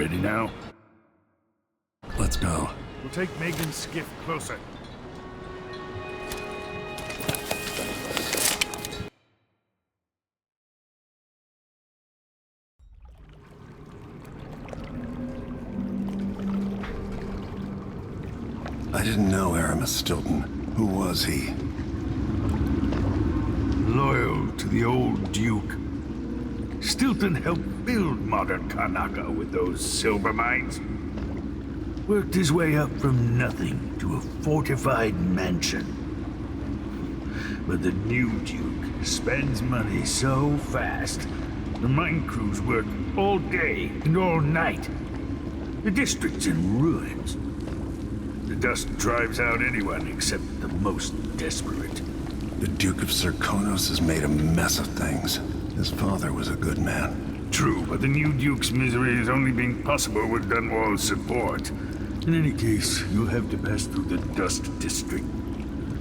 Ready now? Let's go. We'll take Meagan's skiff closer. I didn't know Aramis Stilton. Who was he? Loyal to the old Duke. Stilton helped build modern Karnaca with those silver mines. Worked his way up from nothing to a fortified mansion. But the new Duke spends money so fast, the mine crews work all day and all night. The district's in ruins. The dust drives out anyone except the most desperate. The Duke of Serkonos has made a mess of things. His father was a good man. True, but the new Duke's misery has only been possible with Dunwall's support. In any case, you'll have to pass through the Dust District.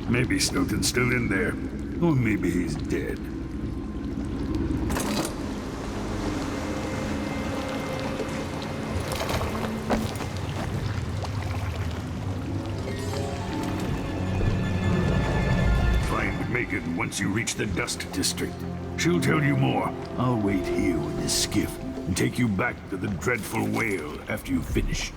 Maybe Stilton's still in there, or maybe he's dead. Once you reach the Dust District, she'll tell you more. I'll wait here with this skiff and take you back to the dreadful Wale after you finish.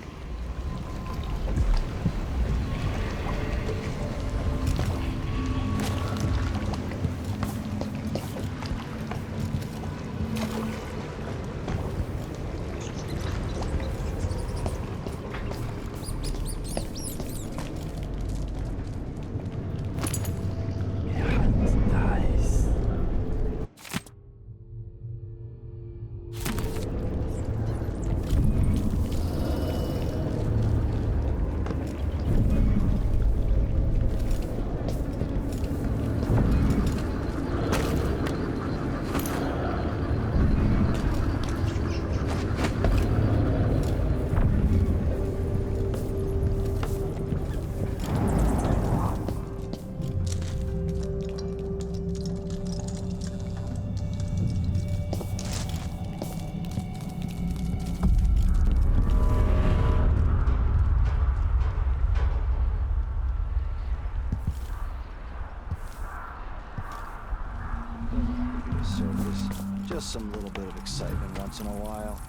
Just some little bit of excitement once in a while.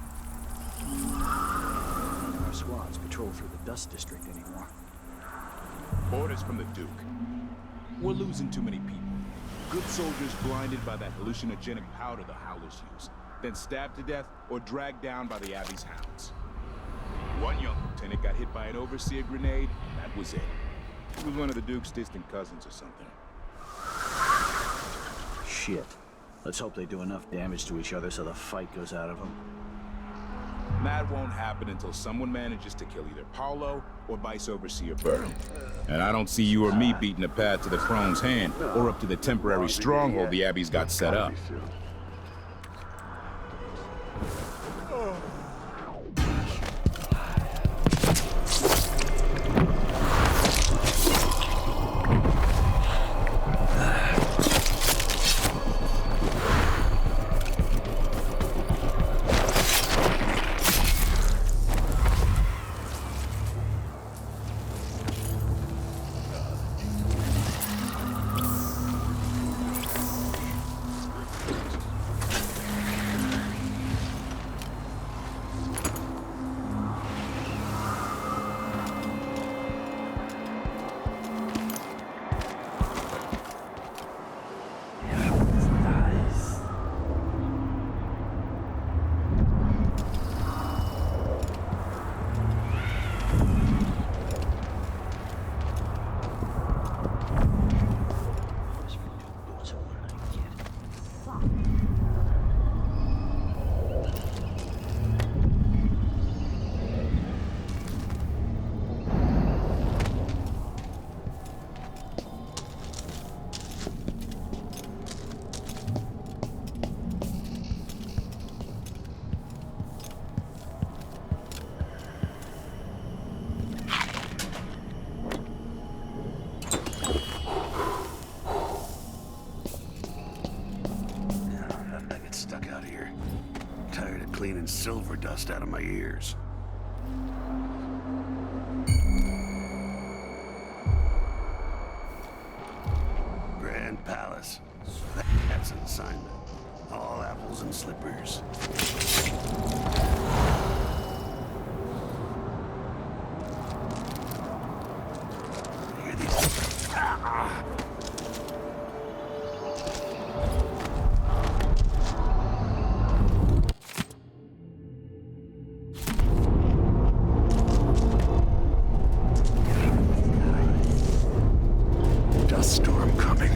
Our squads patrol through the Dust District anymore. Orders from the Duke. We're losing too many people. Good soldiers blinded by that hallucinogenic powder the Howlers use, then stabbed to death or dragged down by the Abbey's hounds. One young lieutenant got hit by an overseer grenade. That was it. He was one of the Duke's distant cousins or something. Shit. Let's hope they do enough damage to each other so the fight goes out of them. That won't happen until someone manages to kill either Paulo or Vice Overseer Burr. And I don't see you or me beating a path to the Crone's hand or up to the temporary stronghold the Abbey's got set up. Cleaning silver dust out of my ears. Grand Palace. That's an assignment. All apples and slippers. Hear these? Dust storm coming.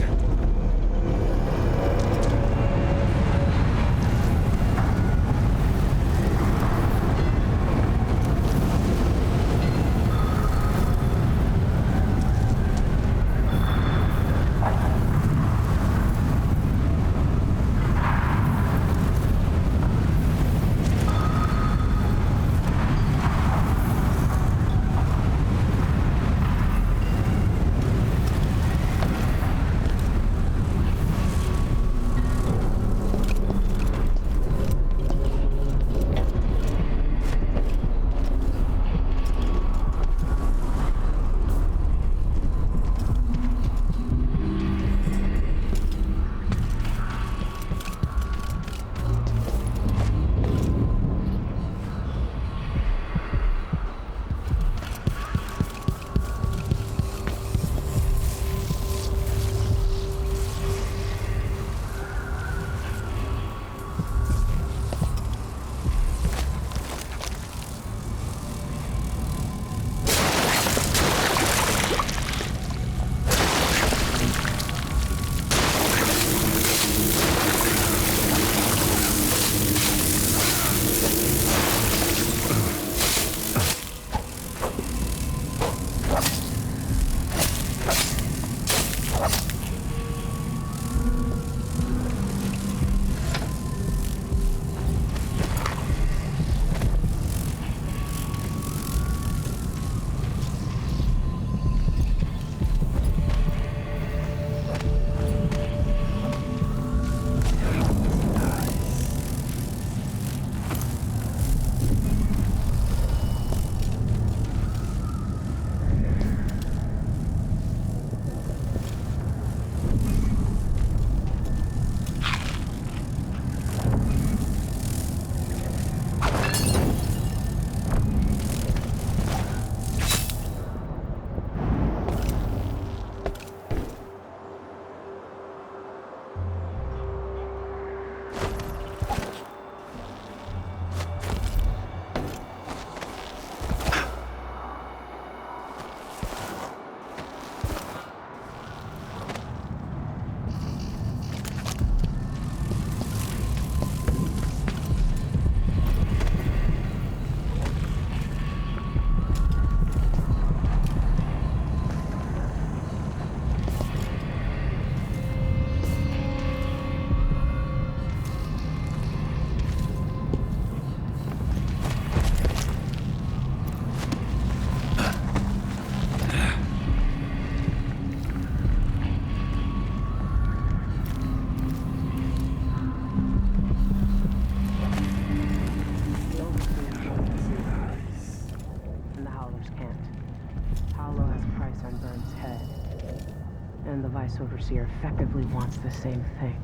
And the Vice Overseer effectively wants the same thing.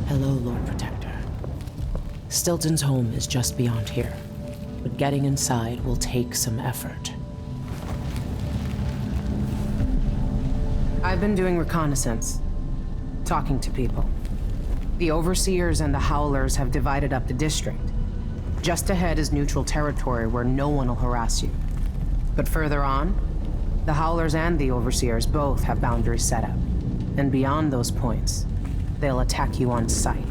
Hello, Lord Protector. Stilton's home is just beyond here, but getting inside will take some effort. I've been doing reconnaissance, talking to people. The Overseers and the Howlers have divided up the district. Just ahead is neutral territory where no one will harass you. But further on, the Howlers and the Overseers both have boundaries set up. And beyond those points, they'll attack you on sight.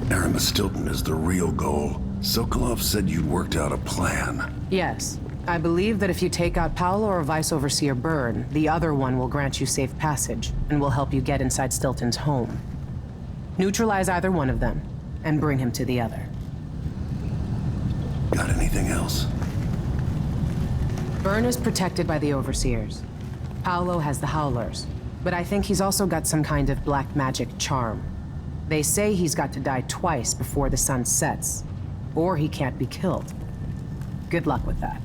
Aramis Stilton is the real goal. Sokolov said you'd worked out a plan. Yes. I believe that if you take out Paolo or Vice Overseer Byrne, the other one will grant you safe passage and will help you get inside Stilton's home. Neutralize either one of them and bring him to the other. Got anything else? Byrne is protected by the Overseers. Paolo has the Howlers, but I think he's also got some kind of black magic charm. They say he's got to die twice before the sun sets, or he can't be killed. Good luck with that.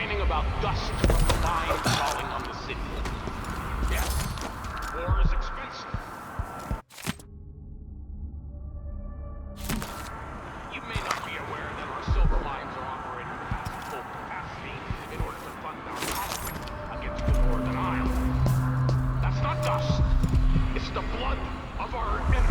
complaining about dust from the mine falling on the city. Yes, war is expensive. You may not be aware that our silver mines are operating past full capacity in order to fund our conflict against the Northern Isle. That's not dust. It's the blood of our enemies.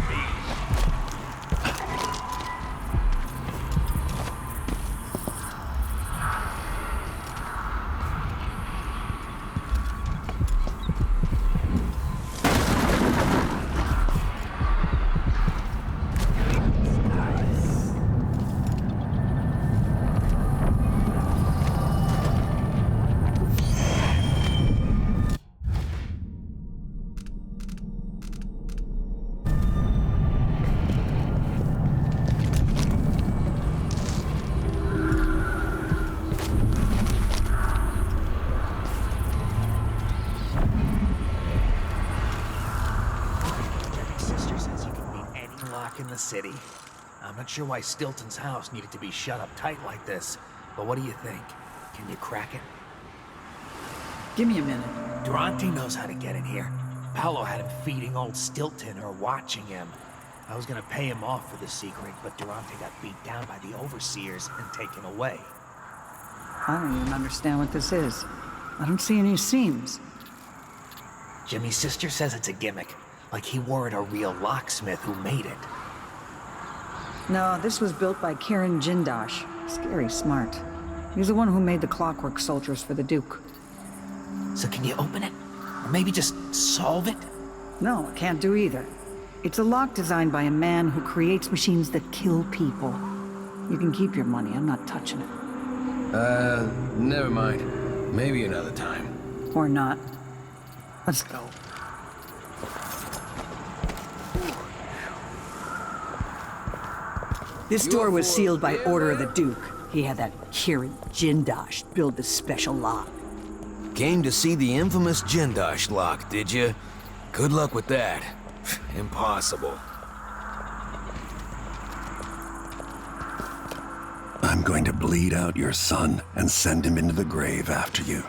In the city. I'm not sure why Stilton's house needed to be shut up tight like this, but what do you think? Can you crack it? Give me a minute. Durante knows how to get in here. Paolo had him feeding old Stilton or watching him. I was gonna pay him off for the secret, but Durante got beat down by the overseers and taken away. I don't even understand what this is. I don't see any seams. Jimmy's sister says it's a gimmick, like he weren't a real locksmith who made it. No, this was built by Karen Jindosh. Scary smart. He's the one who made the clockwork soldiers for the Duke. So can you open it? Or maybe just solve it? No, I can't do either. It's a lock designed by a man who creates machines that kill people. You can keep your money, I'm not touching it. Never mind. Maybe another time. Or not. Let's go. This door was sealed by order of the Duke. He had that Kieran Jindosh build the special lock. Came to see the infamous Jindosh lock, did you? Good luck with that. Impossible. I'm going to bleed out your son and send him into the grave after you.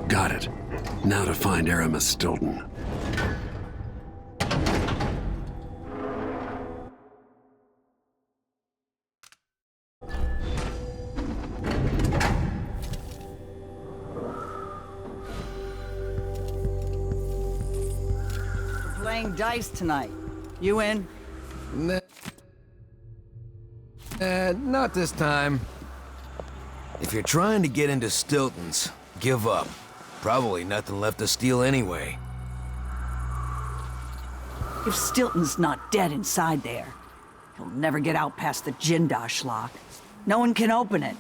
Got it. Now to find Aramis Stilton. We're playing dice tonight. You in? Not this time. If you're trying to get into Stilton's, give up. Probably nothing left to steal anyway. If Stilton's not dead inside there, he'll never get out past the Jindosh lock. No one can open it.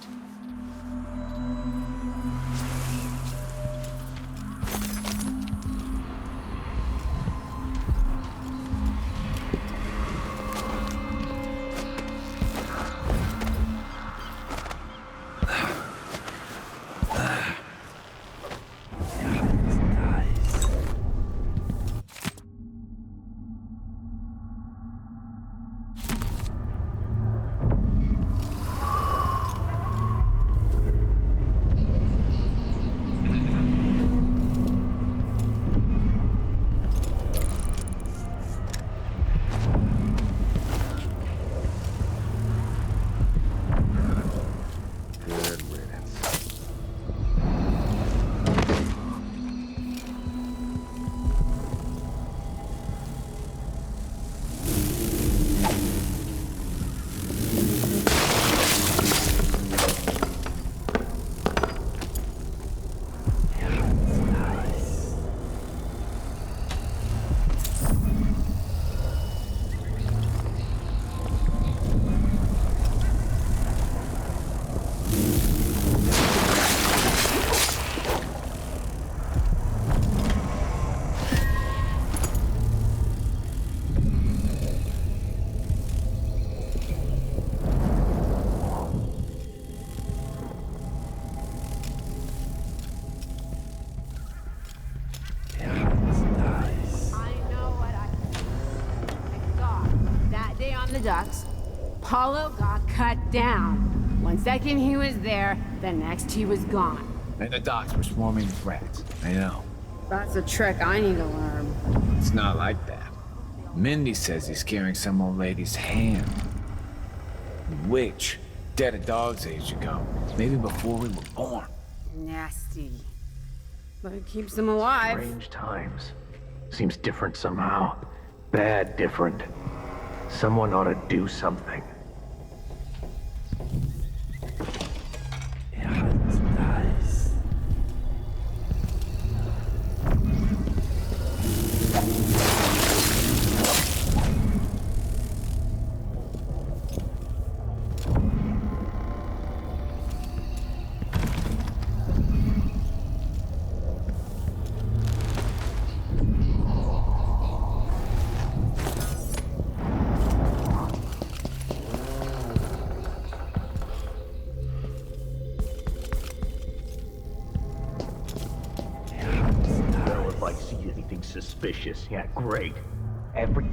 Ducks, Paulo got cut down. One second he was there, the next he was gone. And the docks were swarming with rats. I know. That's a trick I need to learn. It's not like that. Mindy says he's carrying some old lady's hand. Witch. Dead a dog's age ago. Maybe before we were born. Nasty. But it keeps them alive. Strange times. Seems different somehow. Bad different. Someone ought to do something. Yeah, it's nice. Suspicious. Yeah, great. Every...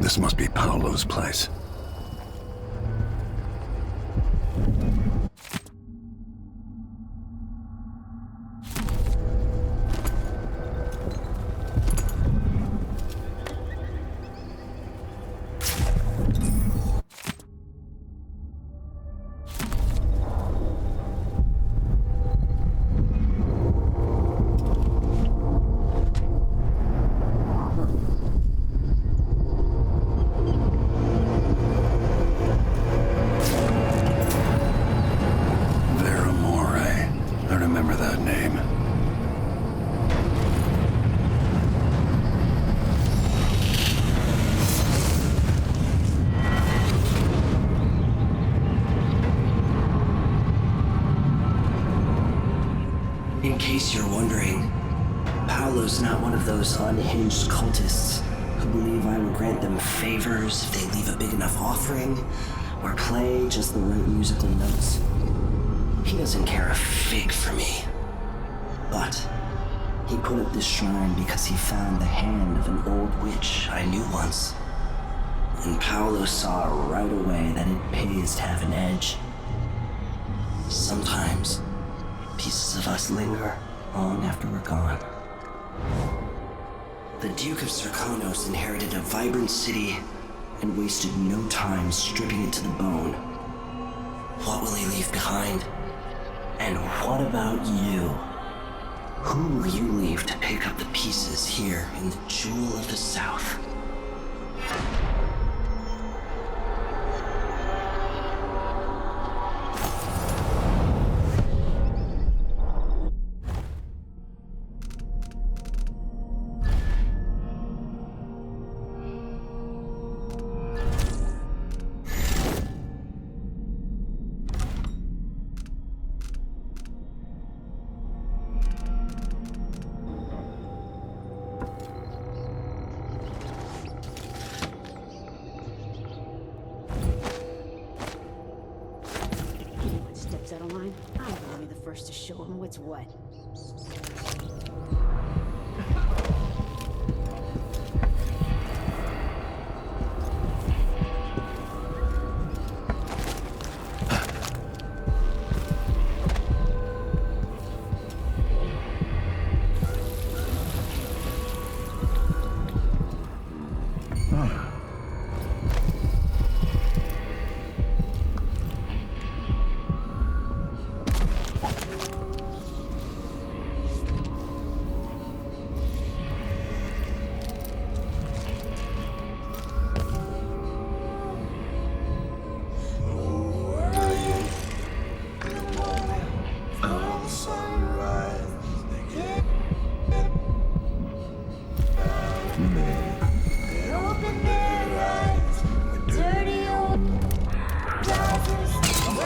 This must be Paolo's place. In case you're wondering, Paolo's not one of those unhinged cultists who believe I will grant them favors if they leave a big enough offering or play just the right musical notes. He doesn't care a fig for me. But he put up this shrine because he found the hand of an old witch I knew once. And Paolo saw right away that it pays to have an edge. Sometimes pieces of us linger long after we're gone. The Duke of Serkonos inherited a vibrant city and wasted no time stripping it to the bone. What will he leave behind? And what about you? Who will you leave to pick up the pieces here in the Jewel of the South? Out of line, I'm gonna be the first to show him what's what.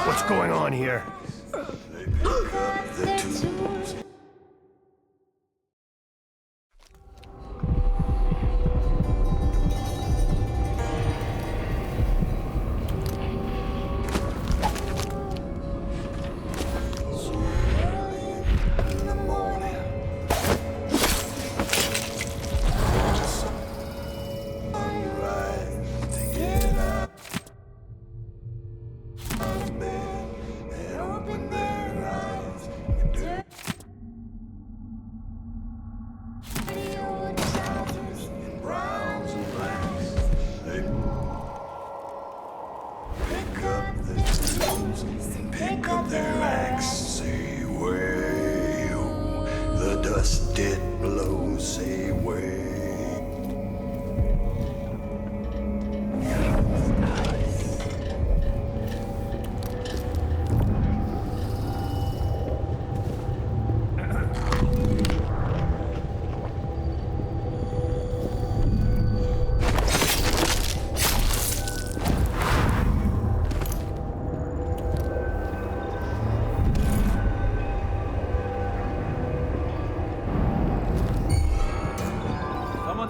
What's going on here? Pick up their axe, say Wale. The dust did blow, say Wale.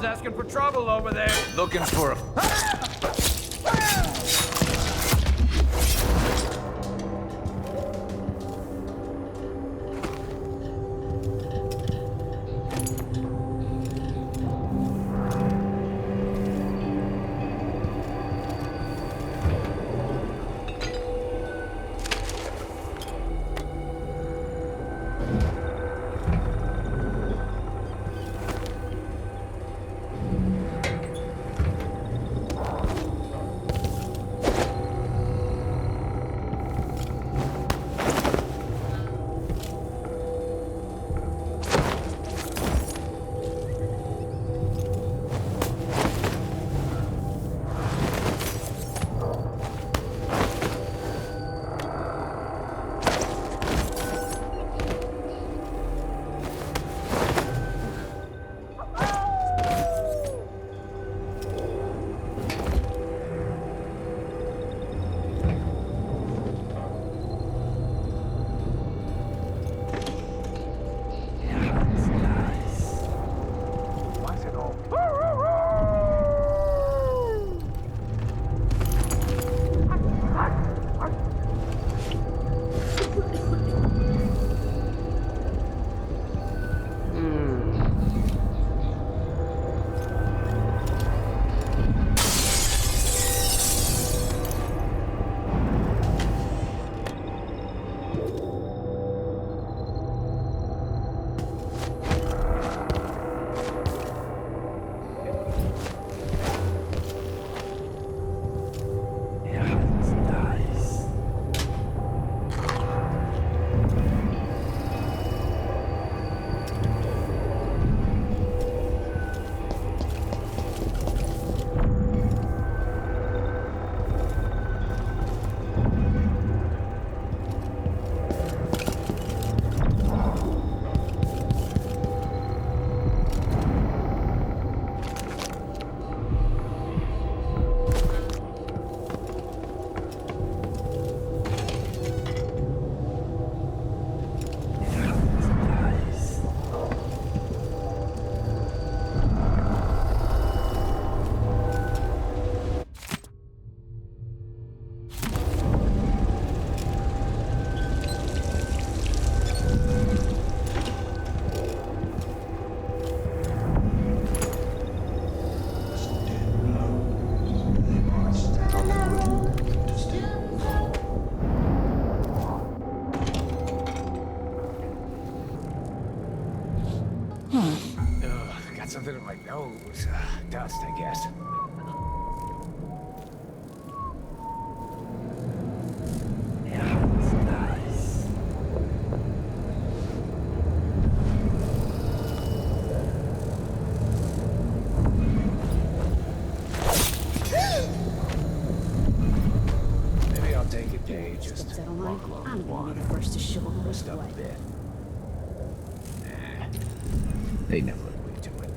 Asking for trouble over there. Looking for a... got something in my nose. Dust, I guess. Maybe I'll take a day, just walk along the water. Rest up a bit. They never agreed to it.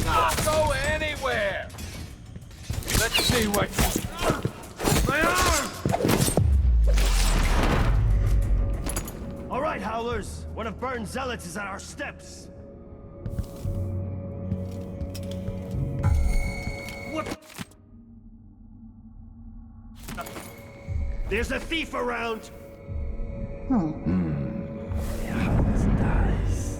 Not go anywhere. Let's see what. My arm! All right, Howlers. One of Byrne's zealots is at our steps. What? There's a thief around. Yeah, that's nice.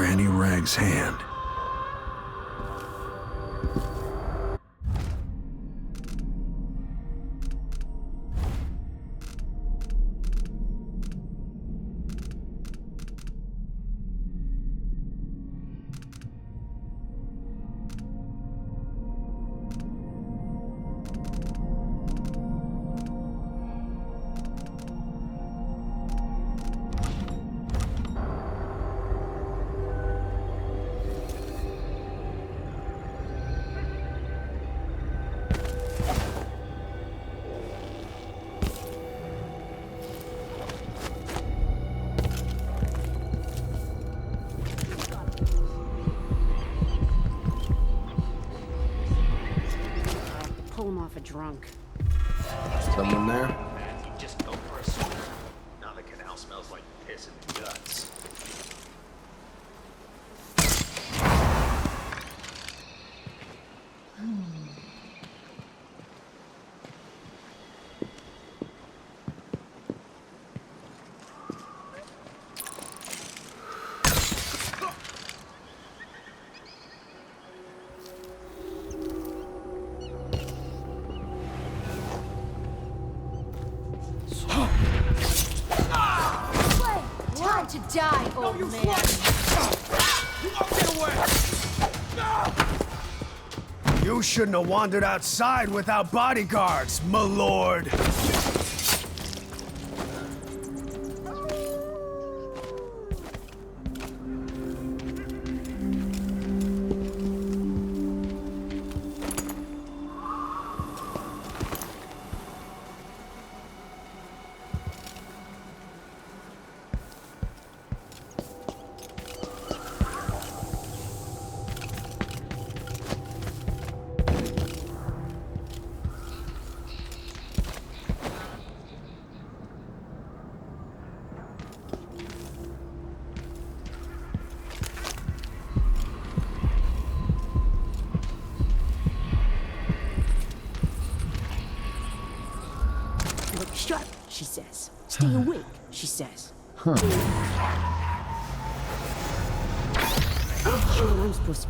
Granny Rag's hand. Pull him off a drunk. Someone there? You just go for a swim. Now the canal smells like piss and guts. Time to die, old man. You won't get away! You shouldn't have wandered outside without bodyguards, my lord. Look sharp, she says. Stay awake, she says. Huh. I'm sure what I'm supposed to...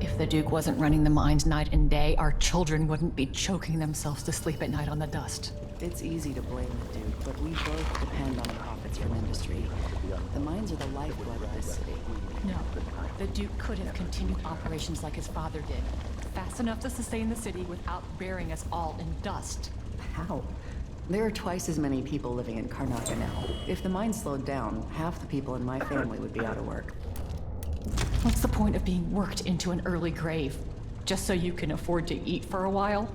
If the Duke wasn't running the mines night and day, our children wouldn't be choking themselves to sleep at night on the dust. It's easy to blame the Duke, but we both depend on the profits from industry. The mines are the lifeblood of this city. No, the Duke could have continued operations like his father did, fast enough to sustain the city without burying us all in dust. How? There are twice as many people living in Karnaca now. If the mine slowed down, half the people in my family would be out of work. What's the point of being worked into an early grave? Just so you can afford to eat for a while?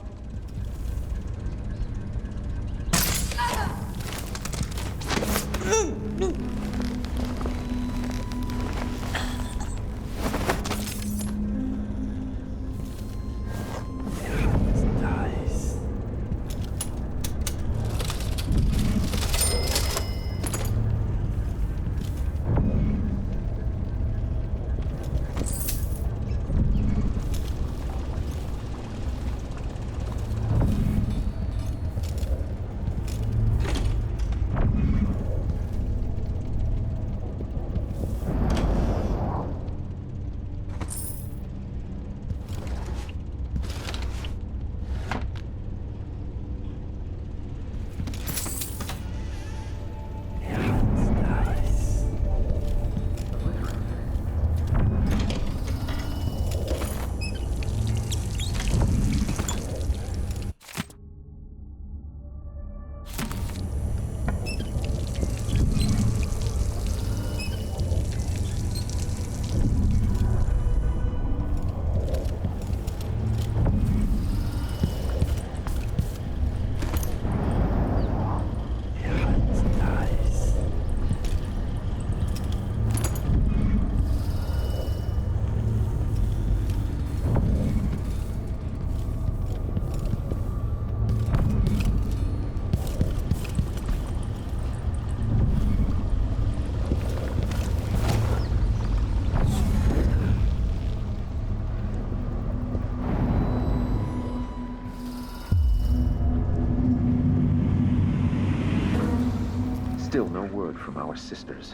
Still no word from our sisters.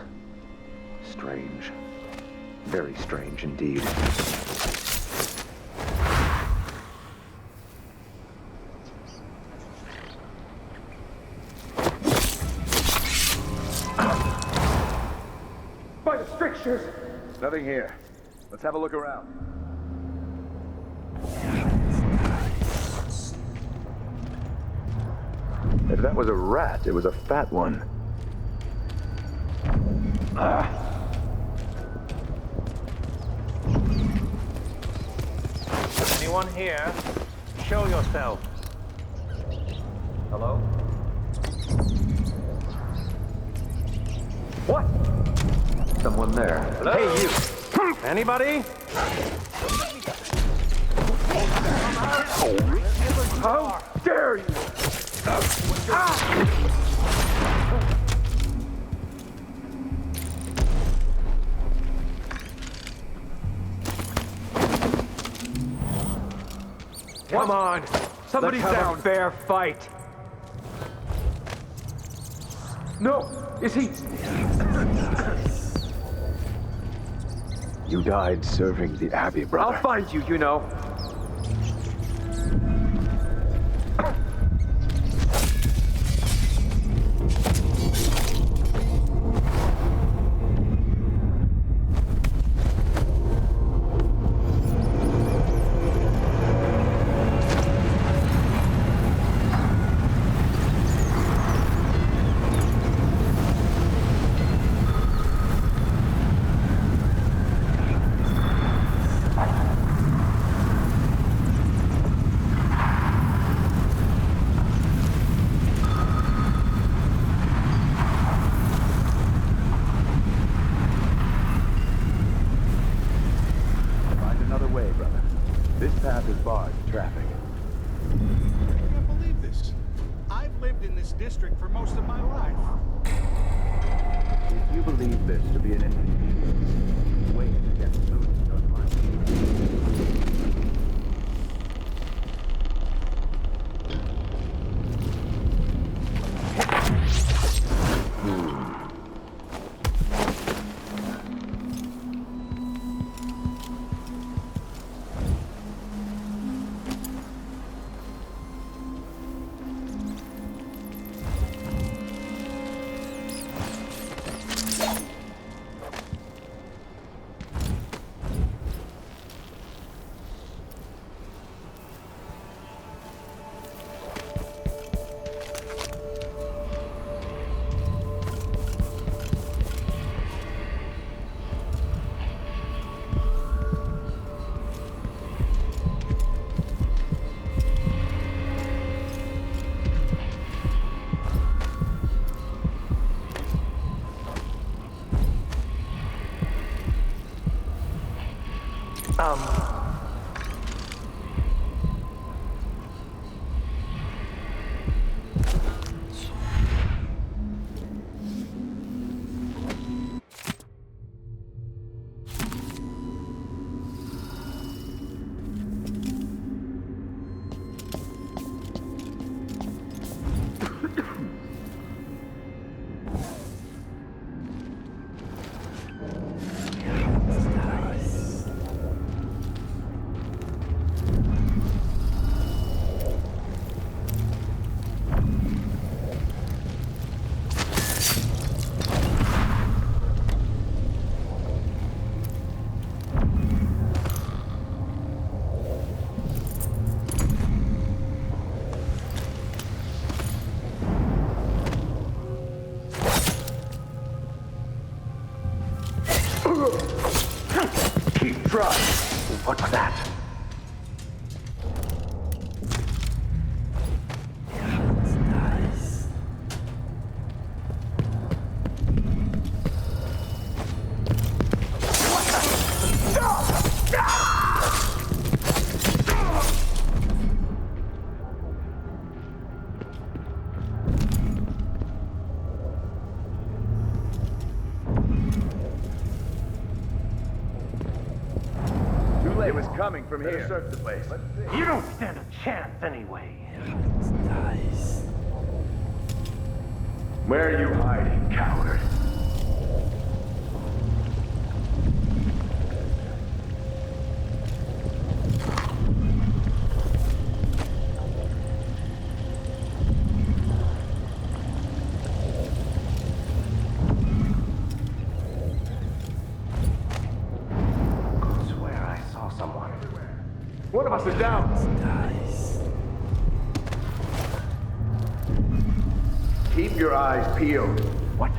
Strange. Very strange indeed. By the strictures! Nothing here. Let's have a look around. If that was a rat, it was a fat one. Anyone here? Show yourself. Hello? What? Someone there. Hello? Hey, you! Anybody? How dare you! Come on! Somebody's Let's have down! a fair fight! No! Is he... You died serving the Abbey, brother. I'll find you, you know. District for most of my life. If you believe this to be an inconvenience, wait to get students on my Keep trying. What was that? It was coming from here. Search the place. You don't stand a chance anyway. Where are you hiding, coward? One of us is down. Keep your eyes peeled. What?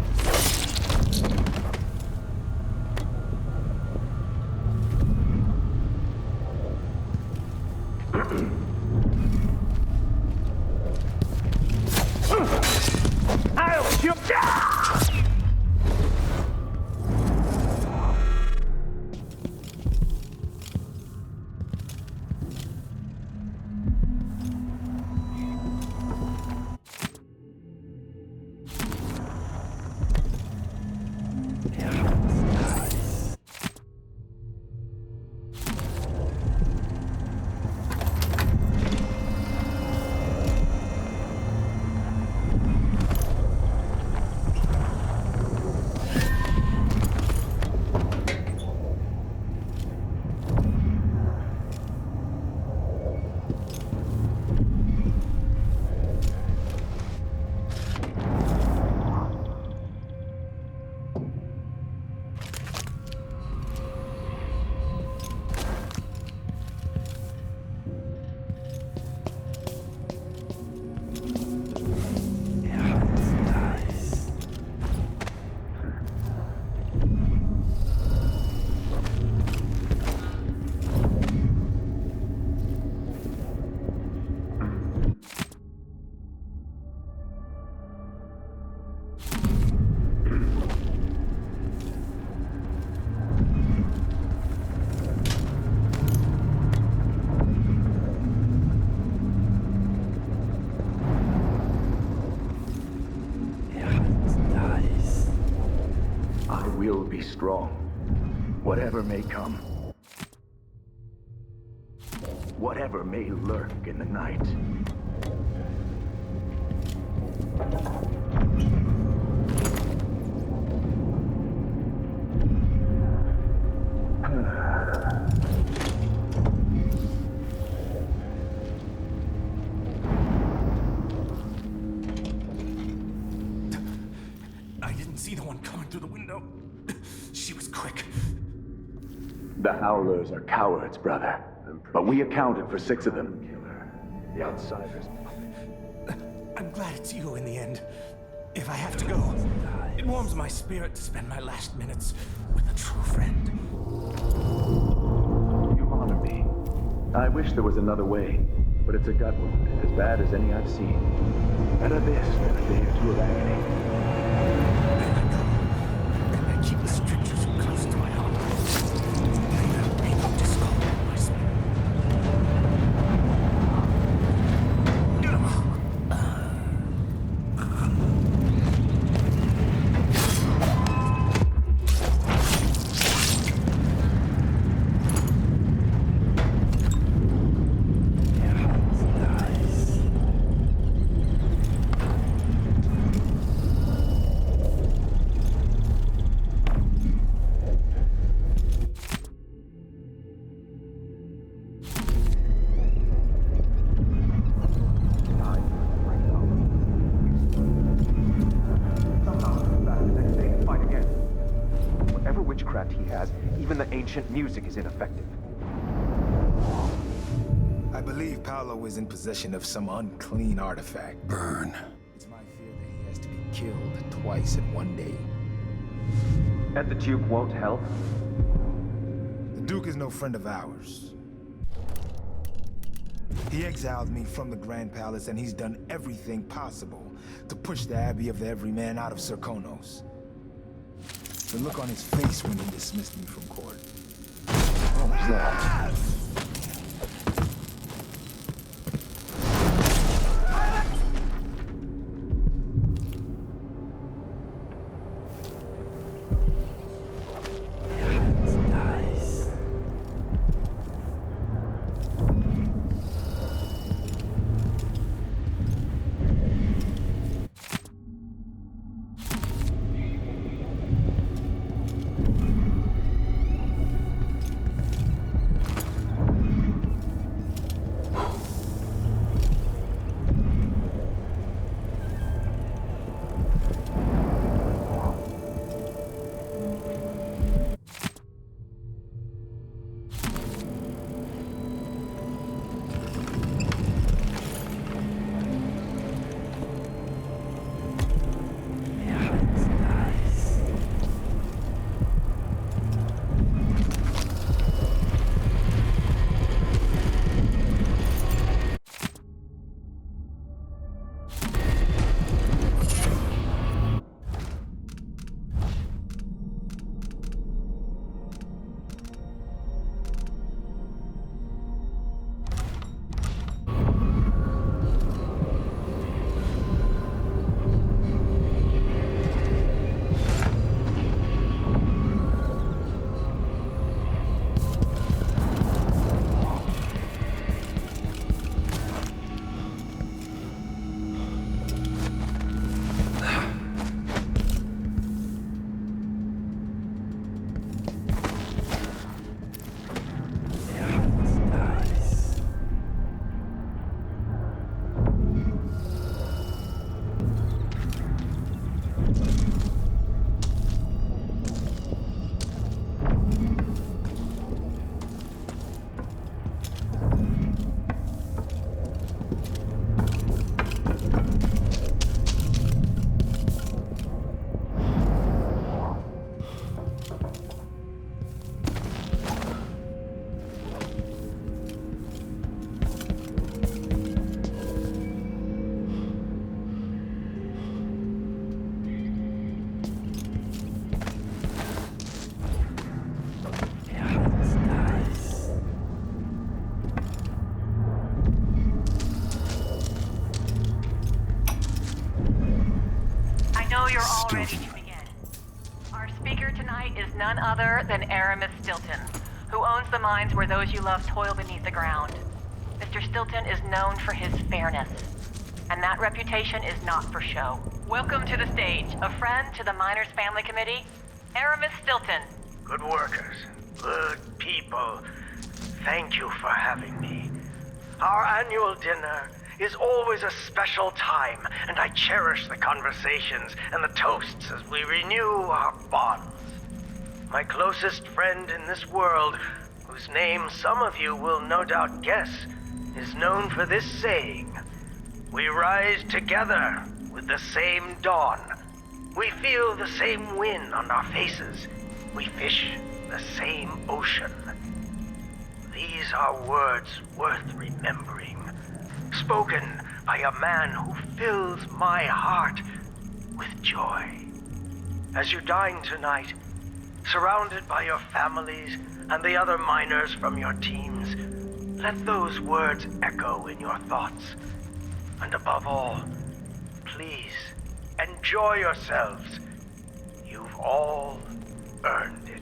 I'll shoot. will be strong, whatever may come. Whatever may lurk in the night. I didn't see the one coming through the window. She was quick. The Howlers are cowards, brother. But we accounted for 6 of them. The outsiders. I'm glad it's you in the end. If I have to go, it warms my spirit to spend my last minutes with a true friend. You honor me. I wish there was another way, but it's a gut wound, as bad as any I've seen. Better this than a day or 2 of agony. And I keep the strictures close to my heart. May not discover. witchcraft he has, even the ancient music is ineffective. I believe Paolo is in possession of some unclean artifact. Burn. It's my fear that he has to be killed twice in one day. And the Duke won't help? The Duke is no friend of ours. He exiled me from the Grand Palace, and he's done everything possible to push the Abbey of the Everyman out of Serkonos. The look on his face when he dismissed me from court. What was that? You're all ready to begin. Our speaker tonight is none other than Aramis Stilton, who owns the mines where those you love toil beneath the ground. Mr. Stilton is known for his fairness, and that reputation is not for show. Welcome to the stage, a friend to the Miners Family Committee, Aramis Stilton. Good workers, good people. Thank you for having me. Our annual dinner is always a special time, and I cherish the conversations and the toasts as we renew our bonds. My closest friend in this world, whose name some of you will no doubt guess, is known for this saying: we rise together with the same dawn. We feel the same wind on our faces. We fish the same ocean. These are words worth remembering, spoken by a man who fills my heart with joy. As you dine tonight, surrounded by your families and the other miners from your teams, let those words echo in your thoughts. And above all, please enjoy yourselves. You've all earned it.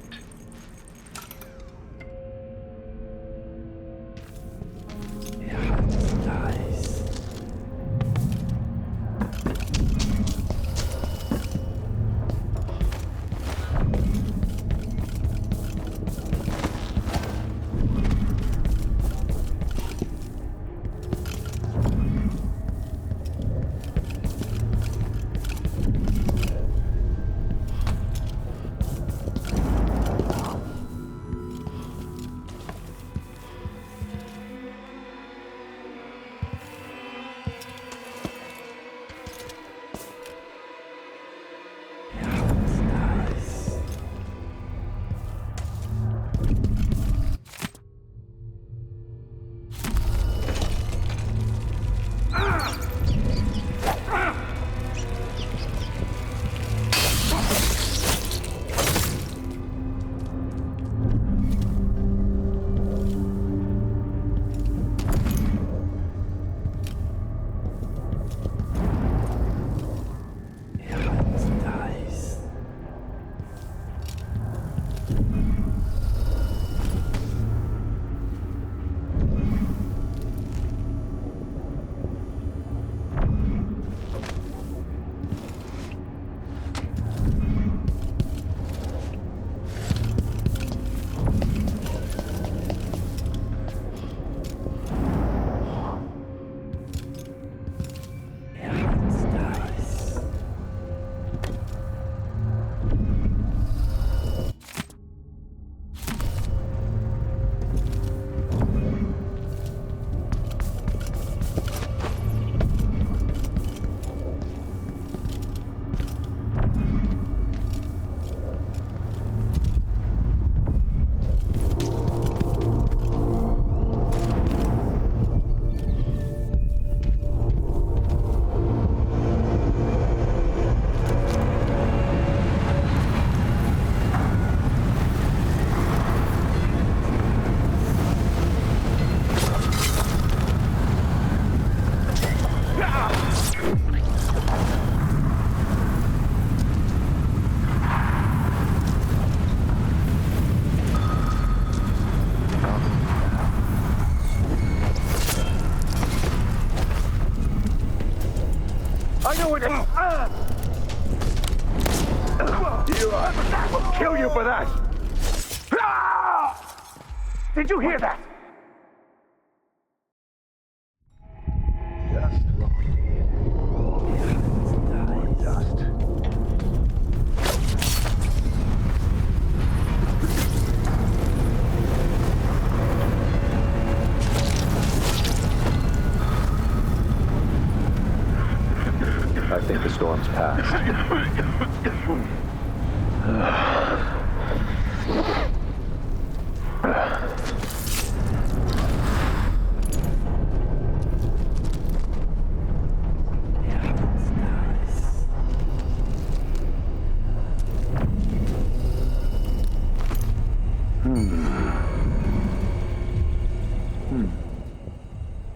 Nice. I will kill you for that! Did you hear that? Dust, what we need. More dust. I think the storm's passed.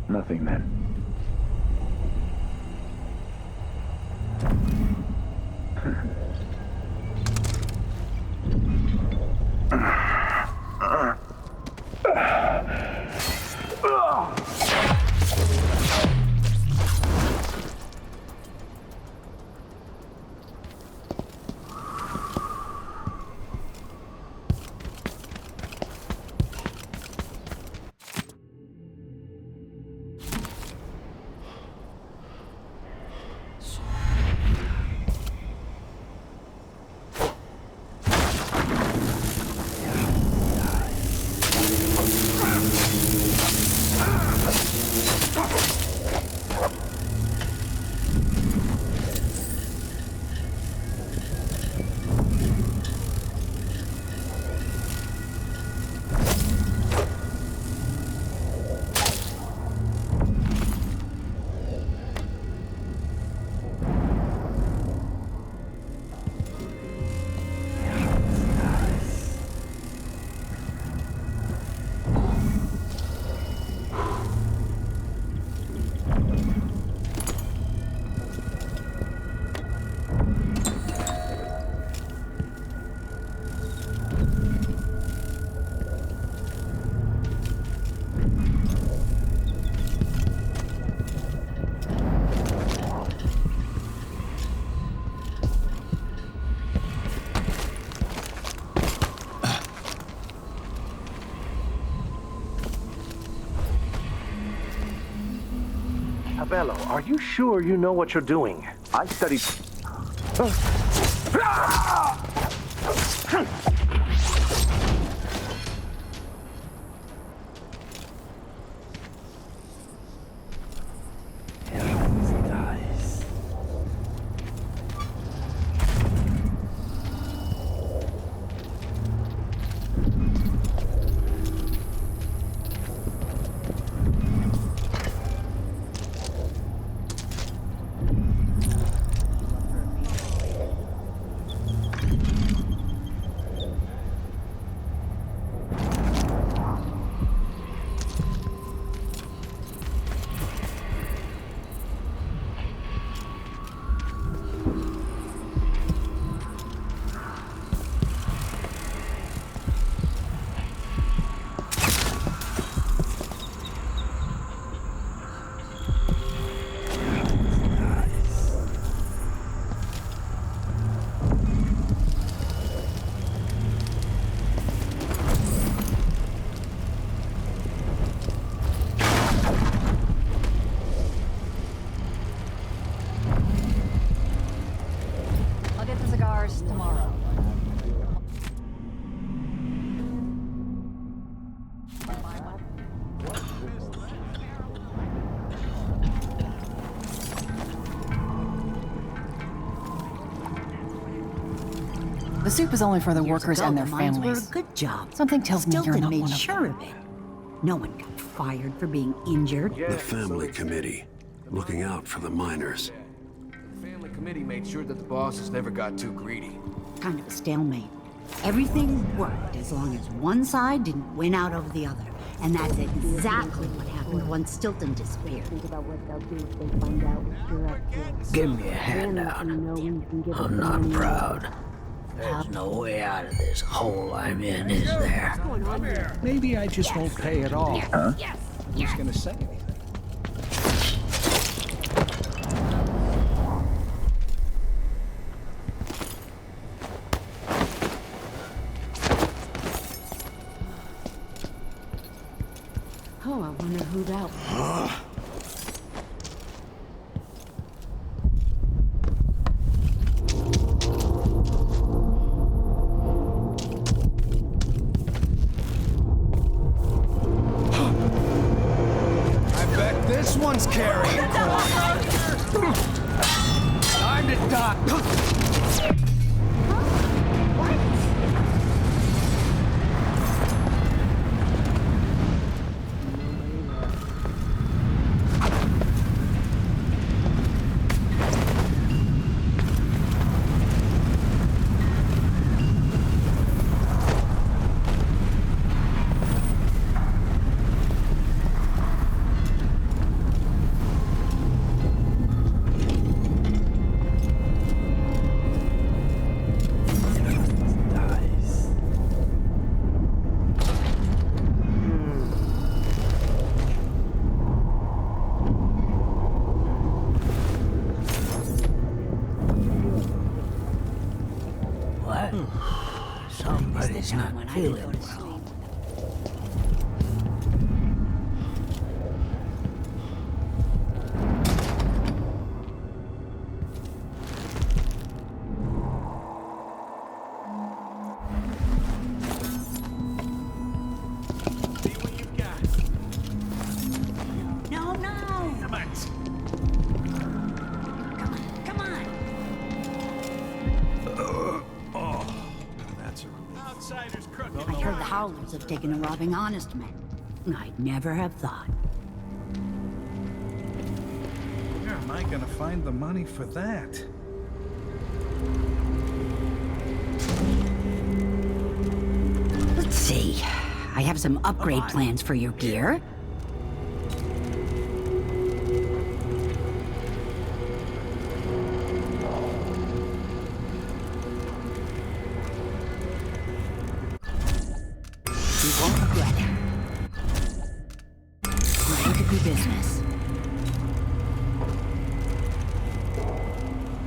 Nothing then. Bello, are you sure you know what you're doing? I studied... The soup is only for the workers and their mines families. were a good job. Something tells me you're Stilton not made one of sure of it. No one got fired for being injured. The family committee, looking out for the miners. The family committee made sure that the bosses never got too greedy. Kind of a stalemate. Everything worked as long as one side didn't win out over the other. And that's exactly what happened once Stilton disappeared. Think about what they'll do if they find out what you're up to. Give me a handout. I'm not proud. There's no way out of this hole I'm in, is there? Maybe I just won't pay at all. Huh? Who's gonna say anything? Oh, I wonder who that was. I bet this one's carrying Corvo. Time to dock. Somebody's not feeling well. No, no! Damn it! Come on! That's a relief. Outsiders crooked. I heard the Howlers have taken to robbing honest men. I'd never have thought. Where am I gonna find the money for that? Let's see. I have some upgrade plans for your gear. You won't regret it. Going to do business.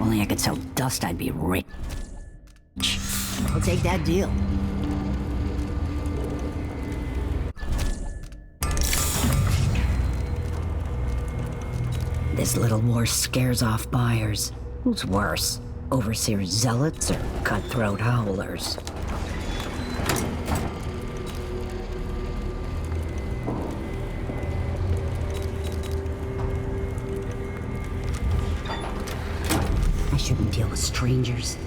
Only I could sell dust, I'd be rich. I'll take that deal. This little war scares off buyers. Who's worse, overseer zealots or cutthroat howlers? I shouldn't deal with strangers.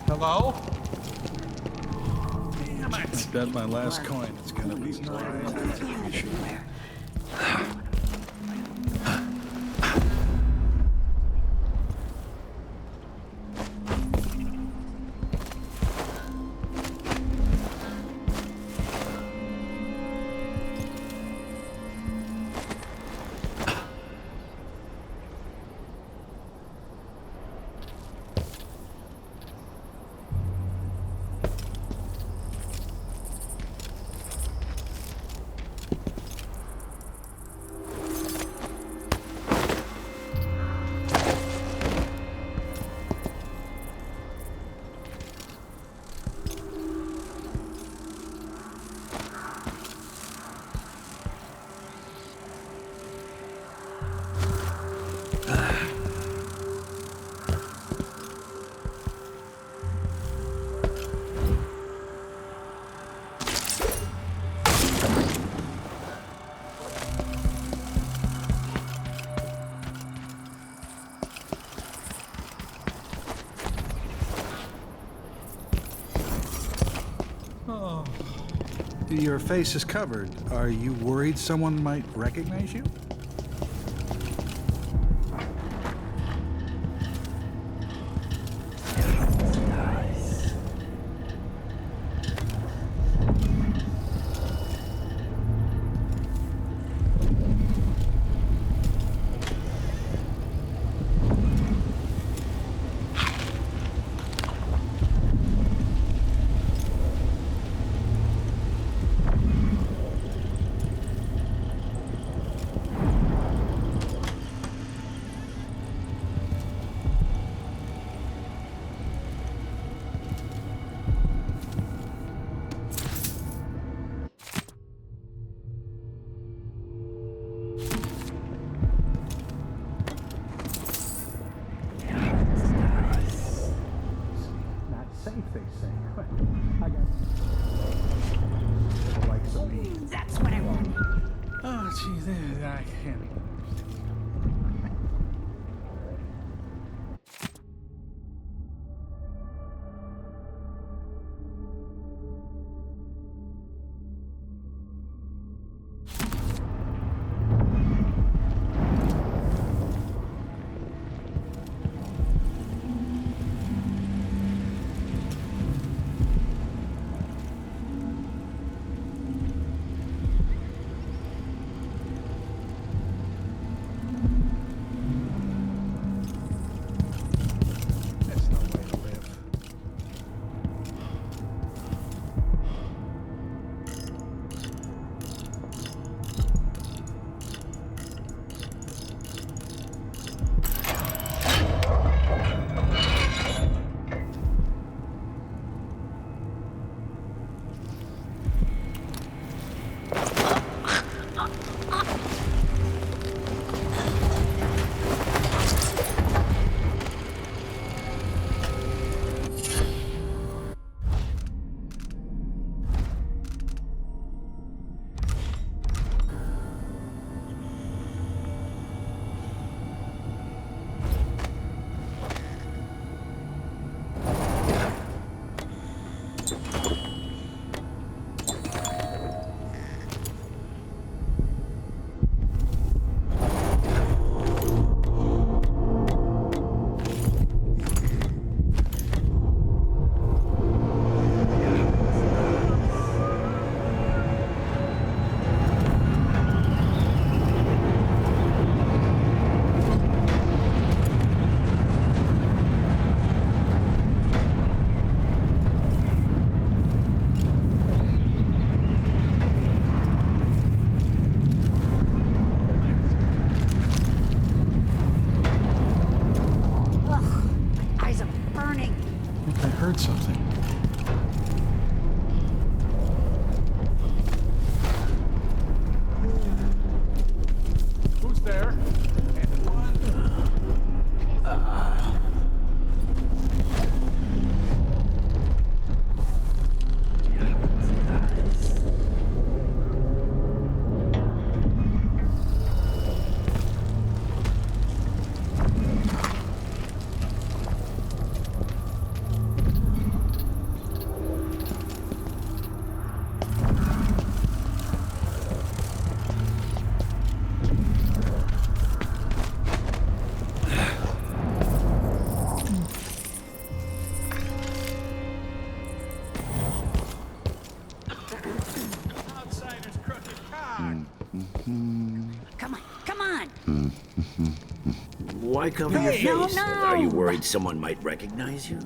Hello? Damn it! I bet my last coin is gonna be right. Your face is covered. Are you worried someone might recognize you? That's what I wanted. Oh, geez, I can't. heard something. Who's there? Why cover your face? No. Are you worried someone might recognize you?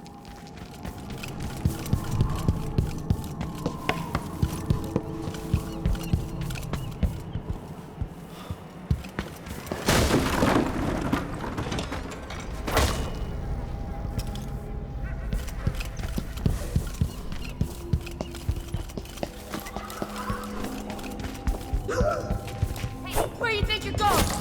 Where do you think you're going?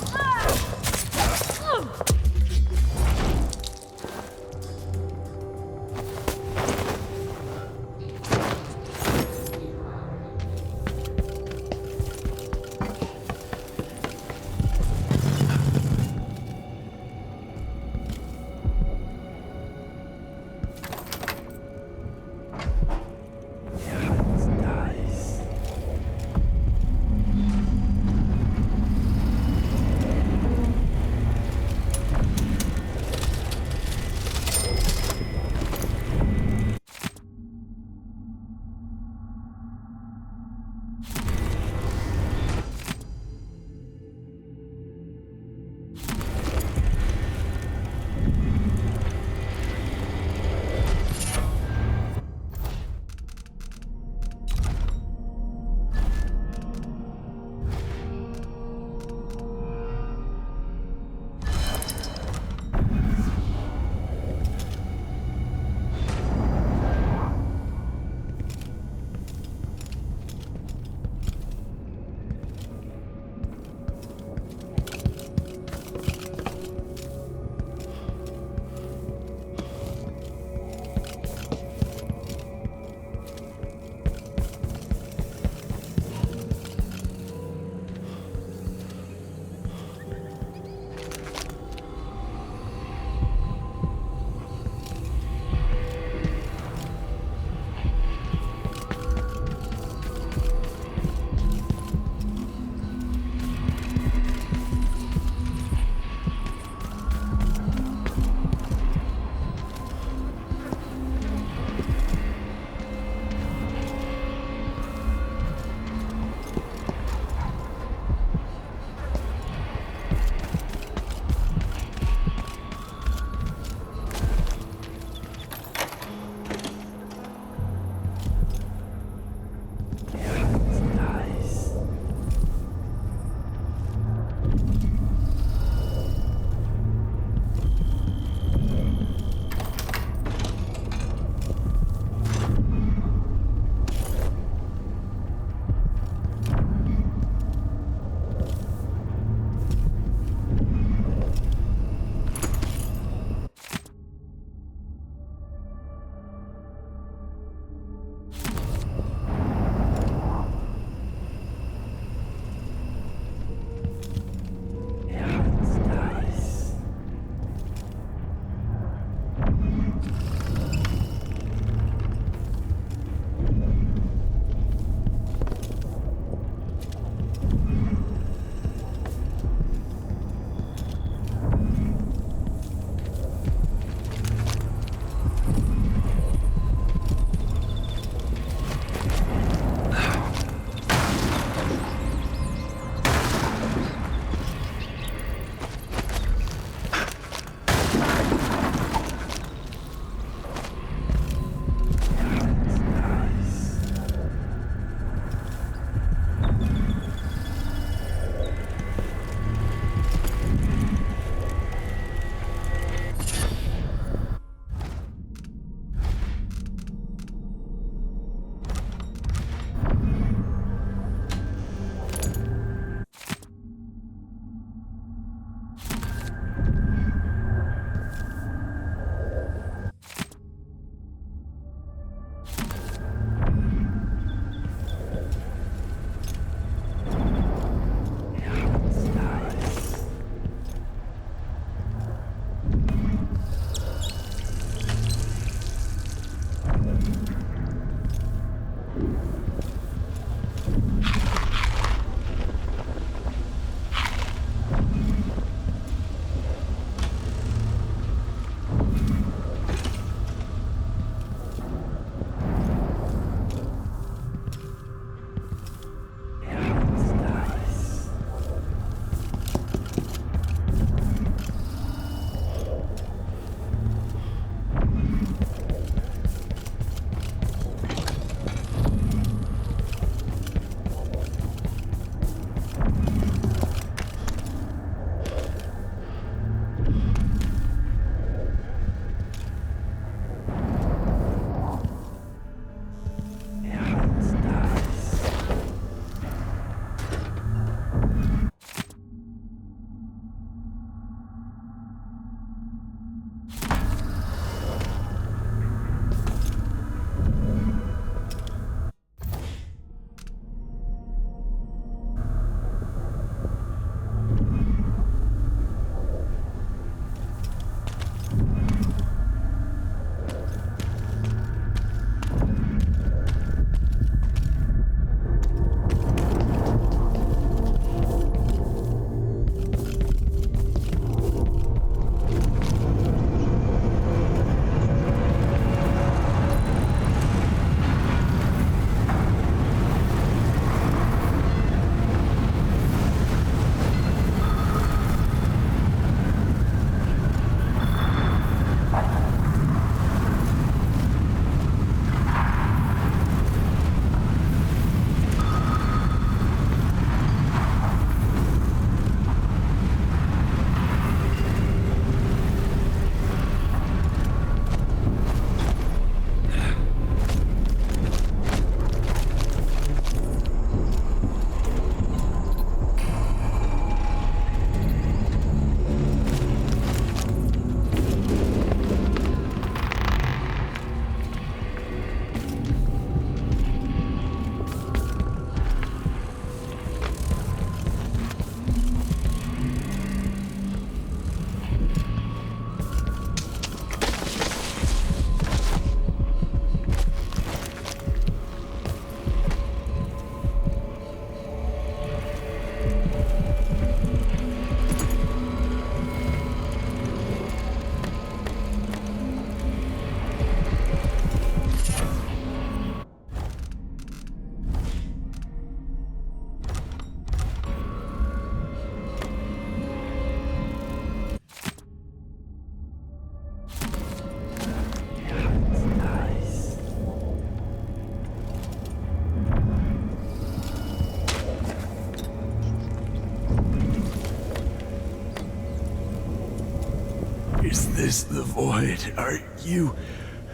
Is this the void? Are you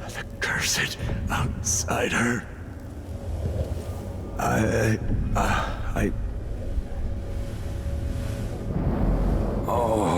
the cursed outsider? Oh.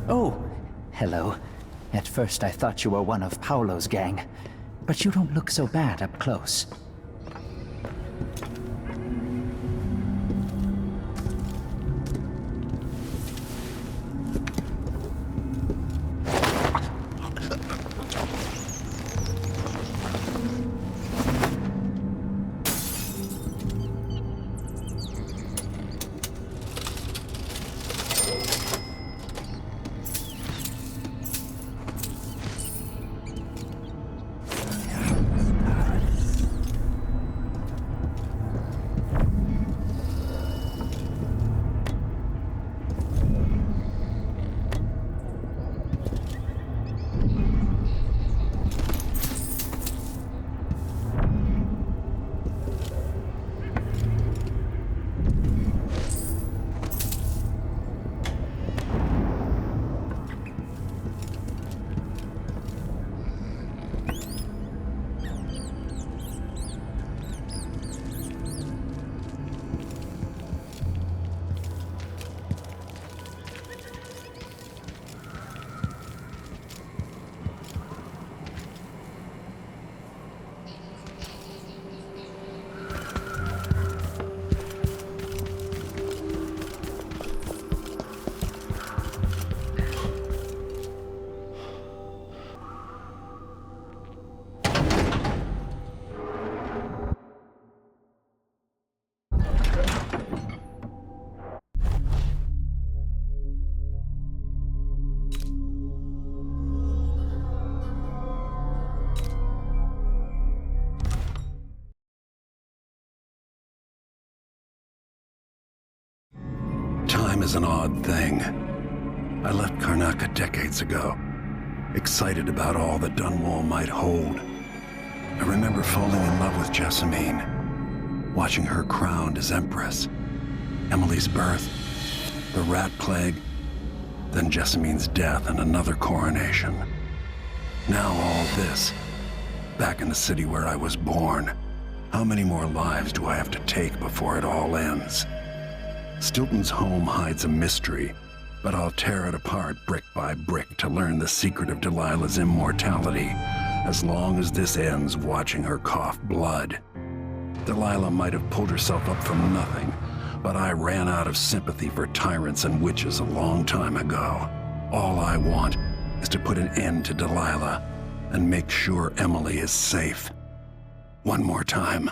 Oh, hello. At first I thought you were one of Paolo's gang, but you don't look so bad up close. Time is an odd thing. I left Karnaca decades ago, excited about all that Dunwall might hold. I remember falling in love with Jessamine, watching her crowned as Empress, Emily's birth, the rat plague, then Jessamine's death and another coronation. Now all this, back in the city where I was born. How many more lives do I have to take before it all ends? Stilton's home hides a mystery, but I'll tear it apart brick by brick to learn the secret of Delilah's immortality, as long as this ends watching her cough blood. Delilah might have pulled herself up from nothing, but I ran out of sympathy for tyrants and witches a long time ago. All I want is to put an end to Delilah and make sure Emily is safe. One more time.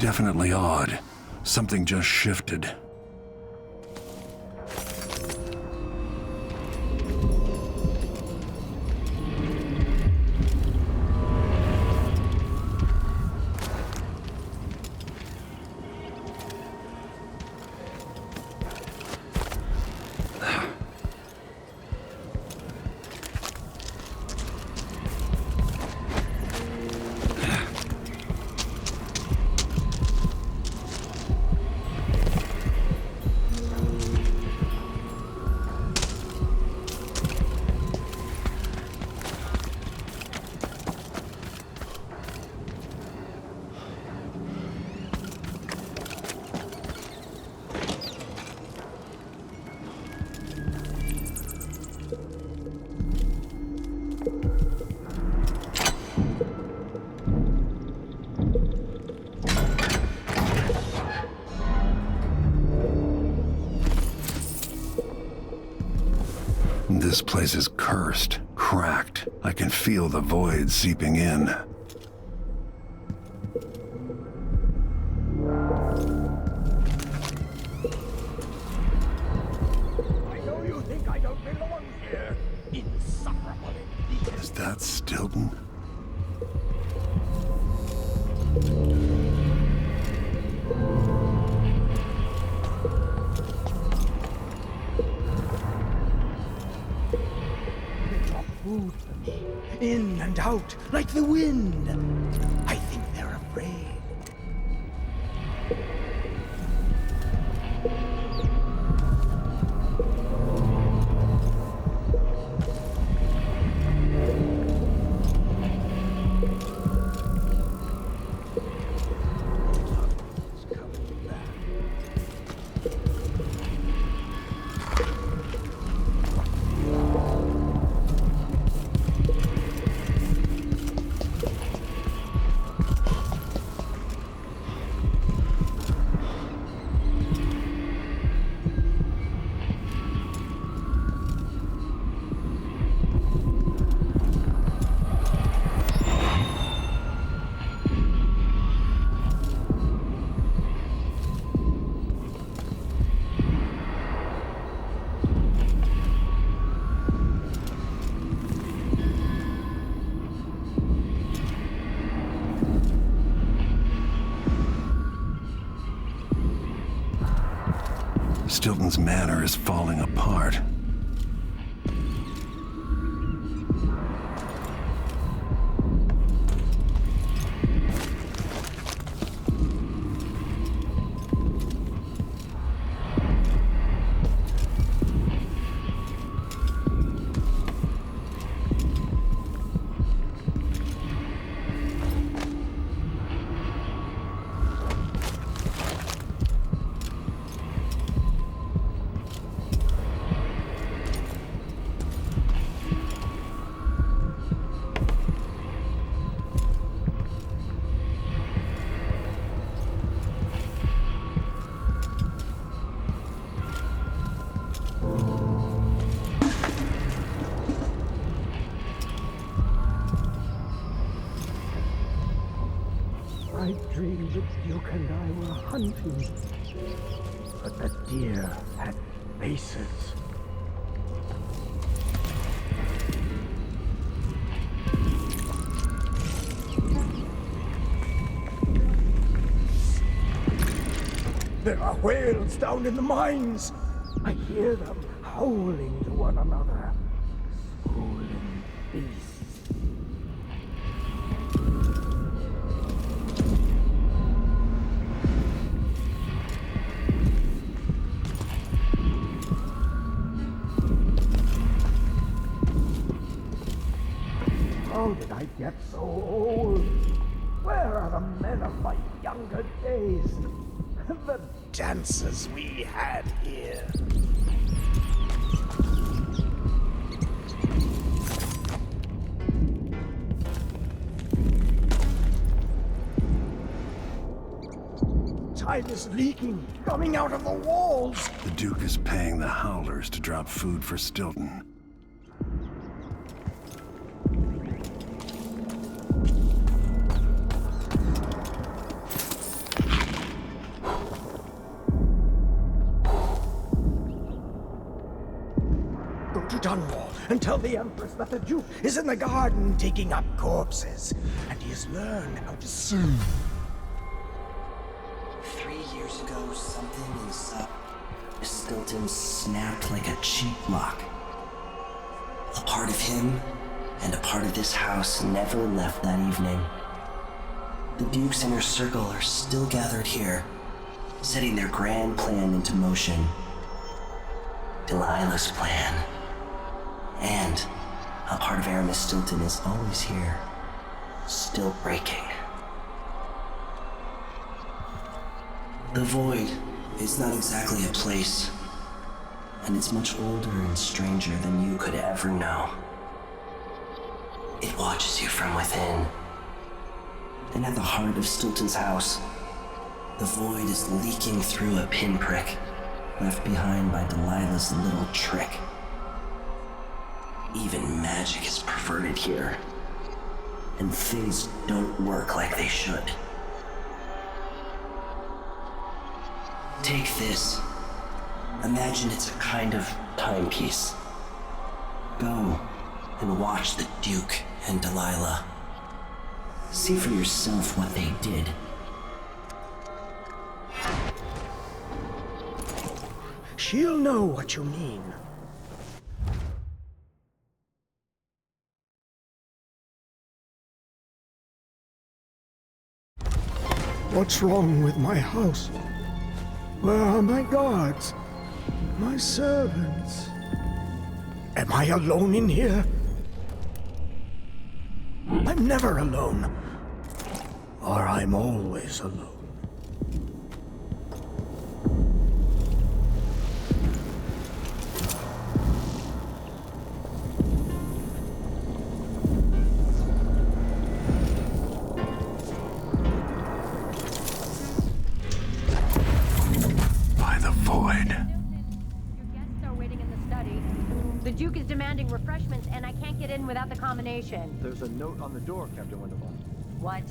definitely odd. Something just shifted. This place is cursed, cracked. I can feel the void seeping in. I know you think I don't belong here. Insufferable indeed. Is that Stilton? In and out, like the wind. I think they're afraid. Stilton's manor is falling apart. I dreamed that Duke and I were hunting, but the deer had faces. There are whales down in the mines. I hear them howling to one another. Howling beasts. How did I get so old? Where are the men of my younger days? The dances we had here. Time is leaking, coming out of the walls. The Duke is paying the Howlers to drop food for Stilton. Dunwall and tell the Empress that the Duke is in the garden digging up corpses, and he has learned how to sing. 3 years ago, something inside Stilton snapped like a cheap lock. A part of him and a part of this house never left that evening. The Duke's inner circle are still gathered here, setting their grand plan into motion. Delilah's plan. And a part of Aramis Stilton is always here, still breaking. The Void is not exactly a place, and it's much older and stranger than you could ever know. It watches you from within. And at the heart of Stilton's house, the Void is leaking through a pinprick left behind by Delilah's little trick. Even magic is perverted here, and things don't work like they should. Take this. Imagine it's a kind of timepiece. Go and watch the Duke and Delilah. See for yourself what they did. She'll know what you mean. What's wrong with my house? Where are my guards? My servants? Am I alone in here? I'm never alone. Or I'm always alone. By the Void. Your guests are waiting in the study. The Duke is demanding refreshments, and I can't get in without the combination. There's a note on the door, Captain Wintermont. What?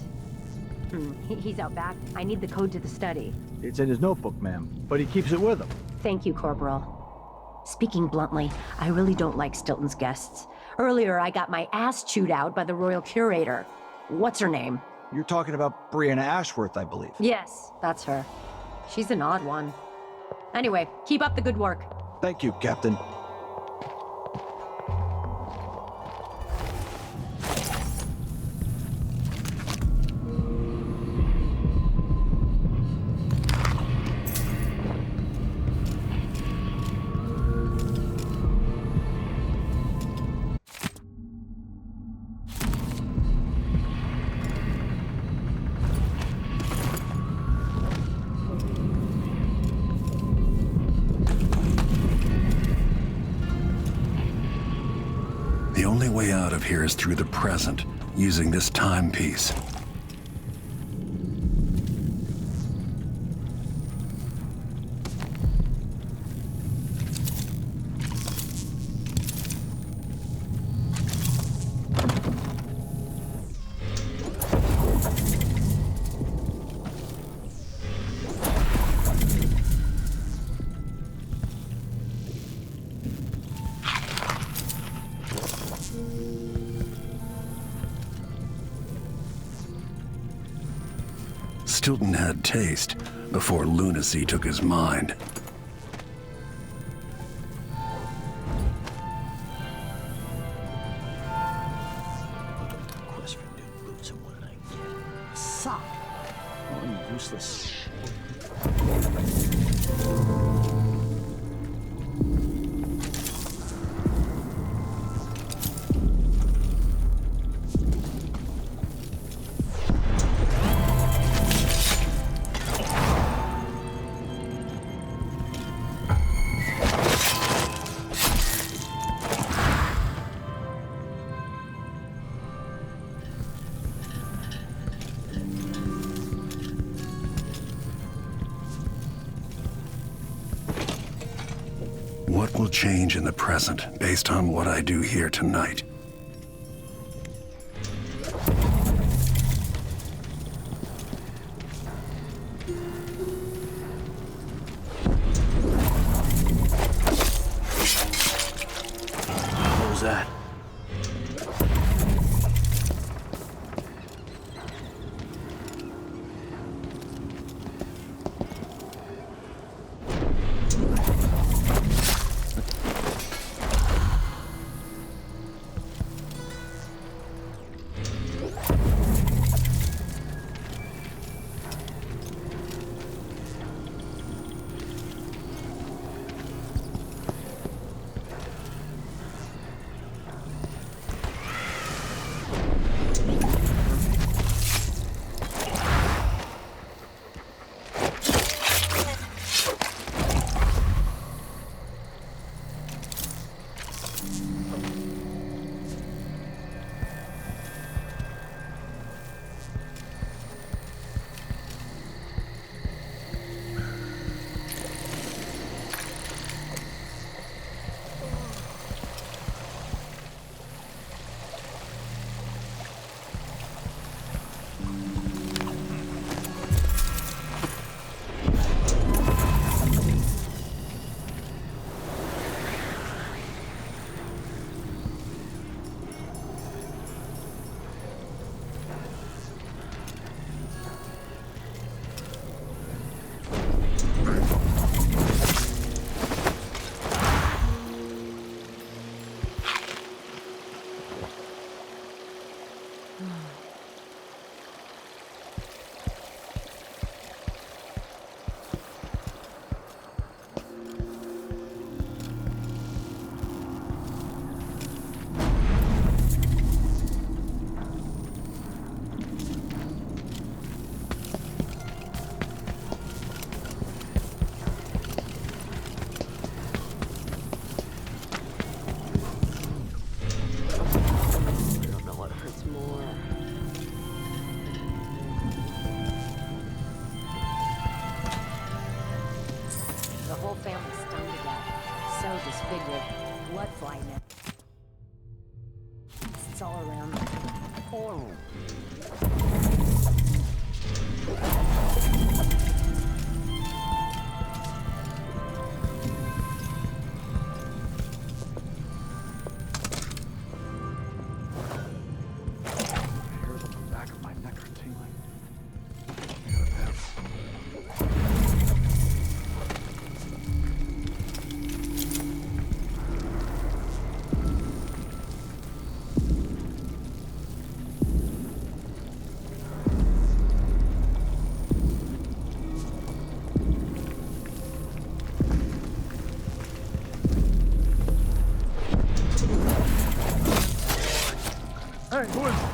He's out back. I need the code to the study. It's in his notebook, ma'am, but he keeps it with him. Thank you, Corporal. Speaking bluntly, I really don't like Stilton's guests. Earlier, I got my ass chewed out by the Royal Curator. What's her name? You're talking about Brianna Ashworth, I believe. Yes, that's her. She's an odd one. Anyway, keep up the good work. Thank you, Captain. The only way out of here is through the present, using this timepiece. Stilton had taste before lunacy took his mind. Quest for new boots, and what did I get? A sock. Oh, useless. What will change in the present based on what I do here tonight? that? Hey, who is it?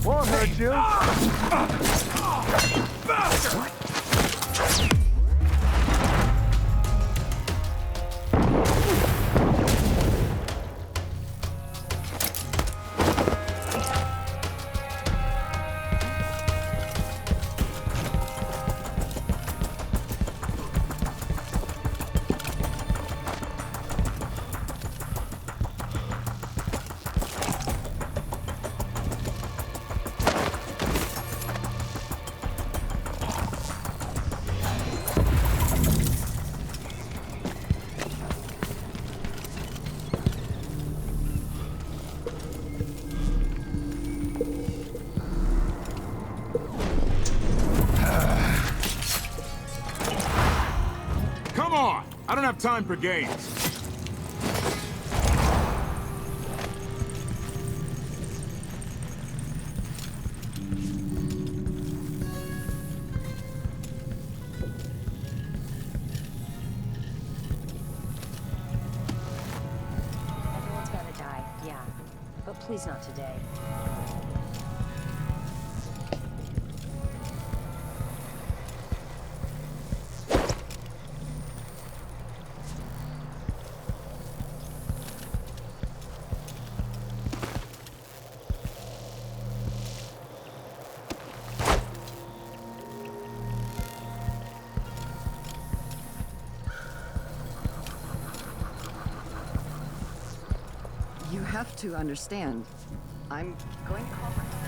Won't hurt you. Come on! I don't have time for games. Everyone's gotta die, yeah. But please not today. have to understand. I'm going to call for...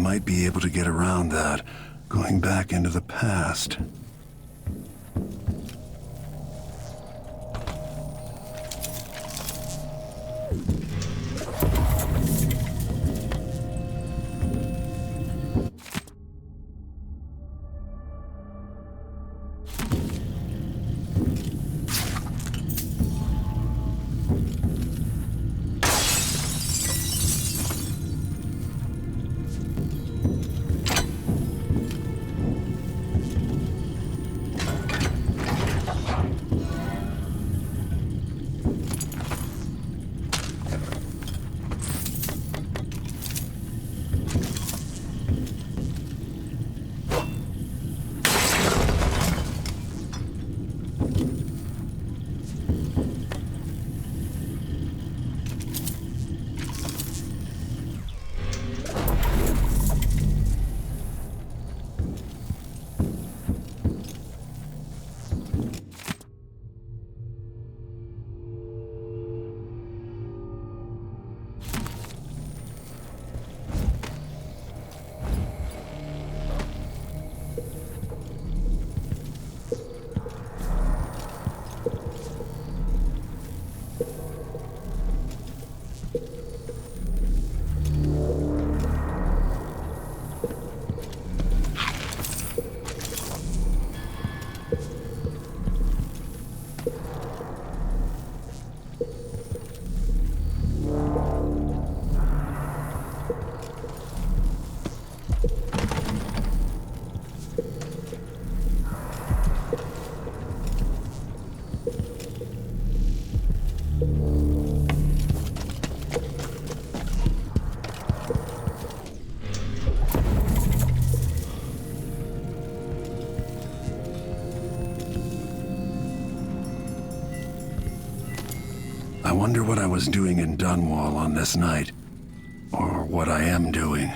might be able to get around that, going back into the past. I wonder what I was doing in Dunwall on this night. Or what I am doing.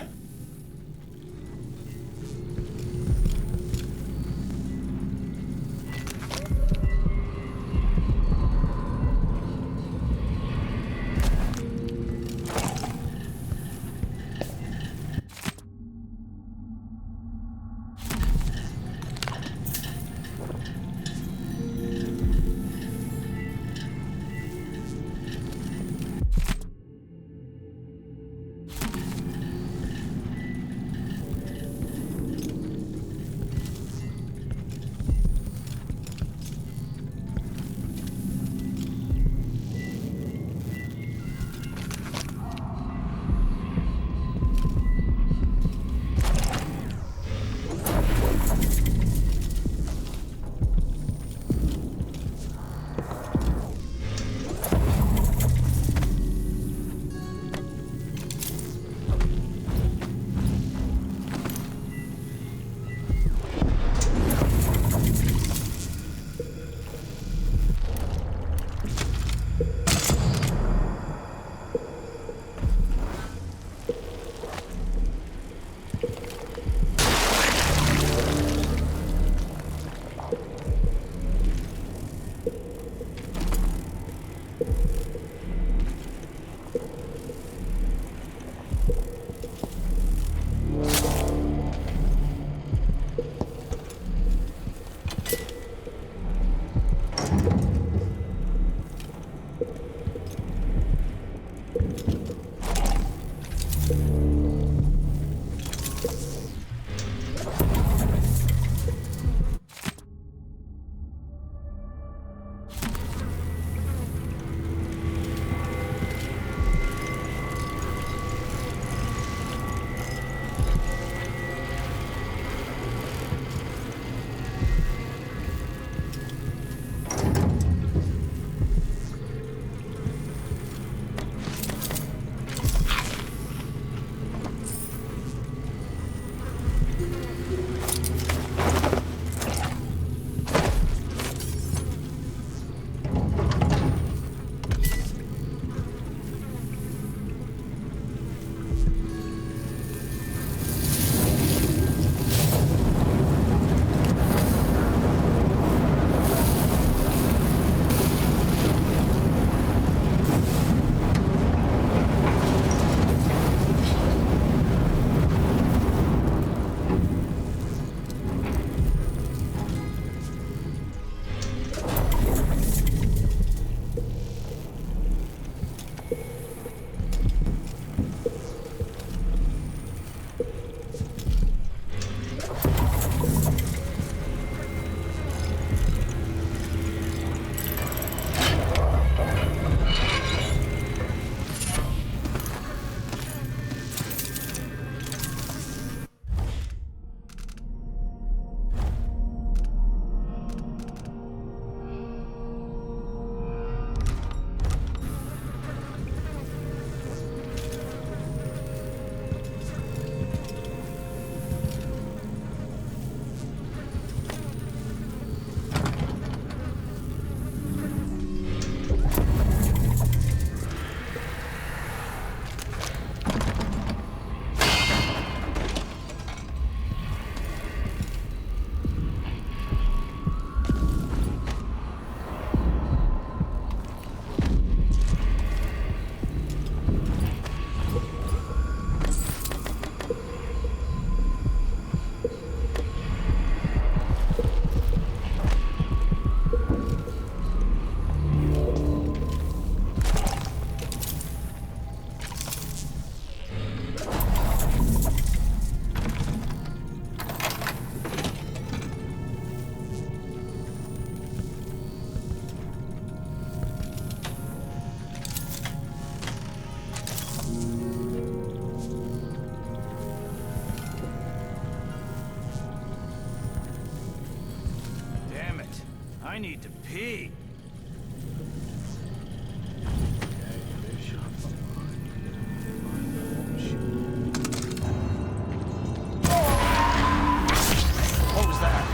need to pee. What was that?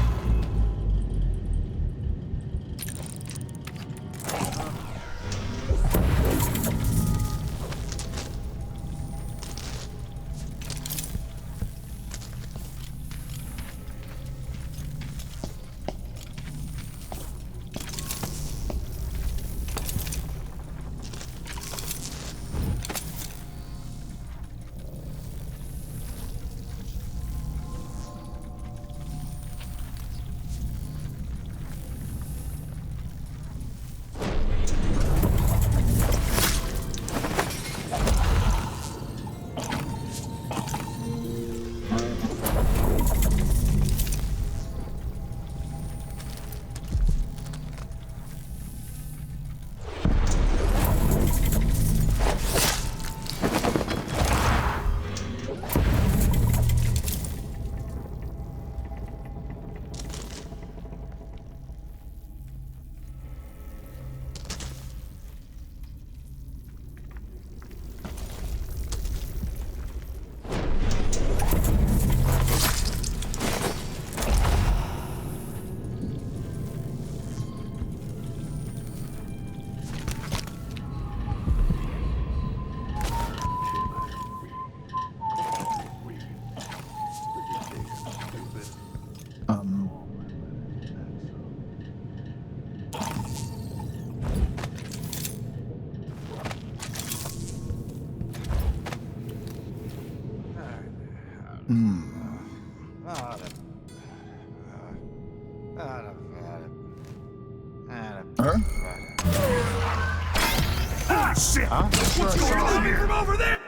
Ah, shit! Huh? What's going on here? From over there?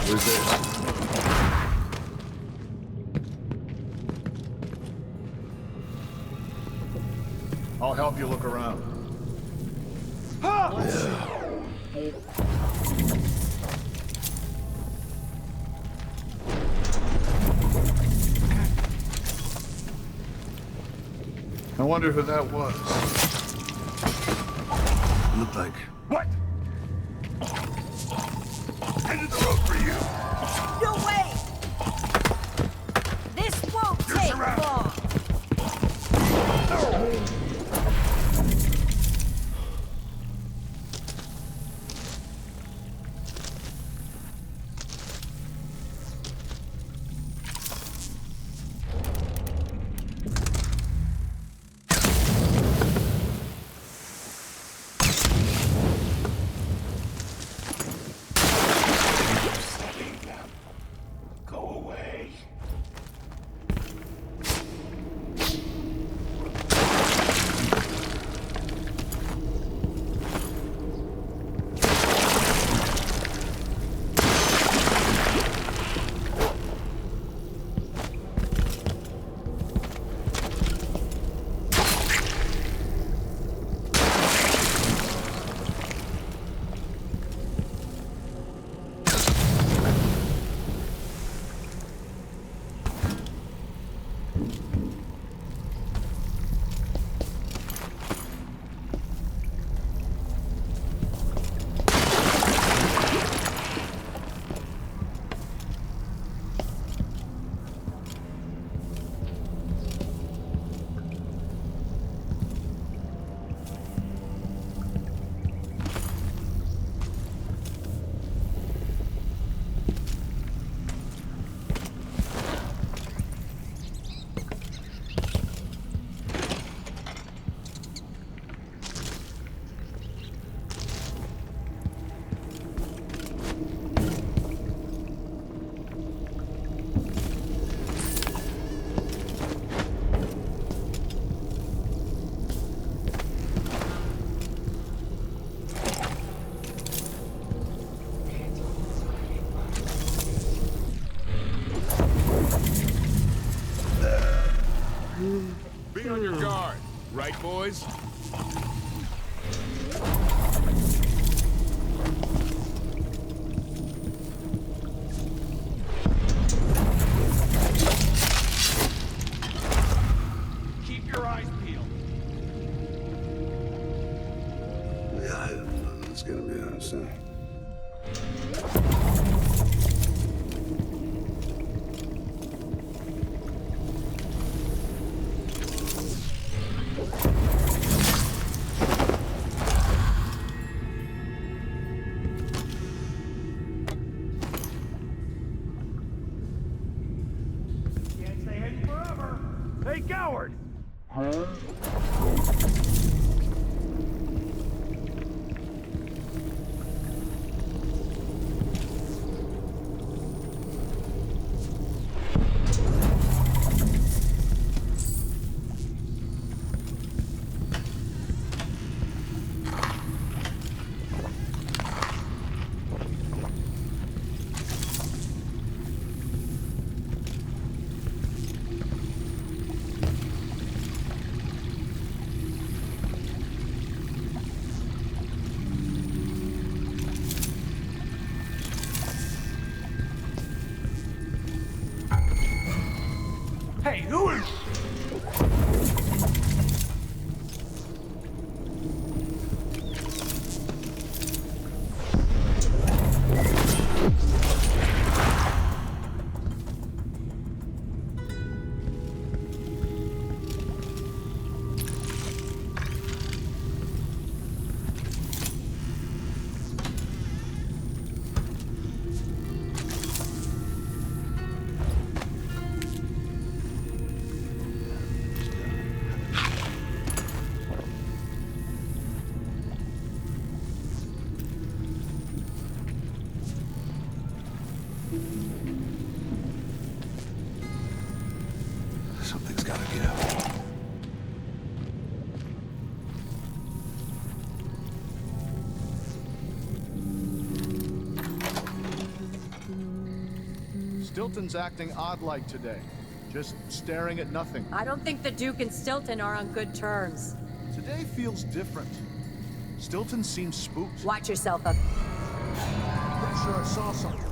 Who's this? I'll help you look around. I wonder who that was. Looked like... What? Headed the road for you. No way! This won't take long! Be on your guard, right, boys? Hey, Goward! Hey, who is... Something's gotta give. Stilton's acting odd-like today. Just staring at nothing. I don't think the Duke and Stilton are on good terms. Today feels different. Stilton seems spooked. Watch yourself up. Pretty sure I saw something.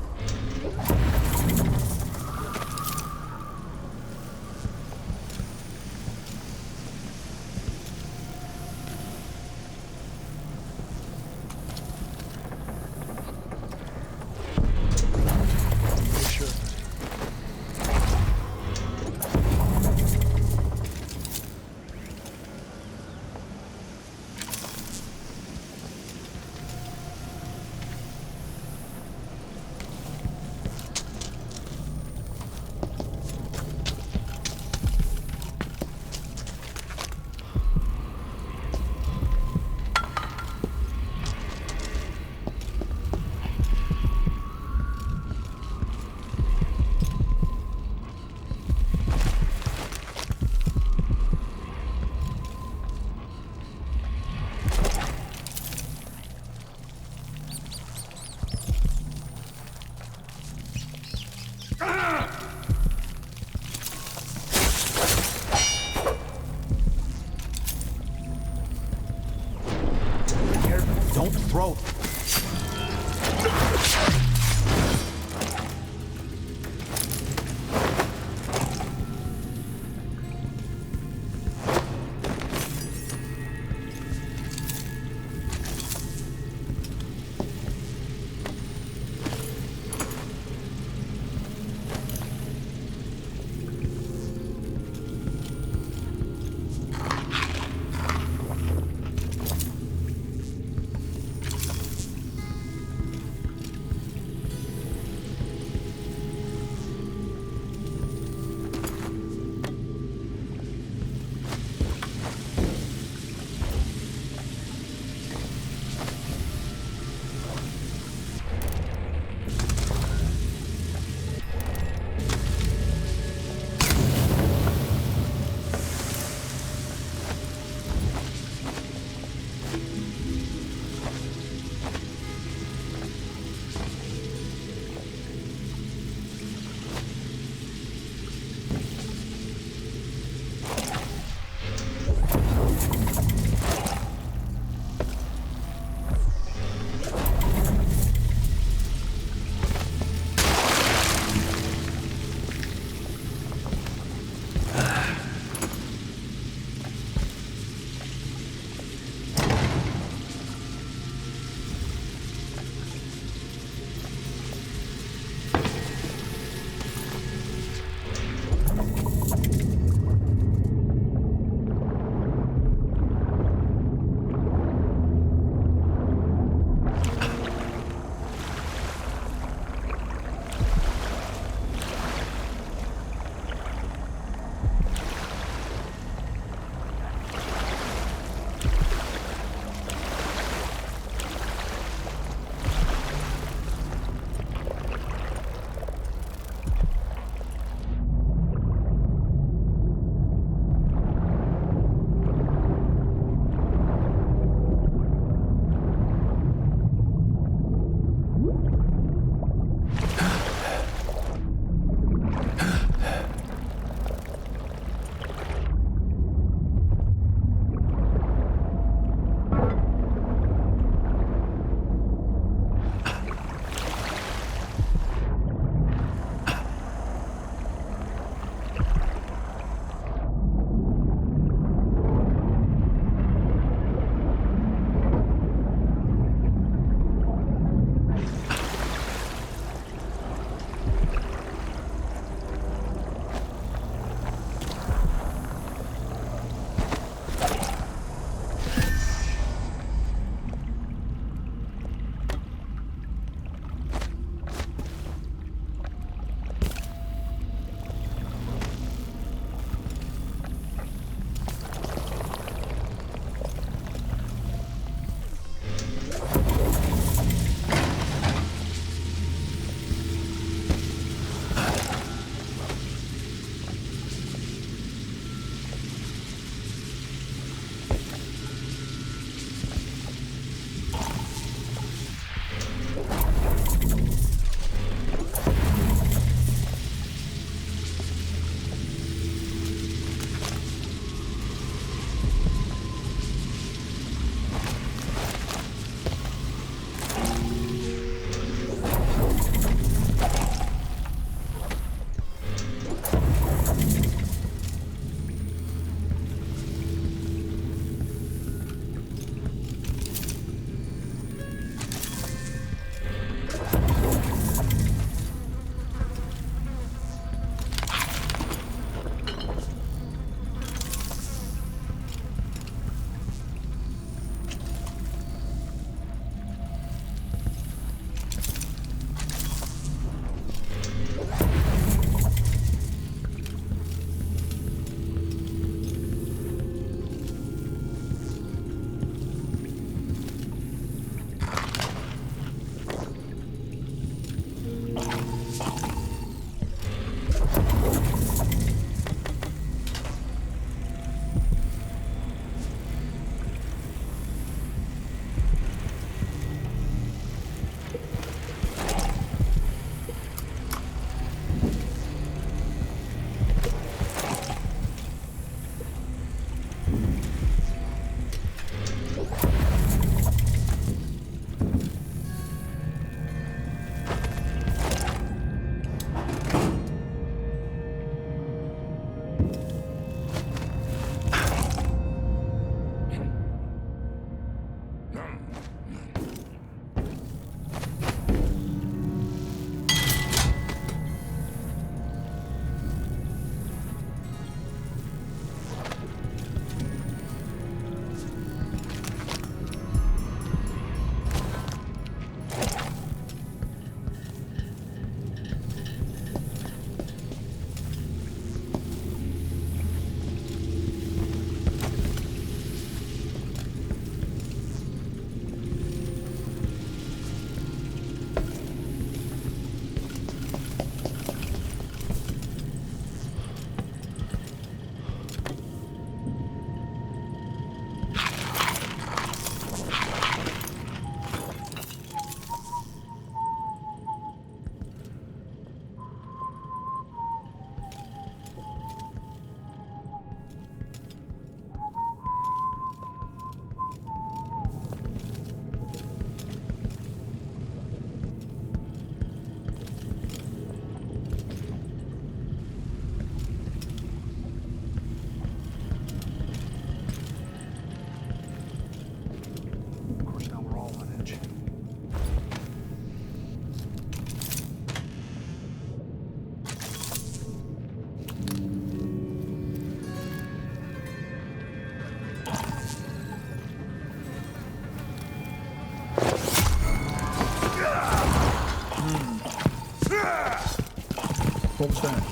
Full send.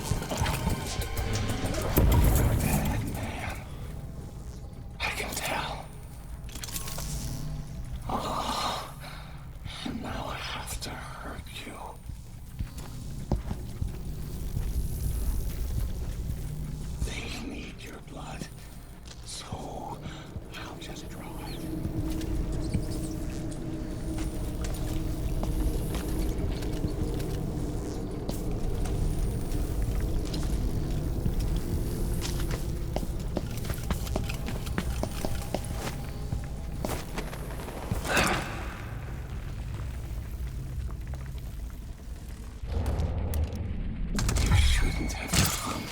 I can tell. Oh, and now I have to hurt you. They need your blood, so I'll just draw it. You shouldn't have come.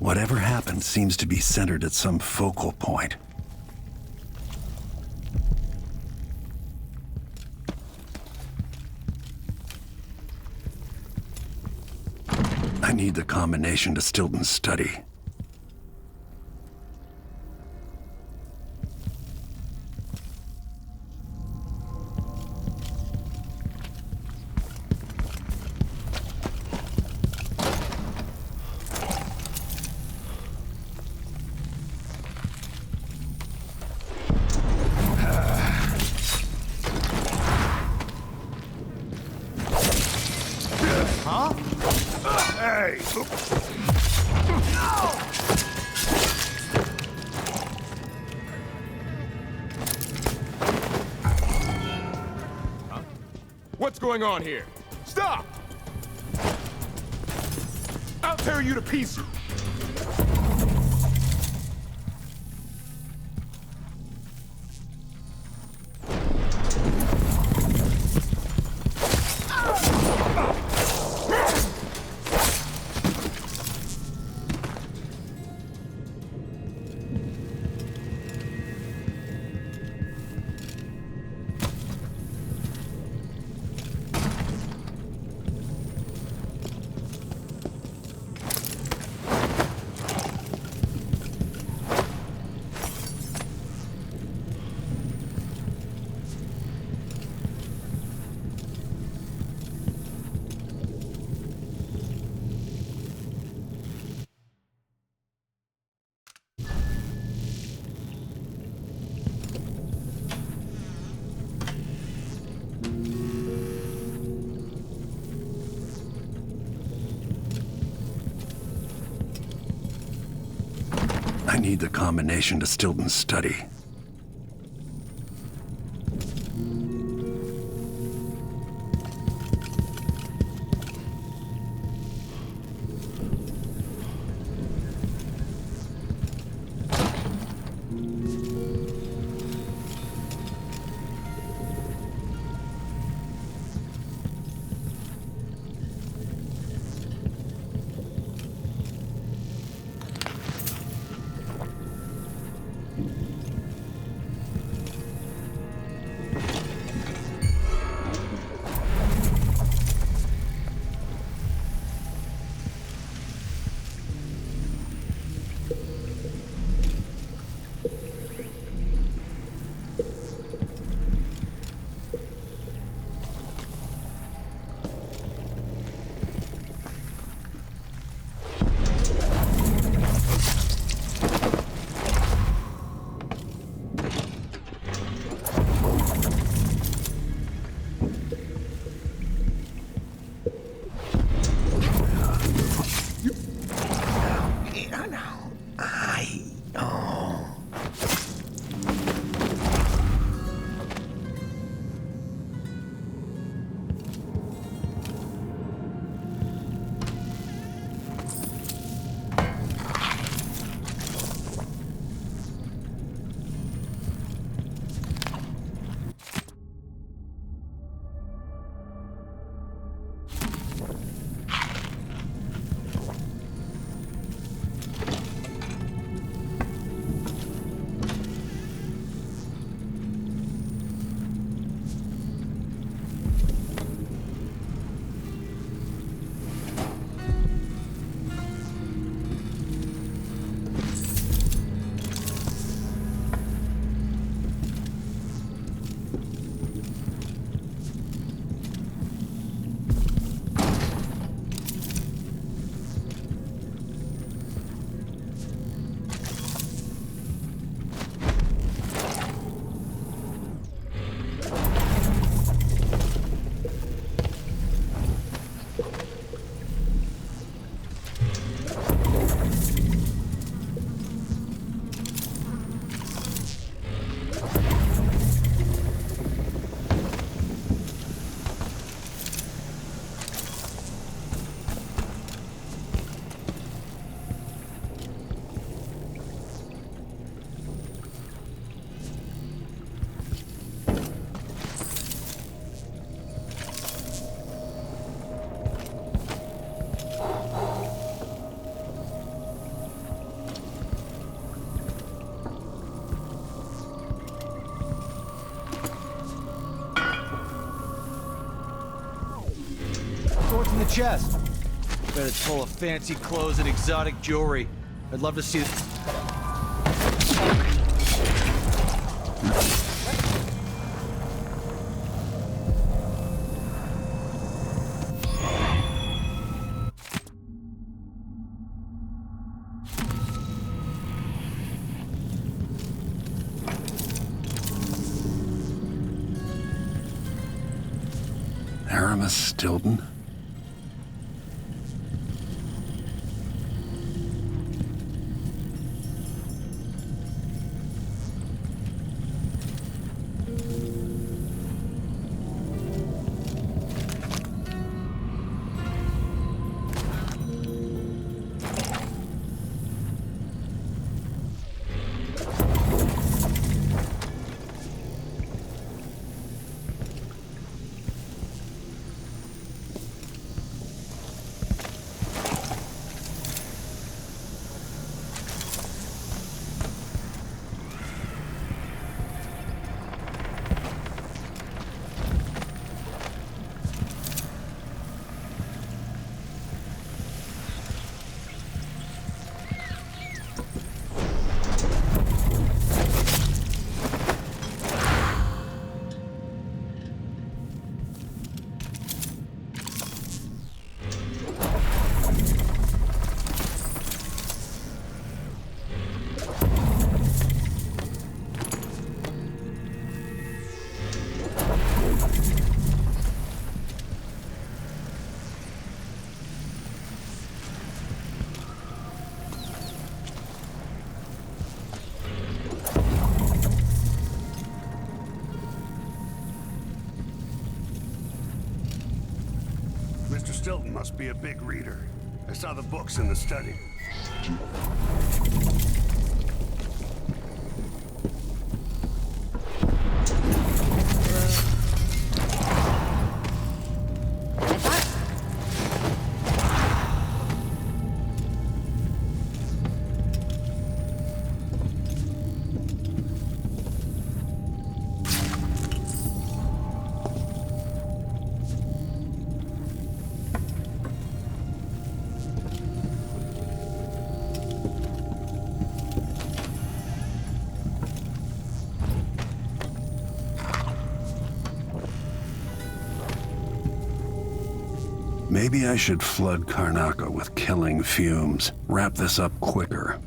Whatever happened seems to be centered at some focal point. I need the combination to Stilton's study. What's going on here? Stop! I'll tear you to pieces! I need the combination to Stilton's study. What's in the chest? Bet it's full of fancy clothes and exotic jewelry. I'd love to see it. Aramis Stilton? must be a big reader. I saw the books in the study. Maybe I should flood Karnaca with killing fumes. Wrap this up quicker.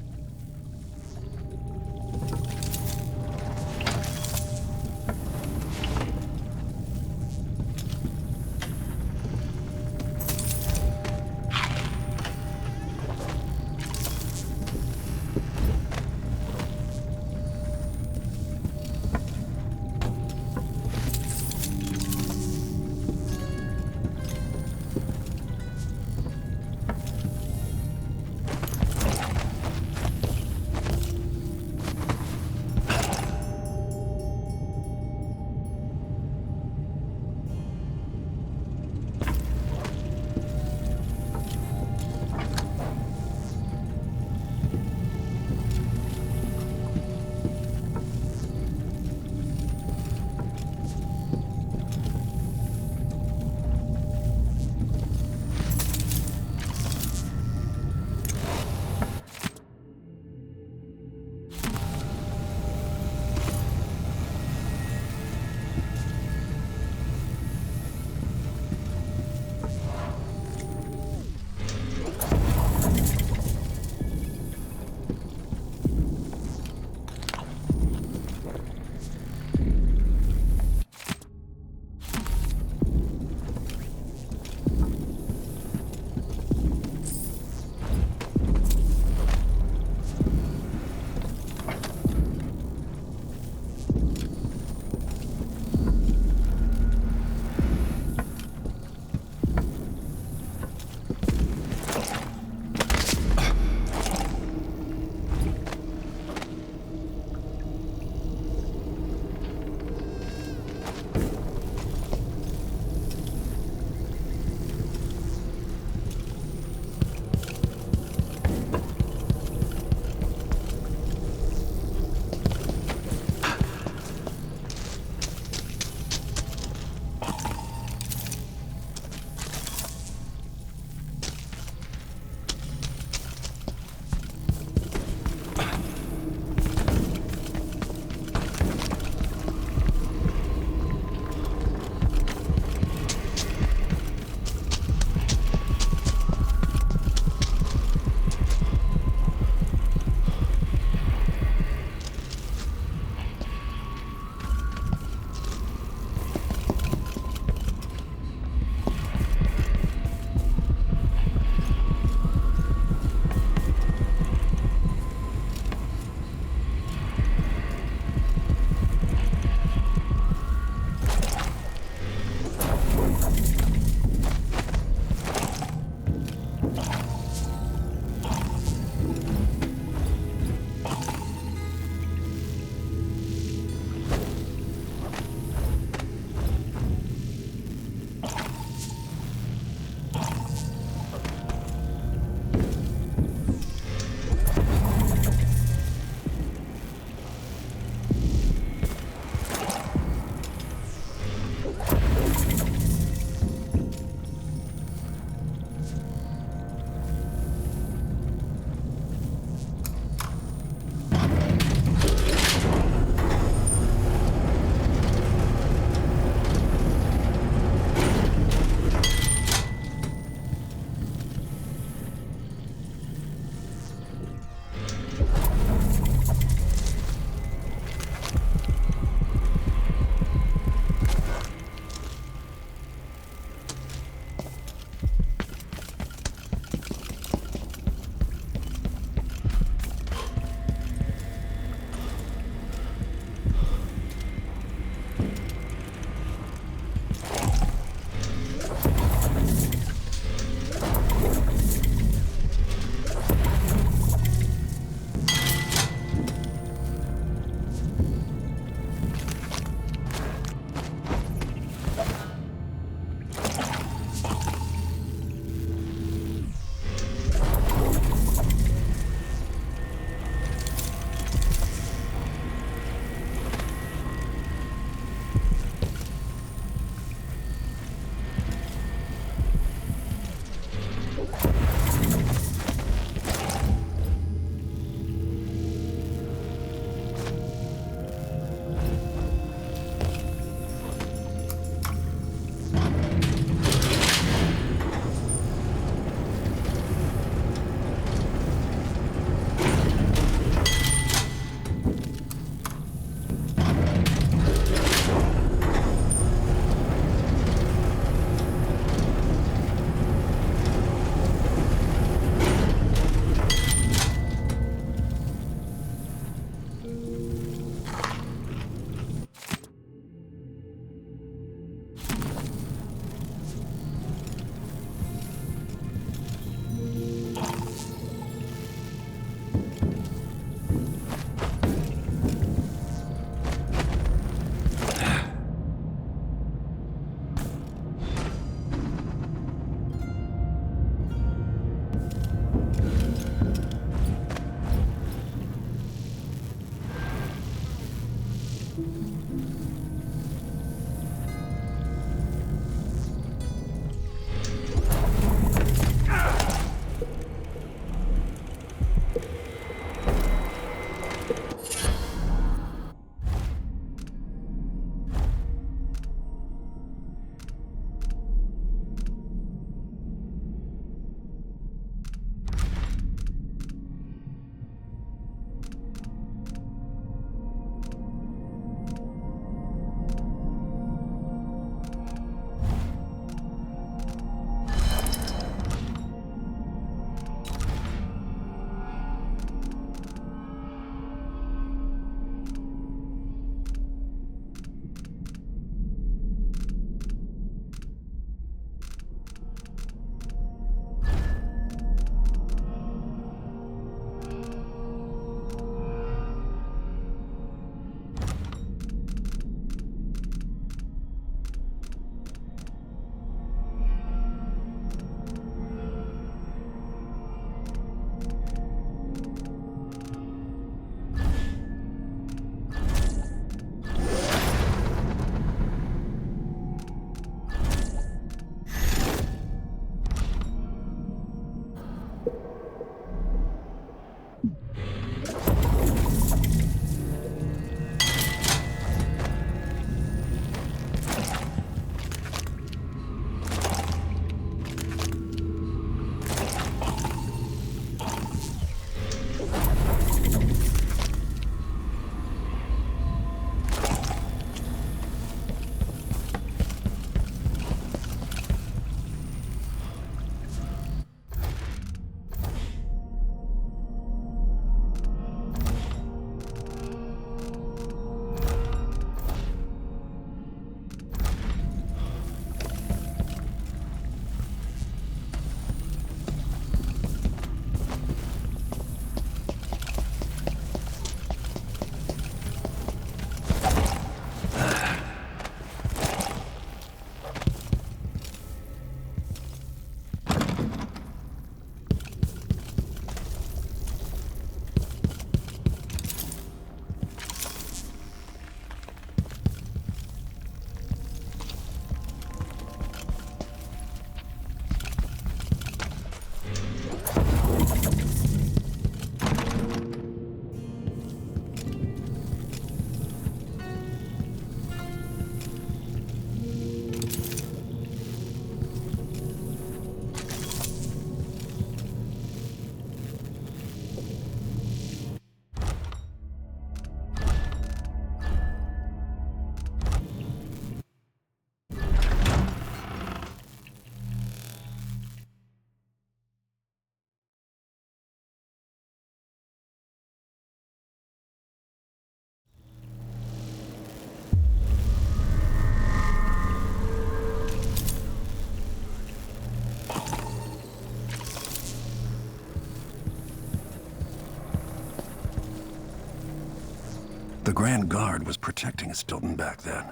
The Grand Guard was protecting Stilton back then.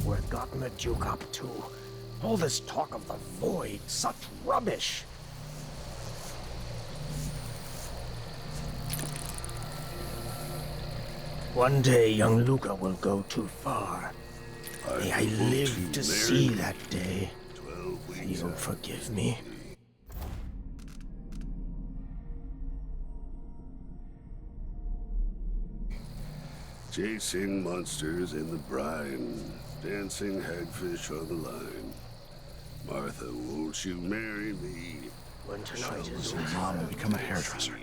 worth gotten the Duke up to? All this talk of the void, such rubbish. One day, young Luca will go too far. May I live to see that day. You'll forgive me. Chasing monsters in the brine, dancing hagfish on the line. Martha, won't you marry me? When tonight is Your mom will become a hairdresser.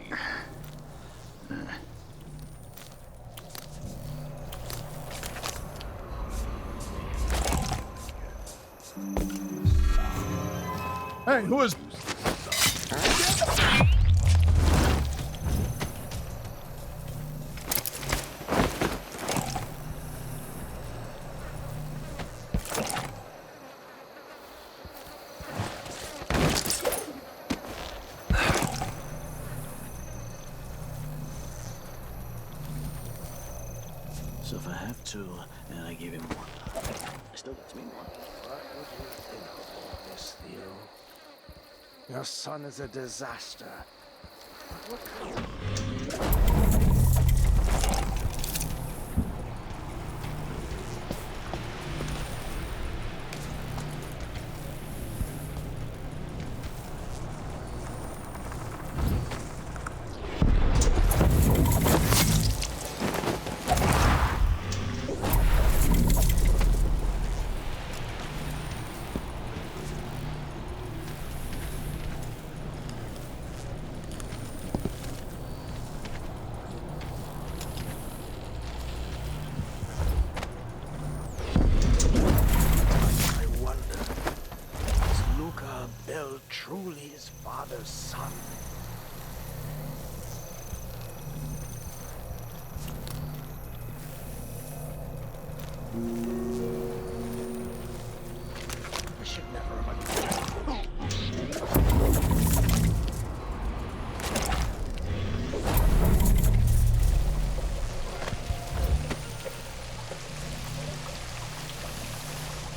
Hey, who is... So if I have two, and I give him one, I still gets me one. What would you think of all this, Theo? Your son is a disaster. But what kind truly his father's son? I should never have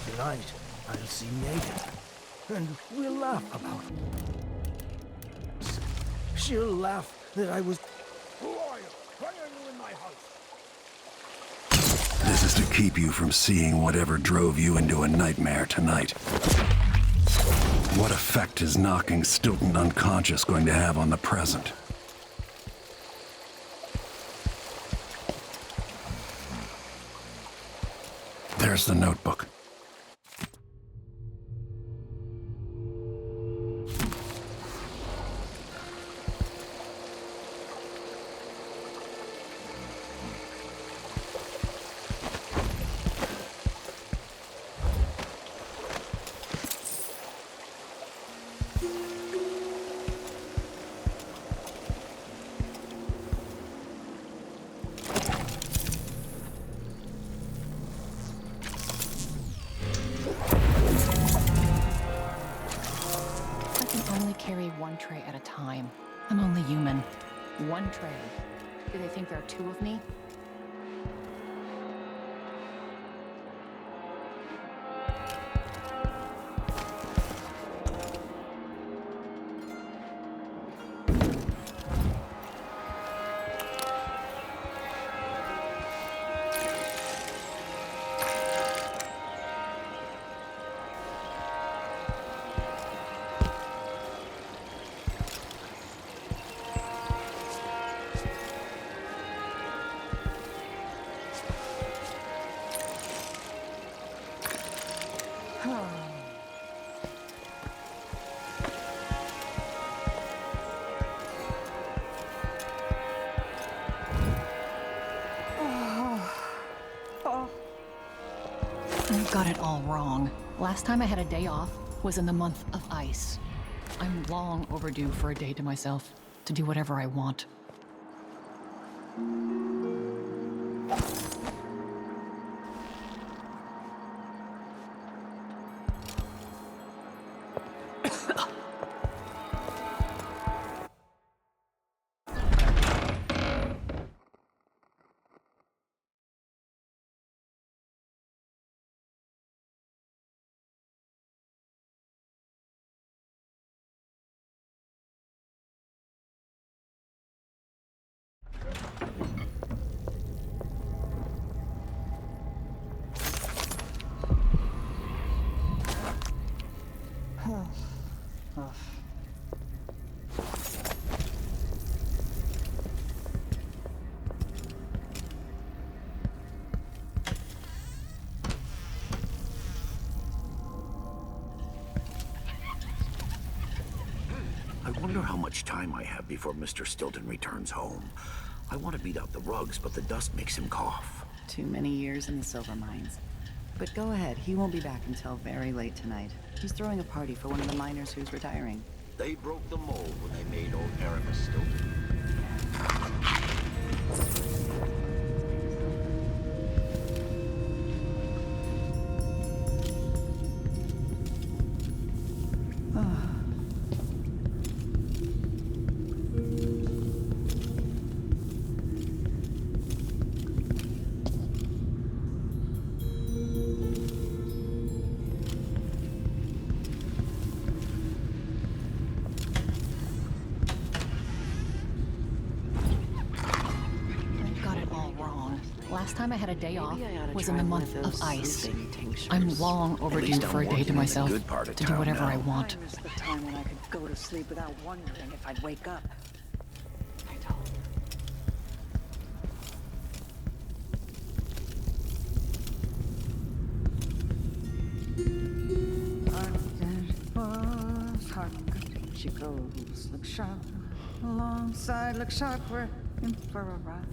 Tonight, I'll see Meagan. And we'll laugh about it. She'll laugh that I was... Who are you? Why are you in my house? This is to keep you from seeing whatever drove you into a nightmare tonight. What effect is knocking Stilton unconscious going to have on the present? There's the notebook. One tray at a time. I'm only human. One tray. Do they think there are two of me? I got it all wrong. Last time I had a day off was in the month of ice. I'm long overdue for a day to myself, to do whatever I want. how much time I have before Mr. Stilton returns home. I want to beat out the rugs, but the dust makes him cough. Too many years in the silver mines. But go ahead, he won't be back until very late tonight. He's throwing a party for one of the miners who's retiring. They broke the mold when they made old Empress Stilton. Last time I had a day off was in the month of ice. I'm long overdue for a day to myself, to do whatever I want. I miss the time when I could go to sleep without wondering if I'd wake up. She goes, look sharp, alongside, look sharp, we're in for a ride.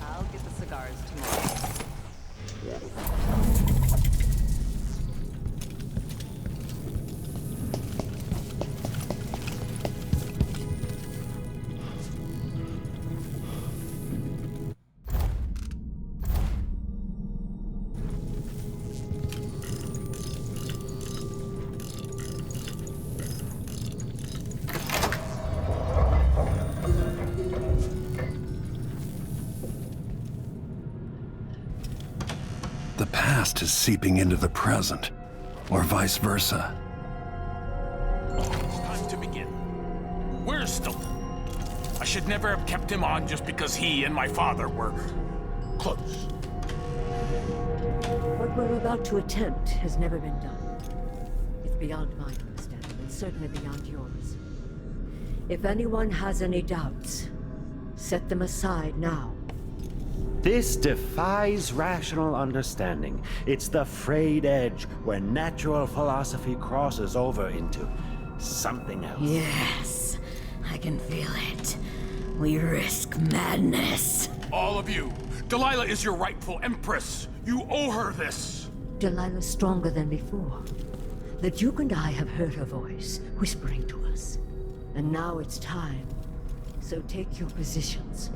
I'll get the cigars tomorrow. The past is seeping into the present, or vice versa. It's time to begin. Where's Stilton? I should never have kept him on just because he and my father were close. What we're about to attempt has never been done. It's beyond my understanding, and certainly beyond yours. If anyone has any doubts, set them aside now. This defies rational understanding. It's the frayed edge where natural philosophy crosses over into something else. Yes, I can feel it. We risk madness. All of you, Delilah is your rightful Empress. You owe her this. Delilah's stronger than before. The Duke and I have heard her voice, whispering to us. And now it's time. So take your positions.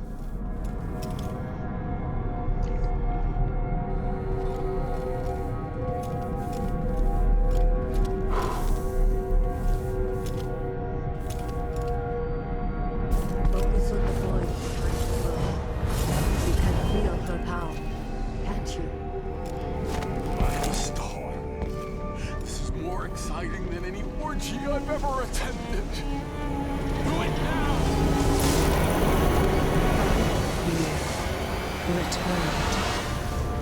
I've ever attended. Do it now! Returned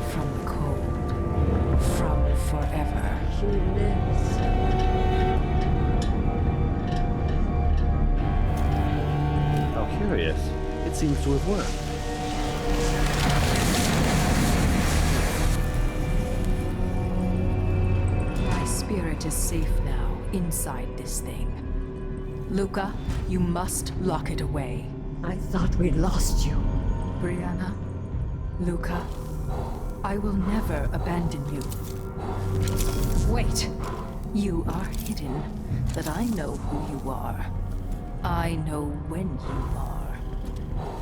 from the cold, from forever. She lives. How curious. It seems to have worked. My spirit is safe now. Inside this thing. Luca, you must lock it away. I thought we'd lost you. Brianna, Luca, I will never abandon you. Wait, you are hidden, but I know who you are. I know when you are.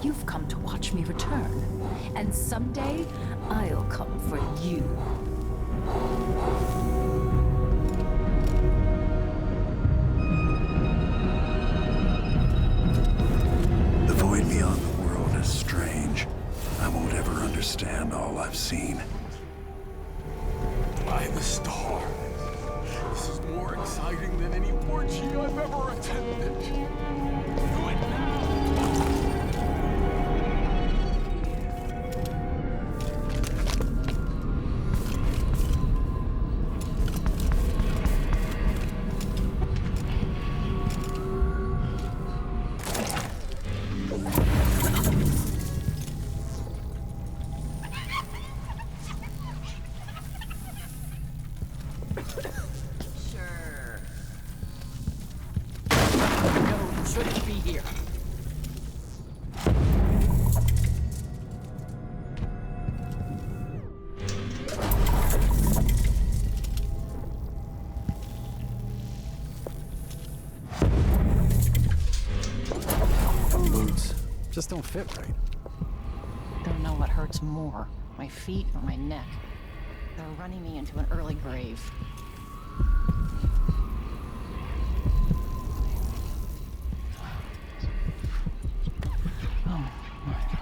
You've come to watch me return, and someday I'll come for you. Beyond the world is strange. I won't ever understand all I've seen. By the star. This is more exciting than any orgy I've ever attended. Do it now! boots just don't fit right. Don't know what hurts more, my feet or my neck. They're running me into an early grave. Oh my God.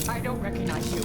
I don't recognize you.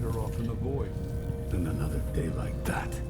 better off in the void than another day like that.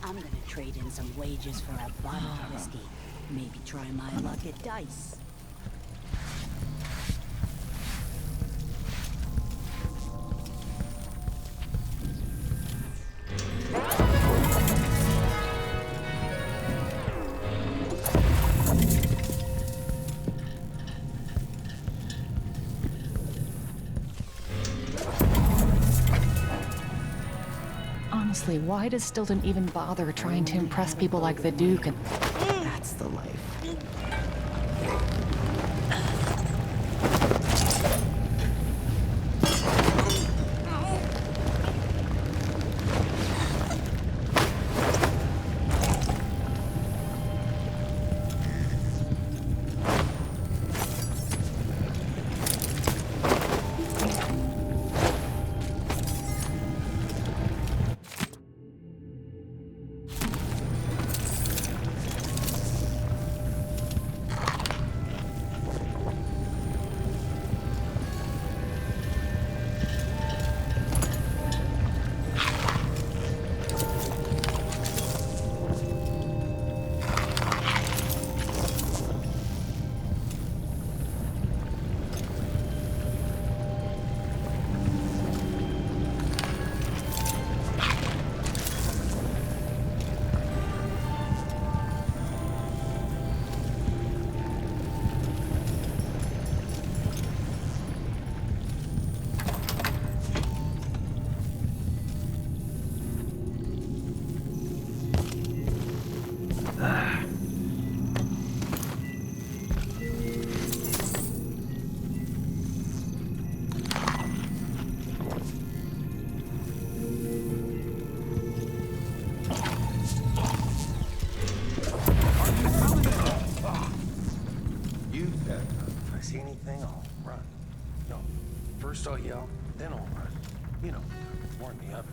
I'm gonna trade in some wages for a bottle of whiskey. Maybe try my luck at dice. Honestly, why does Stilton even bother trying to impress people like the Duke? And that's the life. anything, I'll run. No, first I'll yell, then I'll run. You know, warn the others.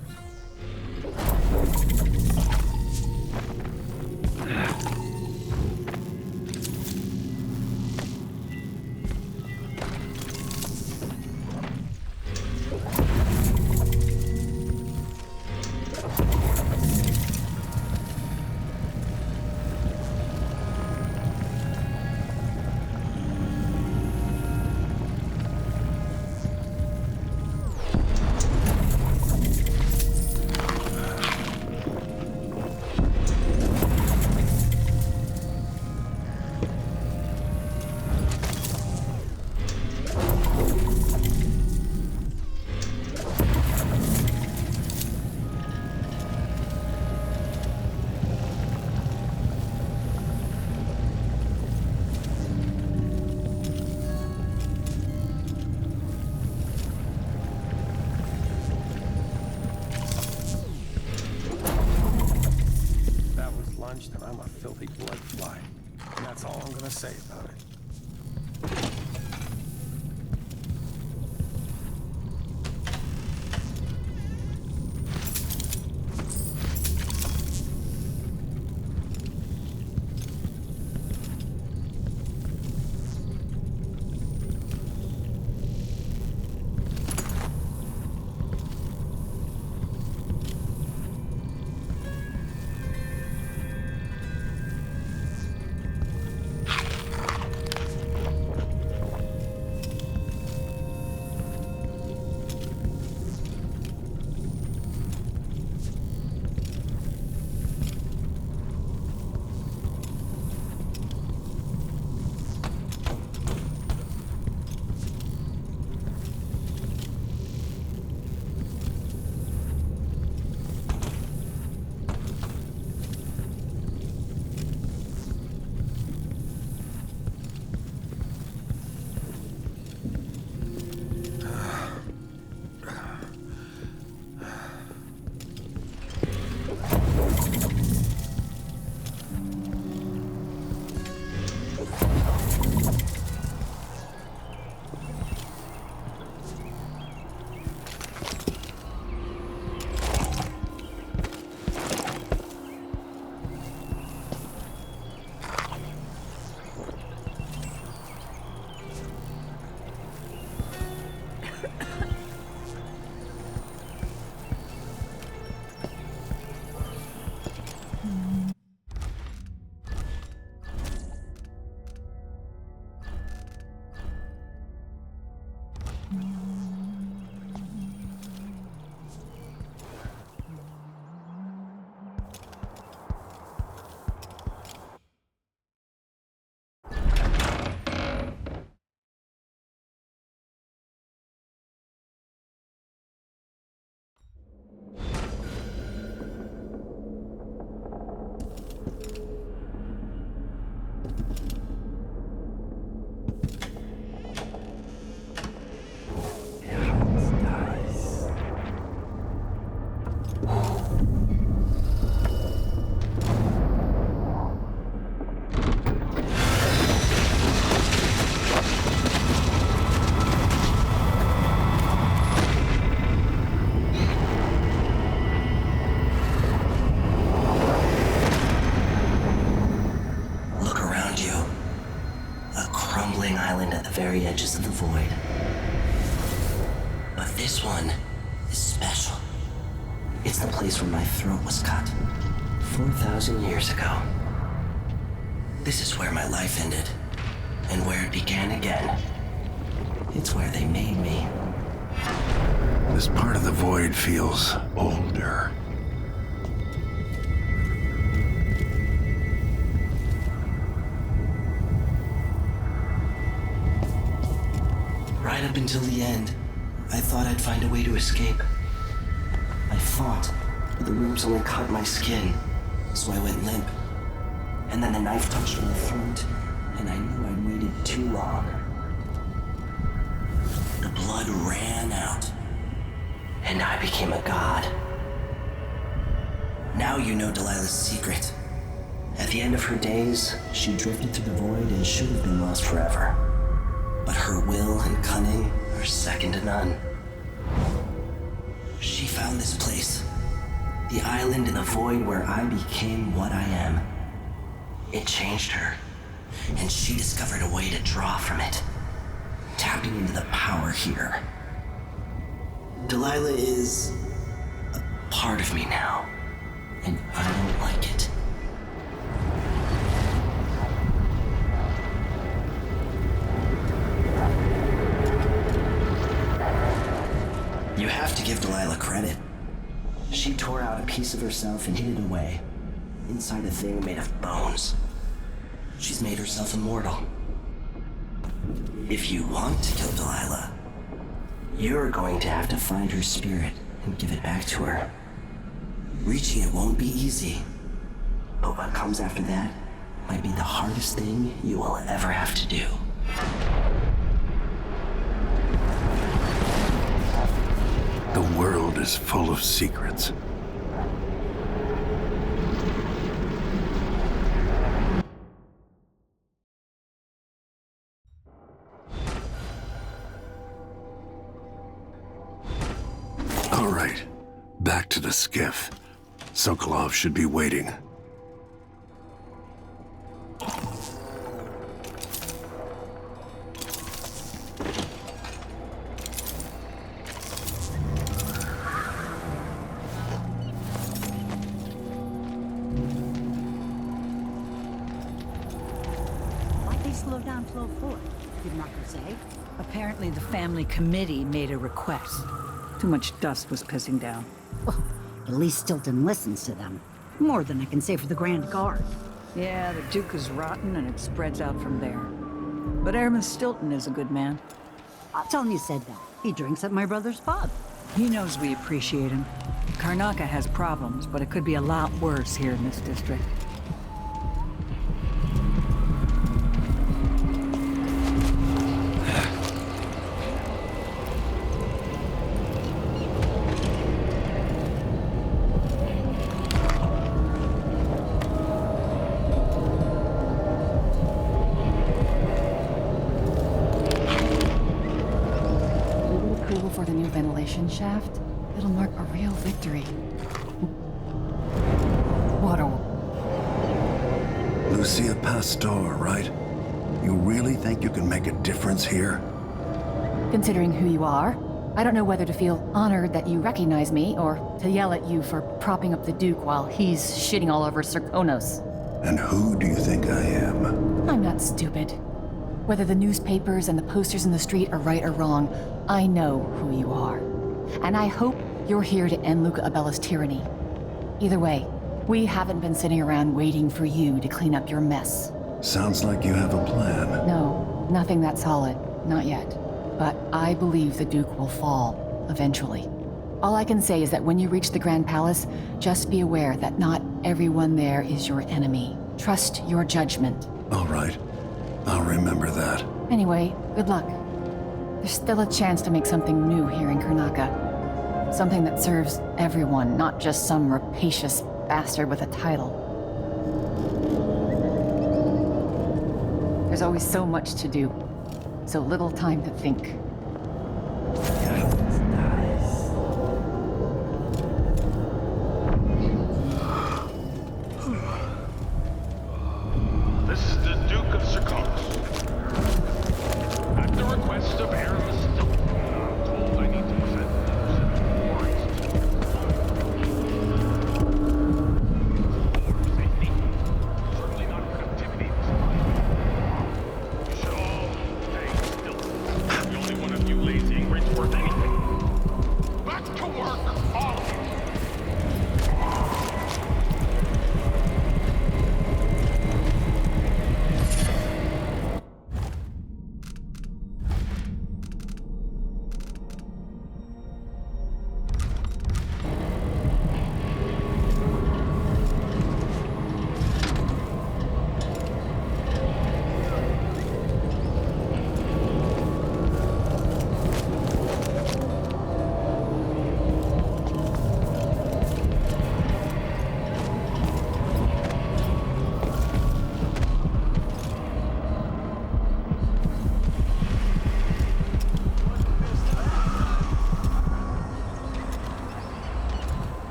Then I'm a filthy blood fly. And that's all I'm gonna say about it. Very edges of the void. But this one is special. It's the place where my throat was cut 4,000 years ago. This is where my life ended, and where it began again. It's where they made me. This part of the void feels older. Right up until the end, I thought I'd find a way to escape. I fought, but the rooms only cut my skin, so I went limp. And then the knife touched my throat, and I knew I'd waited too long. The blood ran out, and I became a god. Now you know Delilah's secret. At the end of her days, she drifted through the void and should have been lost forever. But Her will and cunning are second to none. She found this place, the island in the void where I became what I am. It changed her, and she discovered a way to draw from it, tapping into the power here. Delilah is a part of me now, and I don't like it. You have to give Delilah credit. She tore out a piece of herself and hid it away, inside a thing made of bones. She's made herself immortal. If you want to kill Delilah, you're going to have to find her spirit and give it back to her. Reaching it won't be easy, but what comes after that might be the hardest thing you will ever have to do. The world is full of secrets. All right, back to the skiff. Sokolov should be waiting. Slow down flow 4, did Marco say? Apparently the family committee made a request. Too much dust was pissing down. Well, at least Stilton listens to them. More than I can say for the Grand Guard. Yeah, the Duke is rotten and it spreads out from there. But Airman Stilton is a good man. I'll tell him you said that. He drinks at my brother's pub. He knows we appreciate him. Karnaca has problems, but it could be a lot worse here in this district. Shaft, it'll mark a real victory. What a... Lucia Pastor, right? You really think you can make a difference here? Considering who you are, I don't know whether to feel honored that you recognize me, or to yell at you for propping up the Duke while he's shitting all over Serkonos. And who do you think I am? I'm not stupid. Whether the newspapers and the posters in the street are right or wrong, I know who you are. And I hope you're here to end Luca Abella's tyranny. Either way, we haven't been sitting around waiting for you to clean up your mess. Sounds like you have a plan. No, nothing that solid. Not yet. But I believe the Duke will fall, eventually. All I can say is that when you reach the Grand Palace, just be aware that not everyone there is your enemy. Trust your judgment. All right. I'll remember that. Anyway, good luck. There's still a chance to make something new here in Karnaca. Something that serves everyone, not just some rapacious bastard with a title. There's always so much to do, so little time to think. This is the Duke of Serkonos. At the request of Airman Stilton, I'm told I need to present safety. Certainly not productivity this time. You should all stay still. The only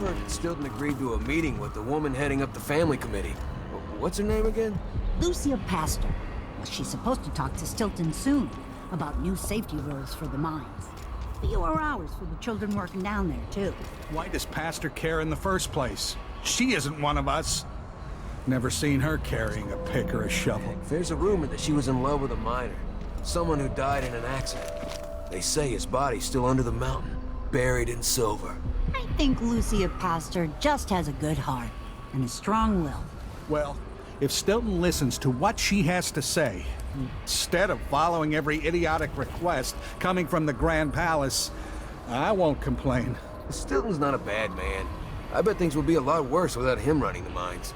heard that Stilton agreed to a meeting with the woman heading up the family committee. What's her name again? Lucia Pastor. Well, she's supposed to talk to Stilton soon about new safety rules for the mines. Fewer hours for the children working down there, too. Why does Pastor care in the first place? She isn't one of us. Never seen her carrying a pick or a shovel. There's a rumor that she was in love with a miner. Someone who died in an accident. They say his body's still under the mountain, buried in silver. I think Lucia Pastor just has a good heart and a strong will. Well, if Stilton listens to what she has to say, instead of following every idiotic request coming from the Grand Palace, I won't complain. Stilton's not a bad man. I bet things would be a lot worse without him running the mines.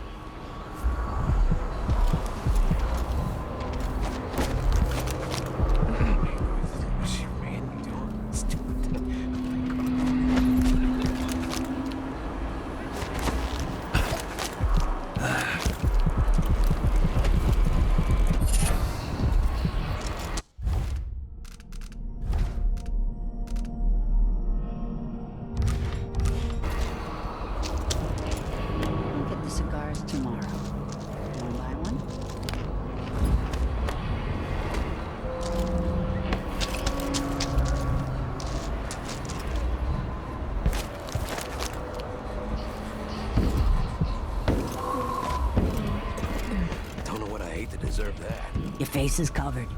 Your face is covered.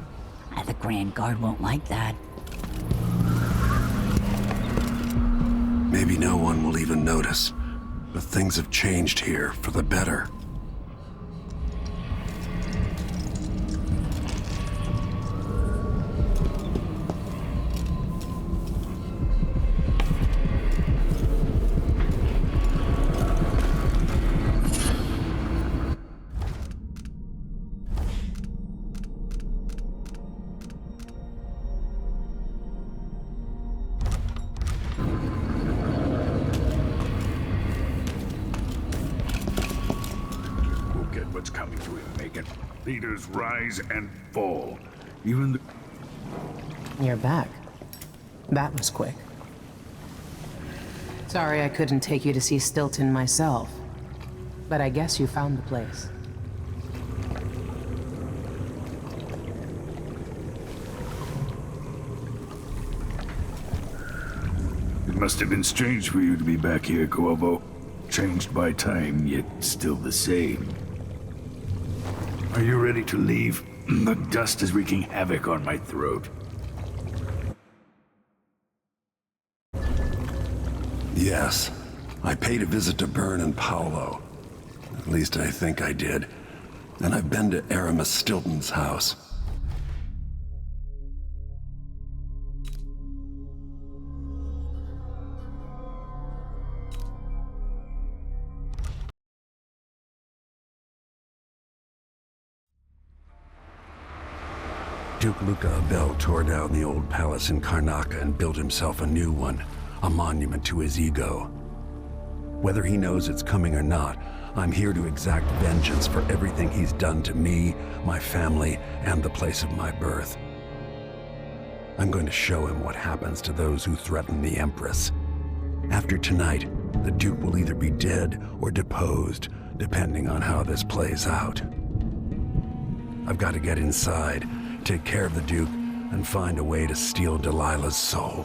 The Grand Guard won't like that. Maybe no one will even notice, but things have changed here for the better. Leaders rise and fall. Even the... You're back. That was quick. Sorry I couldn't take you to see Stilton myself, but I guess you found the place. It must have been strange for you to be back here, Corvo. Changed by time, yet still the same. Are you ready to leave? The dust is wreaking havoc on my throat. Yes. I paid a visit to Byrne and Paolo. At least I think I did. And I've been to Aramis Stilton's house. Duke Luca Abel tore down the old palace in Karnaca and built himself a new one, a monument to his ego. Whether he knows it's coming or not, I'm here to exact vengeance for everything he's done to me, my family, and the place of my birth. I'm going to show him what happens to those who threaten the Empress. After tonight, the Duke will either be dead or deposed, depending on how this plays out. I've got to get inside, take care of the Duke, and find a way to steal Delilah's soul.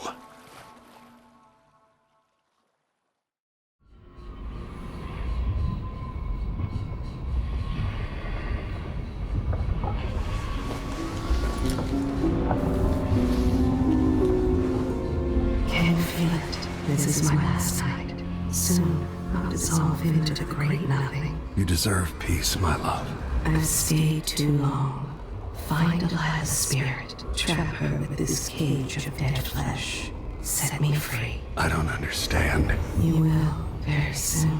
Can you feel it? This is my last night. Soon, I'll dissolve into the great nothing. You deserve peace, my love. I've stayed too long. Find Delilah's spirit. Trap her with this cage of dead flesh. Set me free. I don't understand. You will, very soon.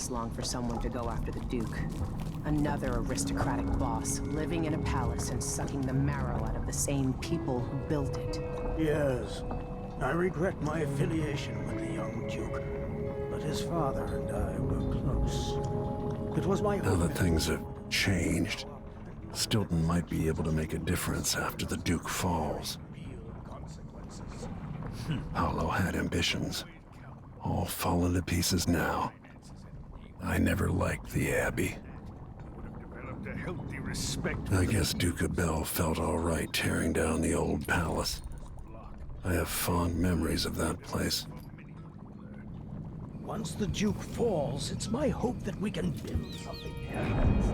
this long for someone to go after the Duke. Another aristocratic boss, living in a palace and sucking the marrow out of the same people who built it. Yes, I regret my affiliation with the young Duke, but his father and I were close. It was my Now hope that things have changed, Stilton might be able to make a difference after the Duke falls. Paolo had ambitions. All fallen to pieces now. I never liked the Abbey. Developed a healthy respect. I guess Duke Abel felt all right tearing down the old palace. I have fond memories of that place. Once the Duke falls, it's my hope that we can build something else.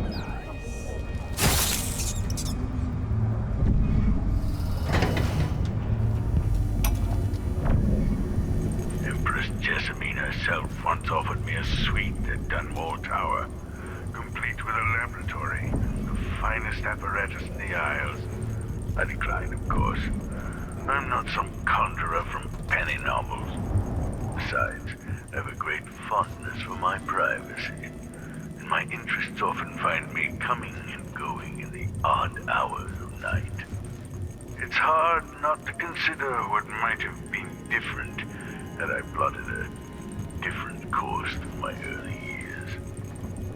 Empress Jessamine herself once offered me a suite at Dunwall Tower, complete with a laboratory, the finest apparatus in the Isles. I declined, of course. I'm not some conjurer from penny novels. Besides, I have a great fondness for my privacy, and my interests often find me coming and going in the odd hours of night. It's hard not to consider what might have been different had I plotted a different course through my early years.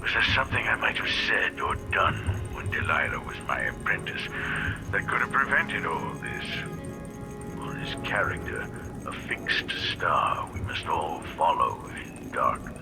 Was there something I might have said or done when Delilah was my apprentice that could have prevented all this? Or is character a fixed star we must all follow in darkness?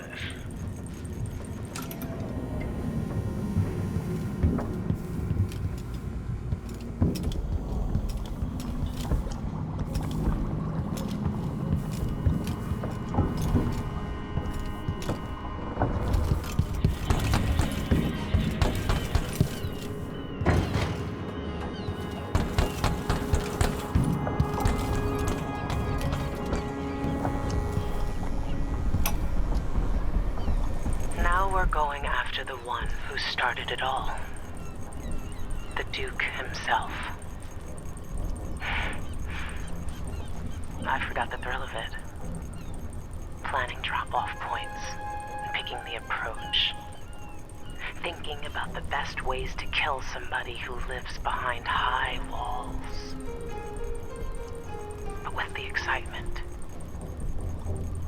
Going after the one who started it all. The Duke himself. I forgot the thrill of it. Planning drop-off points, picking the approach. Thinking about the best ways to kill somebody who lives behind high walls. But with the excitement,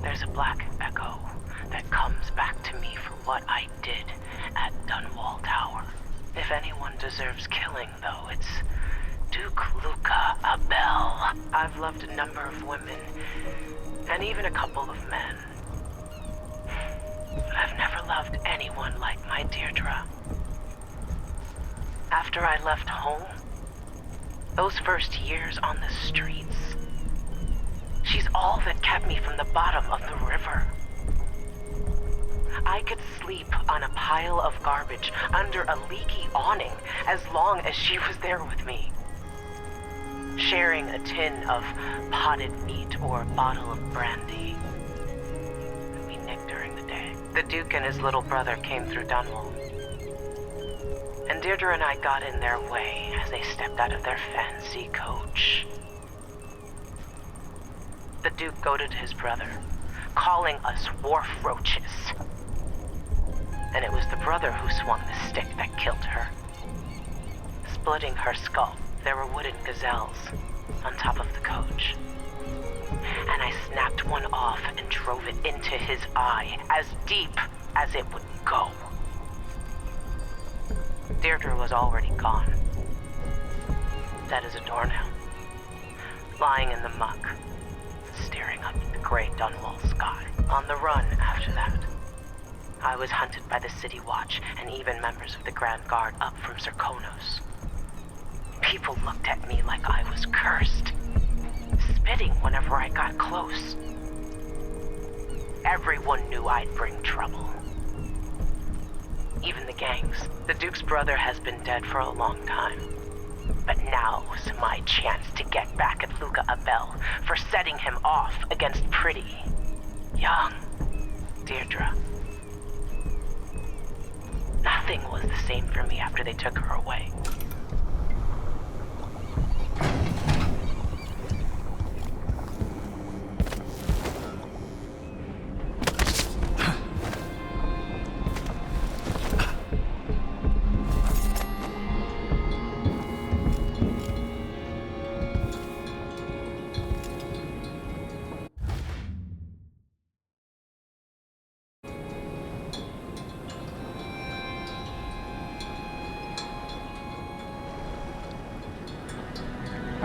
there's a black echo that comes back to me for what I did at Dunwall Tower. If anyone deserves killing, though, it's Duke Luca Abel. I've loved a number of women, and even a couple of men. But I've never loved anyone like my Deirdre. After I left home, those first years on the streets, she's all that kept me from the bottom of the river. I could sleep on a pile of garbage under a leaky awning as long as she was there with me. Sharing a tin of potted meat or a bottle of brandy. We nicked during the day. The Duke and his little brother came through Dunwall. And Deirdre and I got in their way as they stepped out of their fancy coach. The Duke goaded his brother, calling us wharf roaches. And it was the brother who swung the stick that killed her. Splitting her skull, there were wooden gazelles on top of the coach. And I snapped one off and drove it into his eye, as deep as it would go. Deirdre was already gone. Dead as a doornail. Lying in the muck, staring up at the gray Dunwall sky. On the run after that. I was hunted by the City Watch and even members of the Grand Guard up from Serkonos. People looked at me like I was cursed, spitting whenever I got close. Everyone knew I'd bring trouble. Even the gangs. The Duke's brother has been dead for a long time. But now's my chance to get back at Luca Abel for setting him off against pretty, young Deirdre. Nothing was the same for me after they took her away.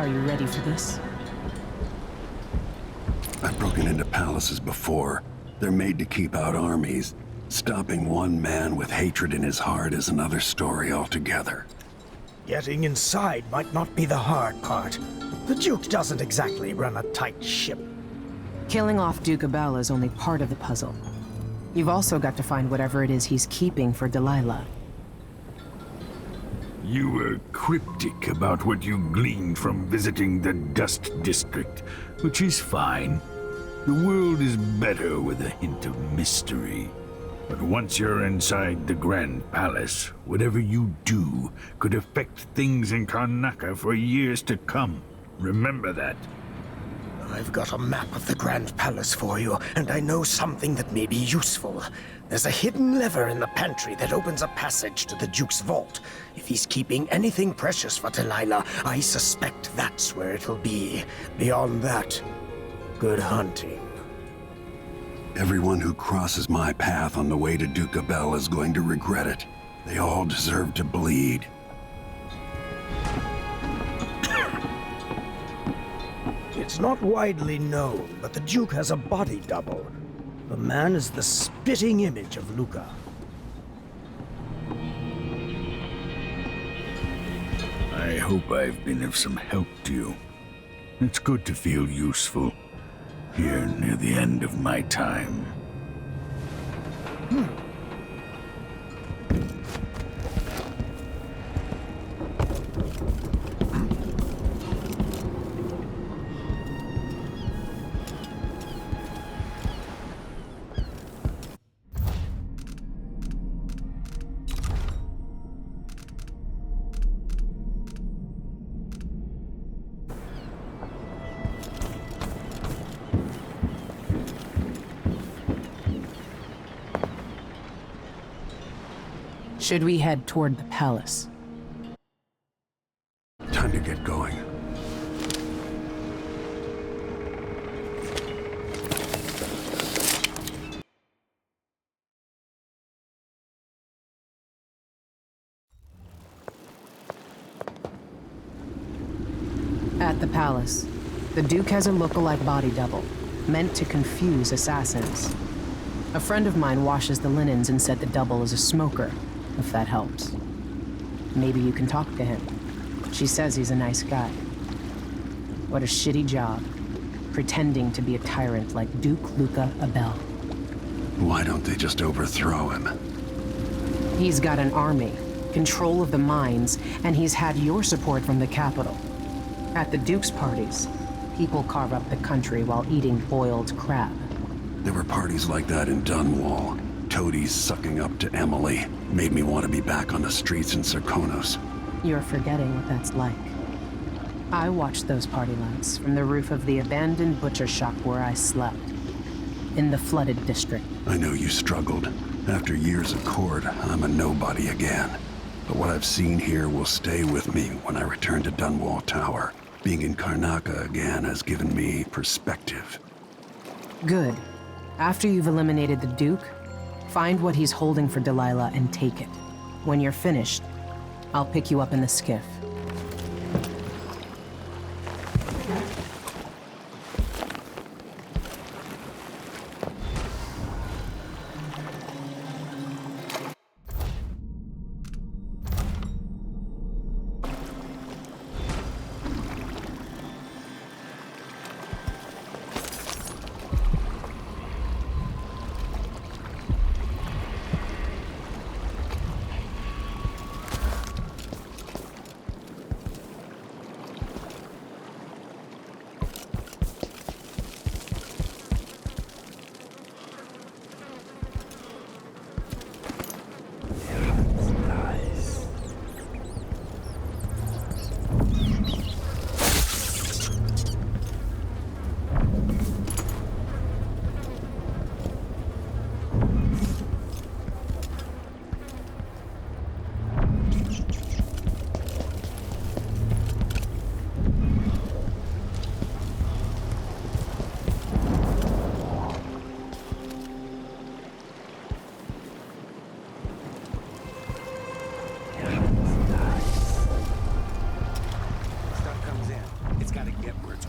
Are you ready for this? I've broken into palaces before. They're made to keep out armies. Stopping one man with hatred in his heart is another story altogether. Getting inside might not be the hard part. The Duke doesn't exactly run a tight ship. Killing off Duke Abel is only part of the puzzle. You've also got to find whatever it is he's keeping for Delilah. You were cryptic about what you gleaned from visiting the Dust District, which is fine. The world is better with a hint of mystery. But once you're inside the Grand Palace, whatever you do could affect things in Karnaca for years to come. Remember that. I've got a map of the Grand Palace for you, and I know something that may be useful. There's a hidden lever in the pantry that opens a passage to the Duke's vault. If he's keeping anything precious for Delilah, I suspect that's where it'll be. Beyond that, good hunting. Everyone who crosses my path on the way to Duke Abel is going to regret it. They all deserve to bleed. It's not widely known, but the Duke has a body double. The man is the spitting image of Luca. I hope I've been of some help to you. It's good to feel useful, here near the end of my time. Should we head toward the palace? Time to get going. At the palace, the Duke has a lookalike body double, meant to confuse assassins. A friend of mine washes the linens and said the double is a smoker, if that helps. Maybe you can talk to him. She says he's a nice guy. What a shitty job, pretending to be a tyrant like Duke Luca Abel. Why don't they just overthrow him? He's got an army, control of the mines, and he's had your support from the capital. At the Duke's parties, people carve up the country while eating boiled crab. There were parties like that in Dunwall. Toadies sucking up to Emily made me want to be back on the streets in Serkonos. You're forgetting what that's like. I watched those party lights from the roof of the abandoned butcher shop where I slept, in the flooded district. I know you struggled. After years of court, I'm a nobody again. But what I've seen here will stay with me when I return to Dunwall Tower. Being in Karnaca again has given me perspective. Good. After you've eliminated the Duke, find what he's holding for Delilah and take it. When you're finished, I'll pick you up in the skiff.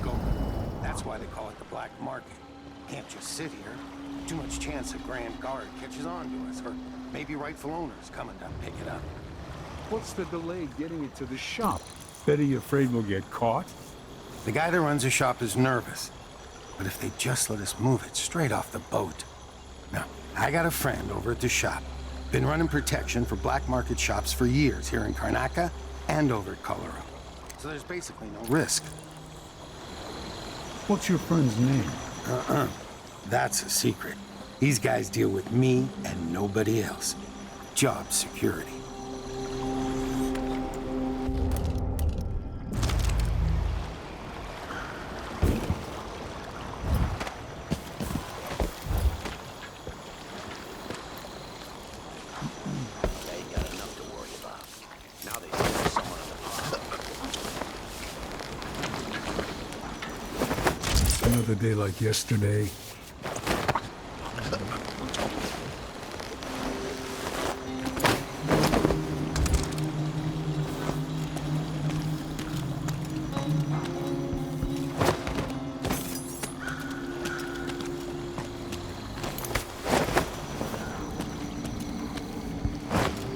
going. That's why they call it the black market. Can't just sit here. Too much chance a Grand Guard catches on to us, or maybe rightful owners coming to pick it up. What's the delay getting it to the shop? Bet you afraid we'll get caught? The guy that runs the shop is nervous. But if they just let us move it straight off the boat. Now, I got a friend over at the shop. Been running protection for black market shops for years here in Karnaca and over at Corvo. So there's basically no risk. What's your friend's name? That's a secret. These guys deal with me and nobody else. Job security. Another day like yesterday.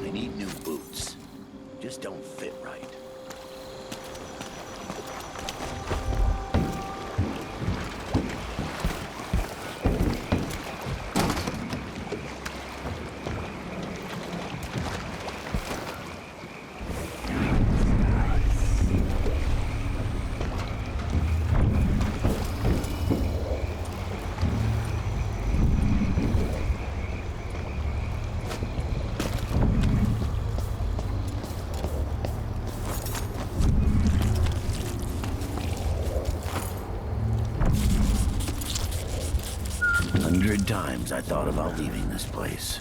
I need new boots. Just don't fit right. Times I thought about leaving this place.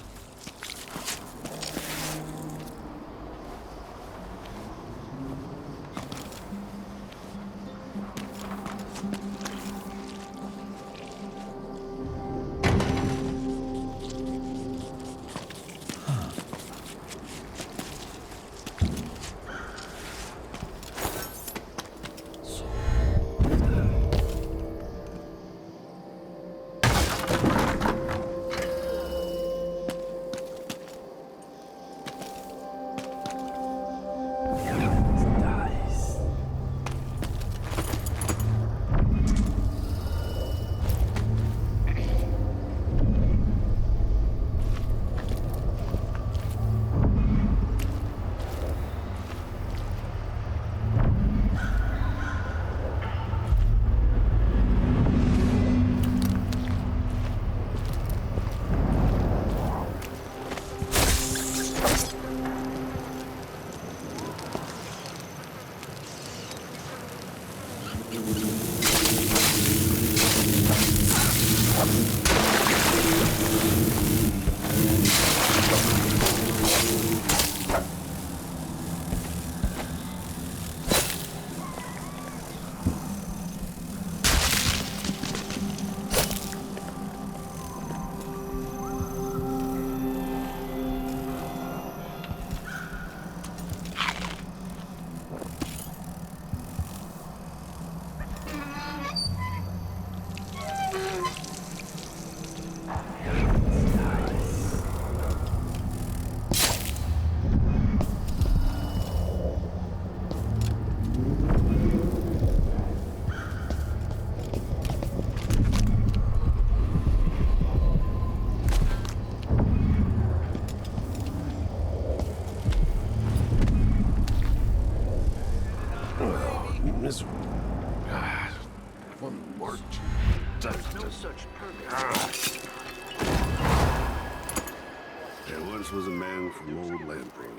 There once was a man from old Lampro.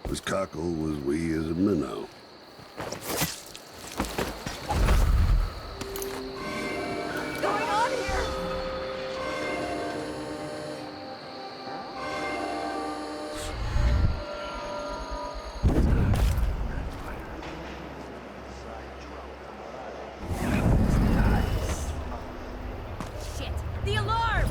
His cockle was wee as a minnow. Going on here? Shit! The alarm!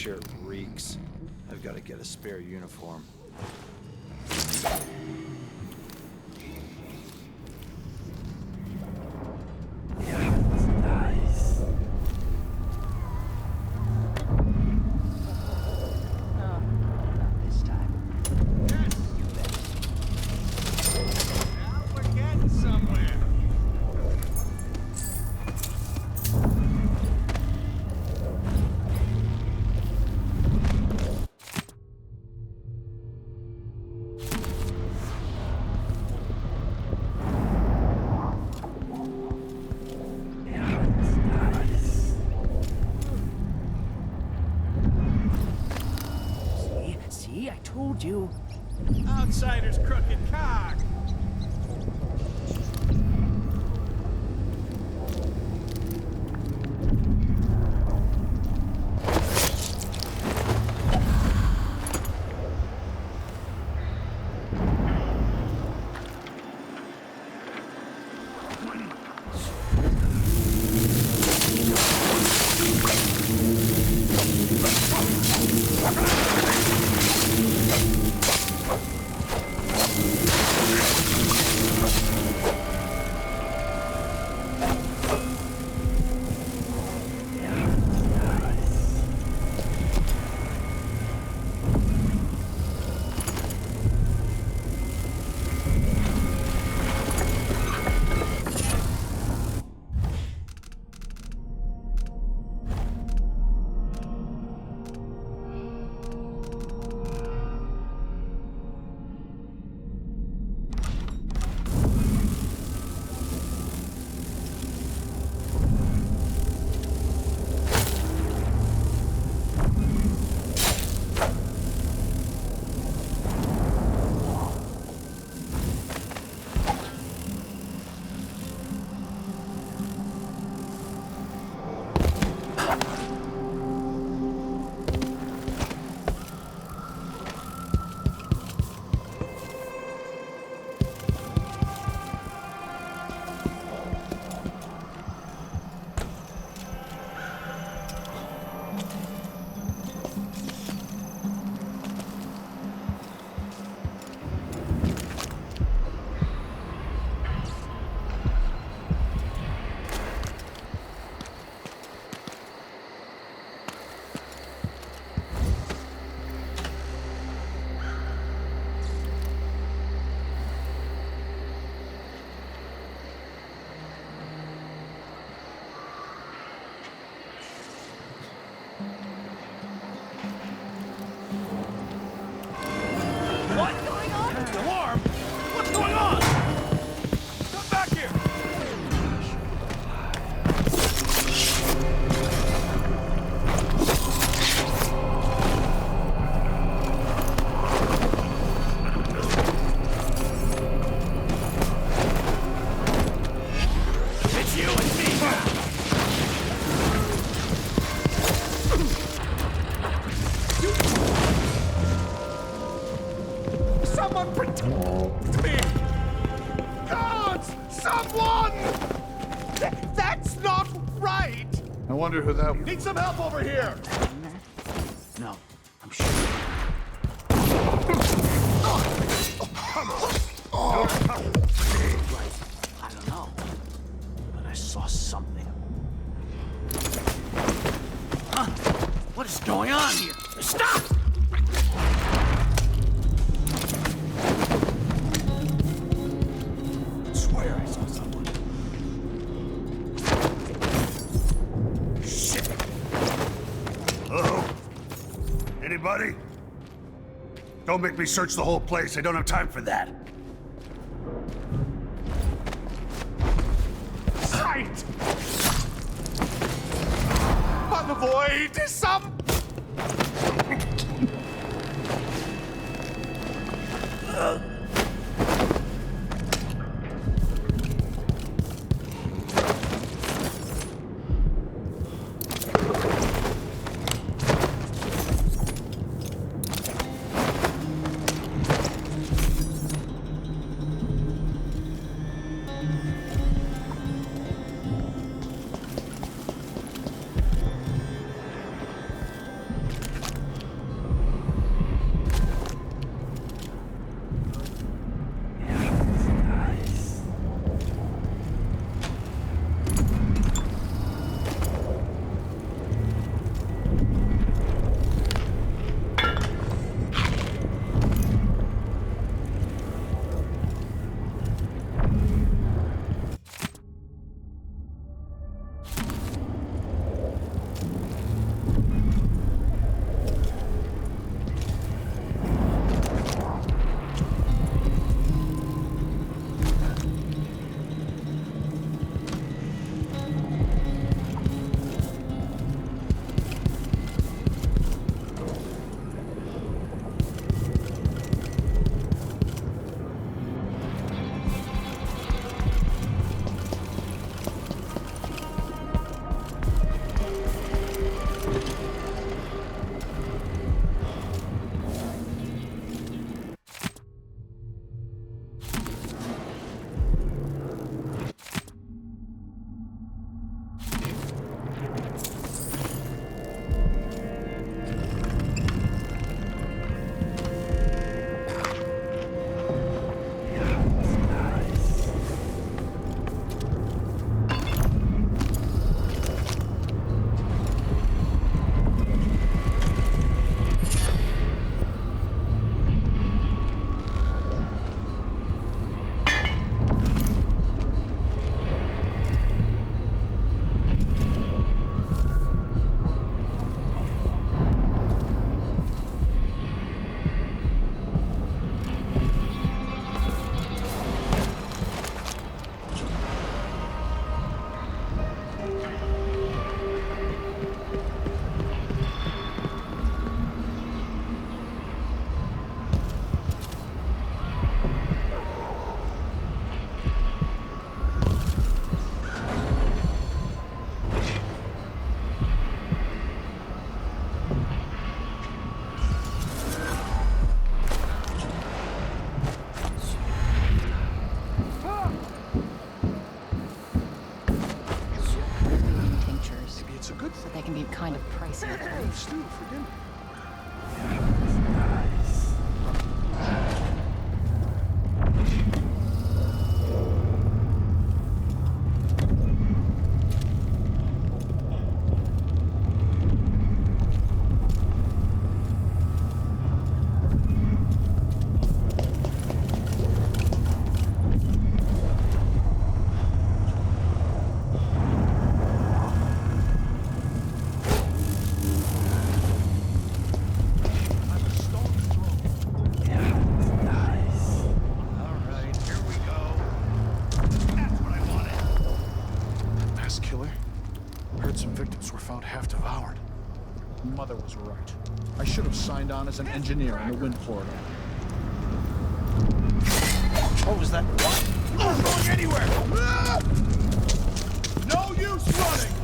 shirt reeks. I've got to get a spare uniform. See, I told you. Outsider's crooked cock. I wonder who that was. Need some help over here! No, I'm sure. I don't know, but I saw something. Huh? What is going on here? Stop! I swear I saw someone. Hello? Anybody? Don't make me search the whole place. I don't have time for that. Sight! On the void is some... be kind of pricey. Hey, Stu, for dinner. Mother was right. I should have signed on as an engineer in the wind corridor. What was that? What? I'm not going anywhere! No use running!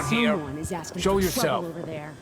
here. Someone is asking Show for yourself. trouble over there.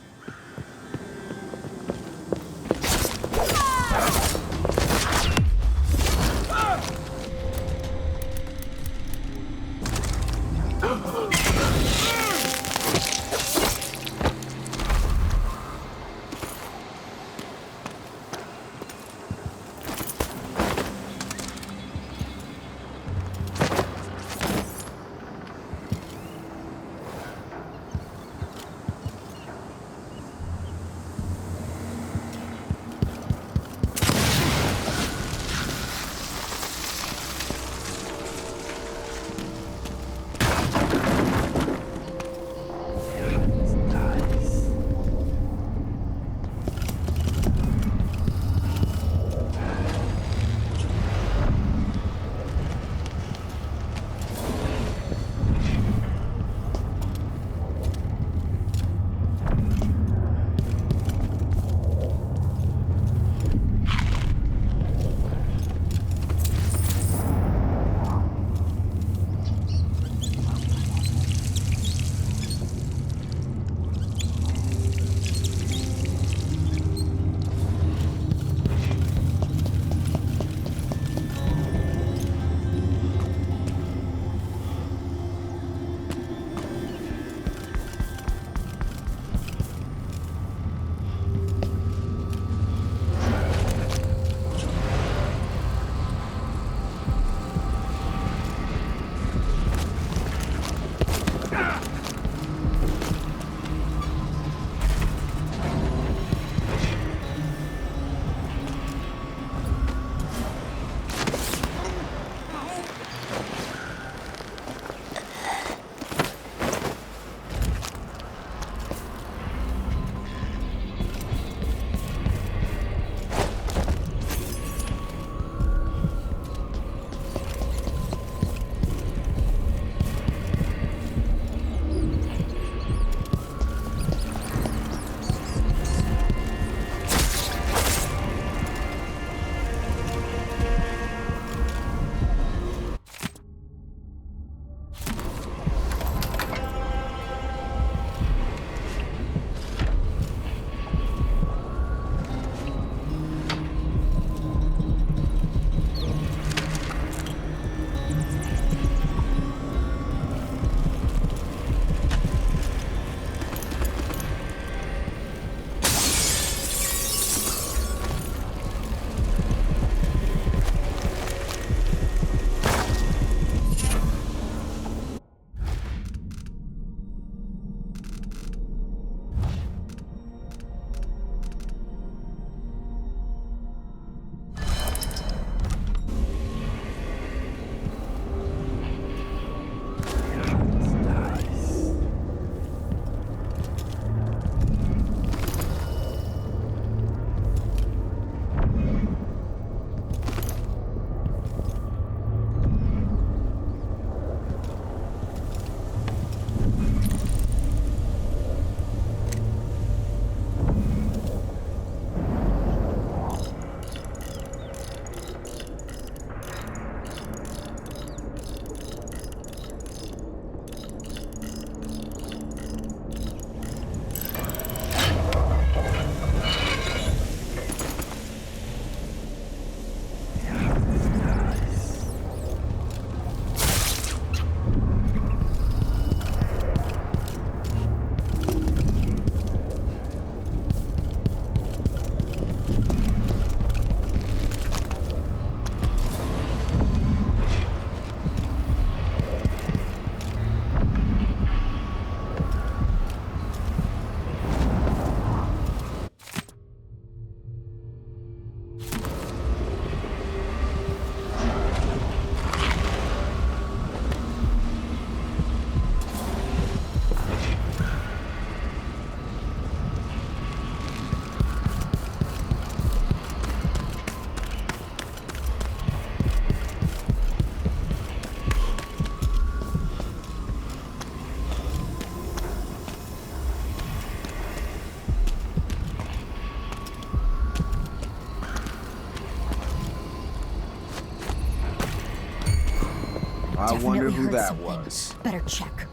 I wonder who heard that something. was. Better check.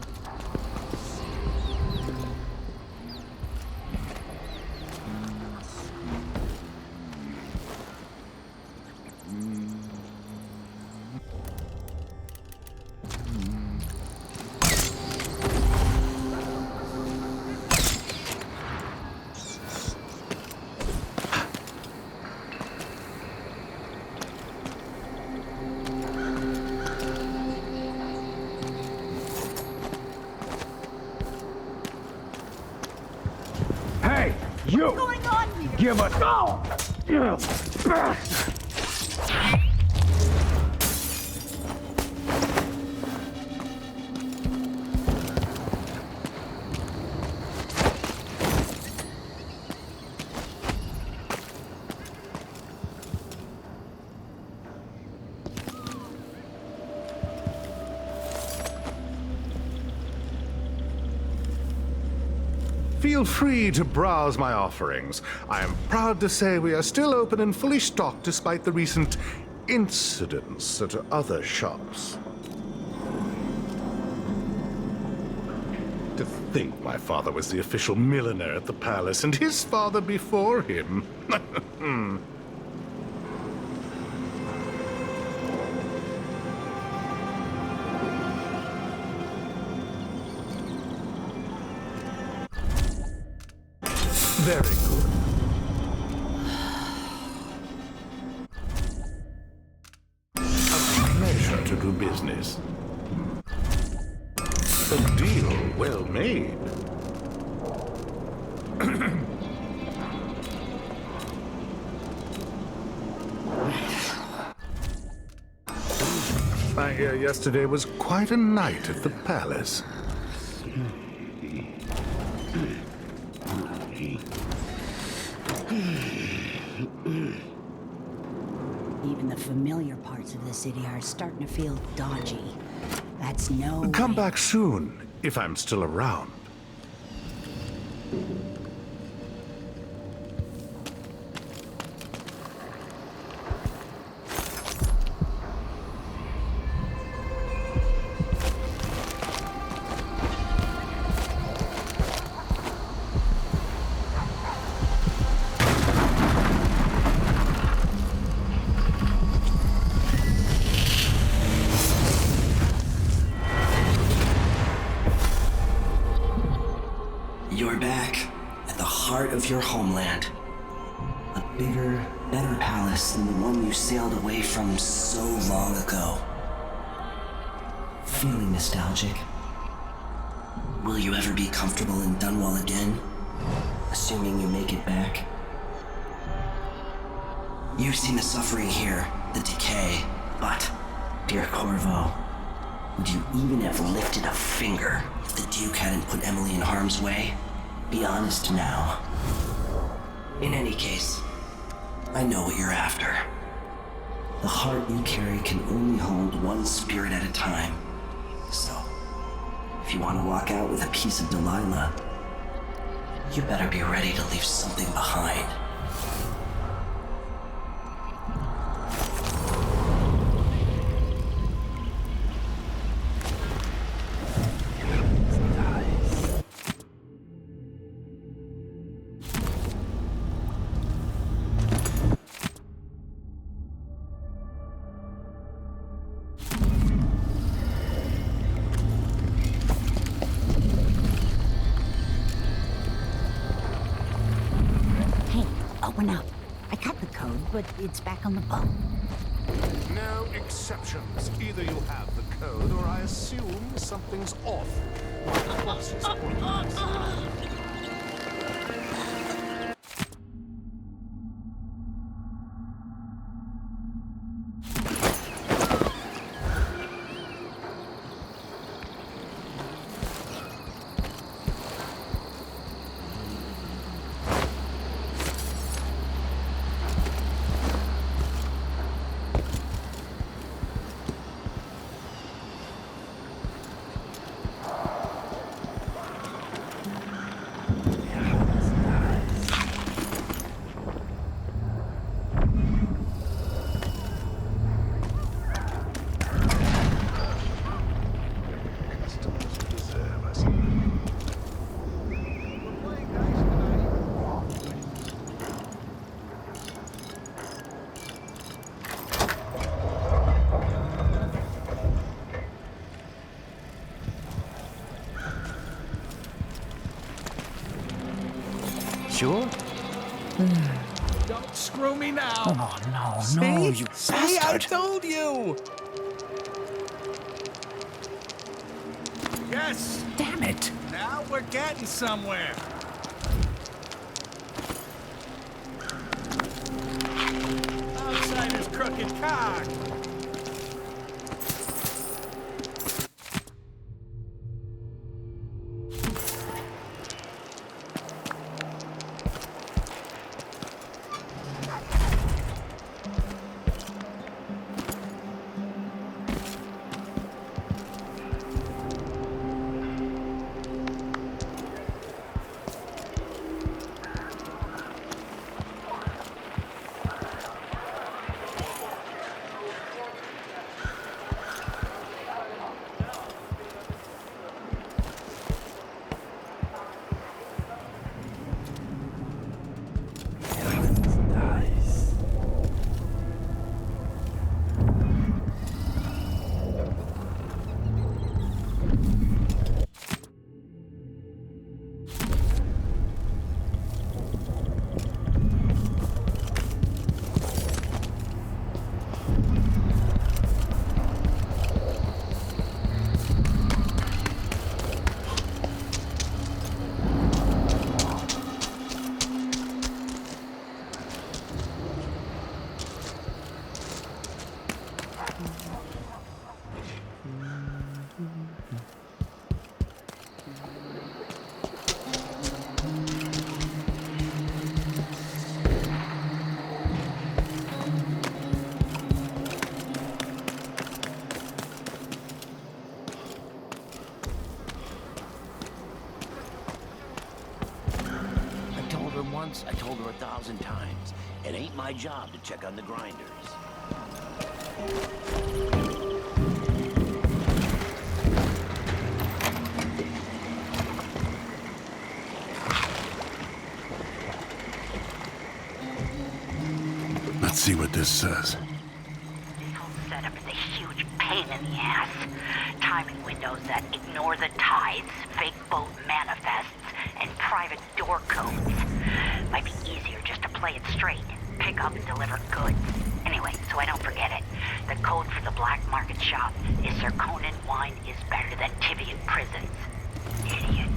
You! What's going on here? Give us all! Feel free to browse my offerings. I am proud to say we are still open and fully stocked despite the recent incidents at other shops. To think my father was the official milliner at the palace, and his father before him. Very good. A pleasure to do business. A deal well made. I hear yesterday was quite a night at the palace. Even the familiar parts of the city are starting to feel dodgy. That's no Come way. back soon, if I'm still around. You're back at the heart of your homeland. A bigger, better palace than the one you sailed away from so long ago. Feeling nostalgic? Will you ever be comfortable in Dunwall again? Assuming you make it back? You've seen the suffering here, the decay, but, dear Corvo, would you even have lifted a finger if the Duke hadn't put Emily in harm's way? Be honest now. In any case, I know what you're after. The heart you carry can only hold one spirit at a time. So, if you want to walk out with a piece of Delilah, you better be ready to leave something behind. Open up. I cut the code, but it's back on the boat. No exceptions. Either you have the code, or I assume something's off. My boss's orders. Sure? Don't screw me now. Oh, no, See? no, you See, I bastard. told you. Yes. Damn it. Now we're getting somewhere. crooked cock! I told her 1,000 times. It ain't my job to check on the grinders. Let's see what this says. This whole setup is a huge pain in the ass. Timing windows that ignore the tides, fake boat manifests, and private door codes. Might be easier just to play it straight. Pick up and deliver goods. Anyway, so I don't forget it. The code for the black market shop is Zirconin wine is better than Tivian prisons. Idiots.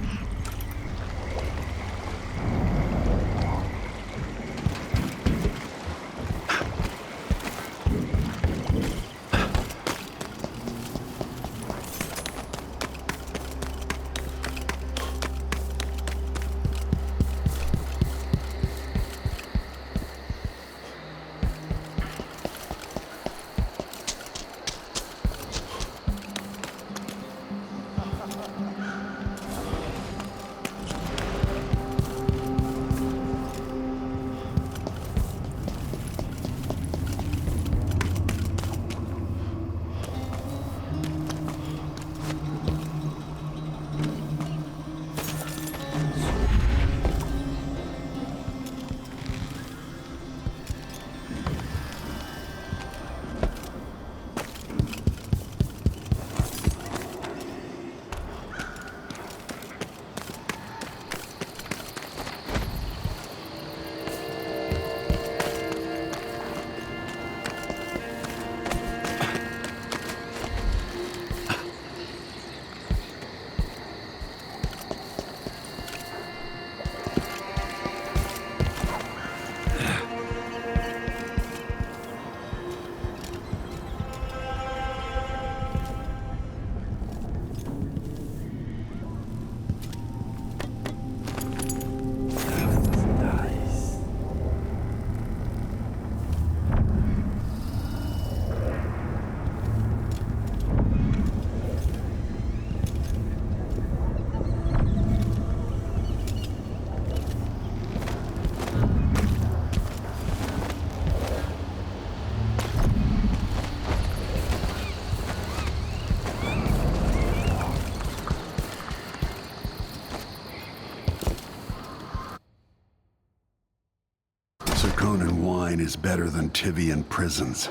Zirconin wine is better than Tivian prisons.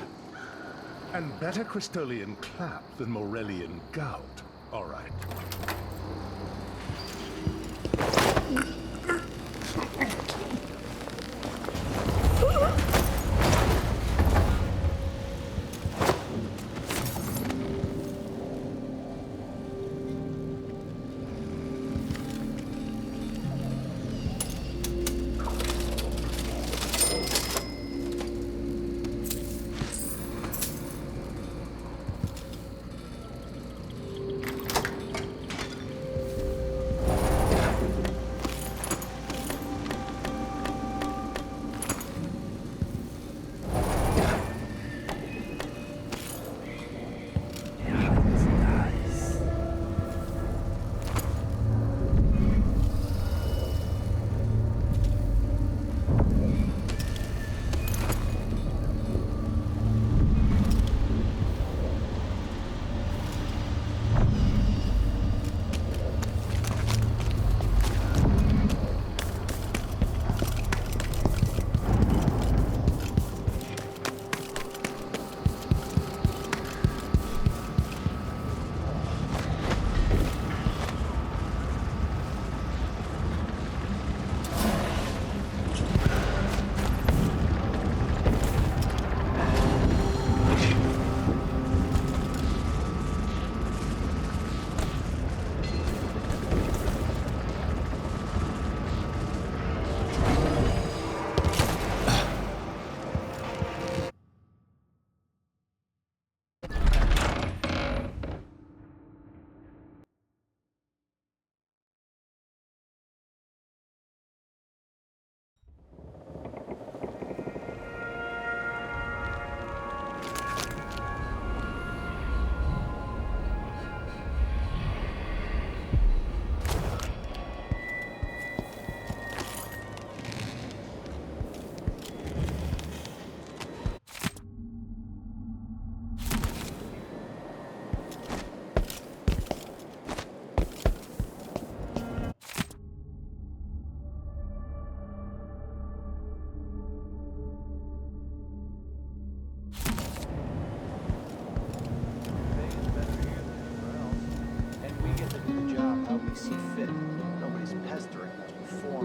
And better Crystolian clap than Morellian gout. All right.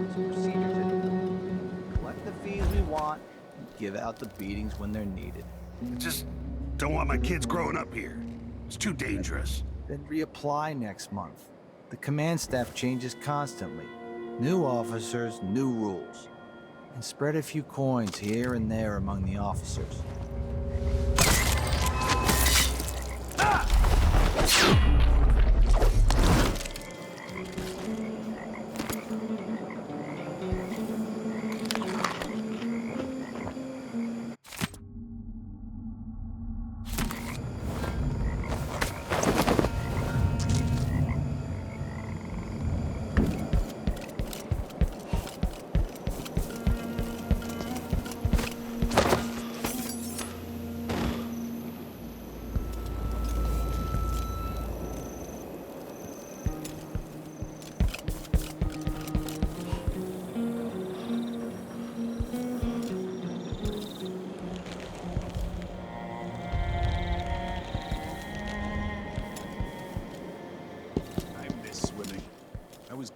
forms and procedures in. Collect the fees we want, and give out the beatings when they're needed. I just don't want my kids growing up here. It's too dangerous. Then reapply next month. The command staff changes constantly. New officers, new rules. And spread a few coins here and there among the officers.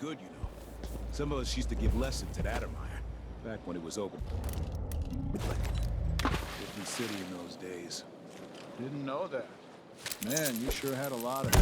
Good, you know. Some of us used to give lessons at Addermeyer, back when it was open. Different city in those days. Didn't know that. Man, you sure had a lot of...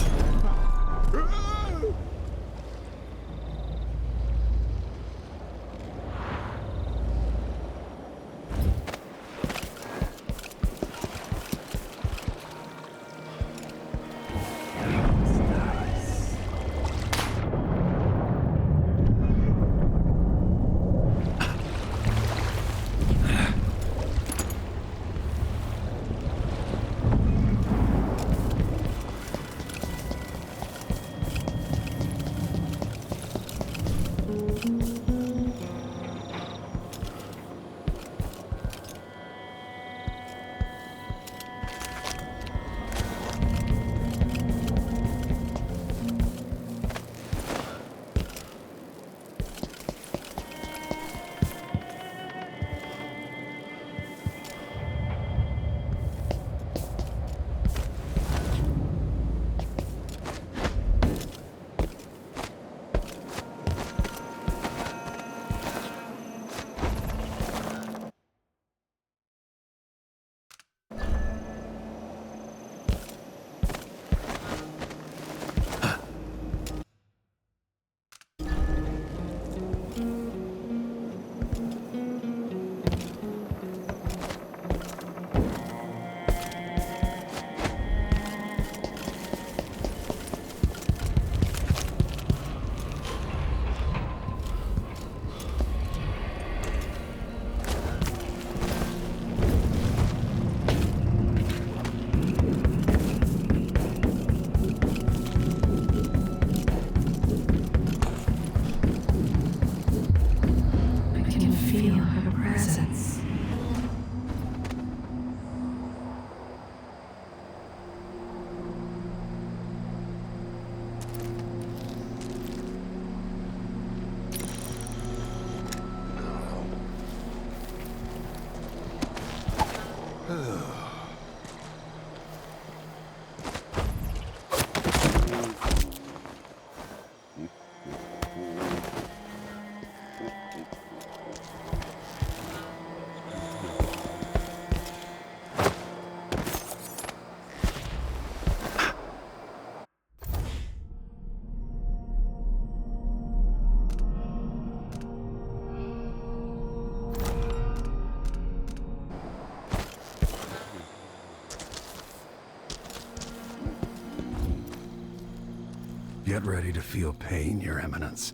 Get ready to feel pain, Your Eminence.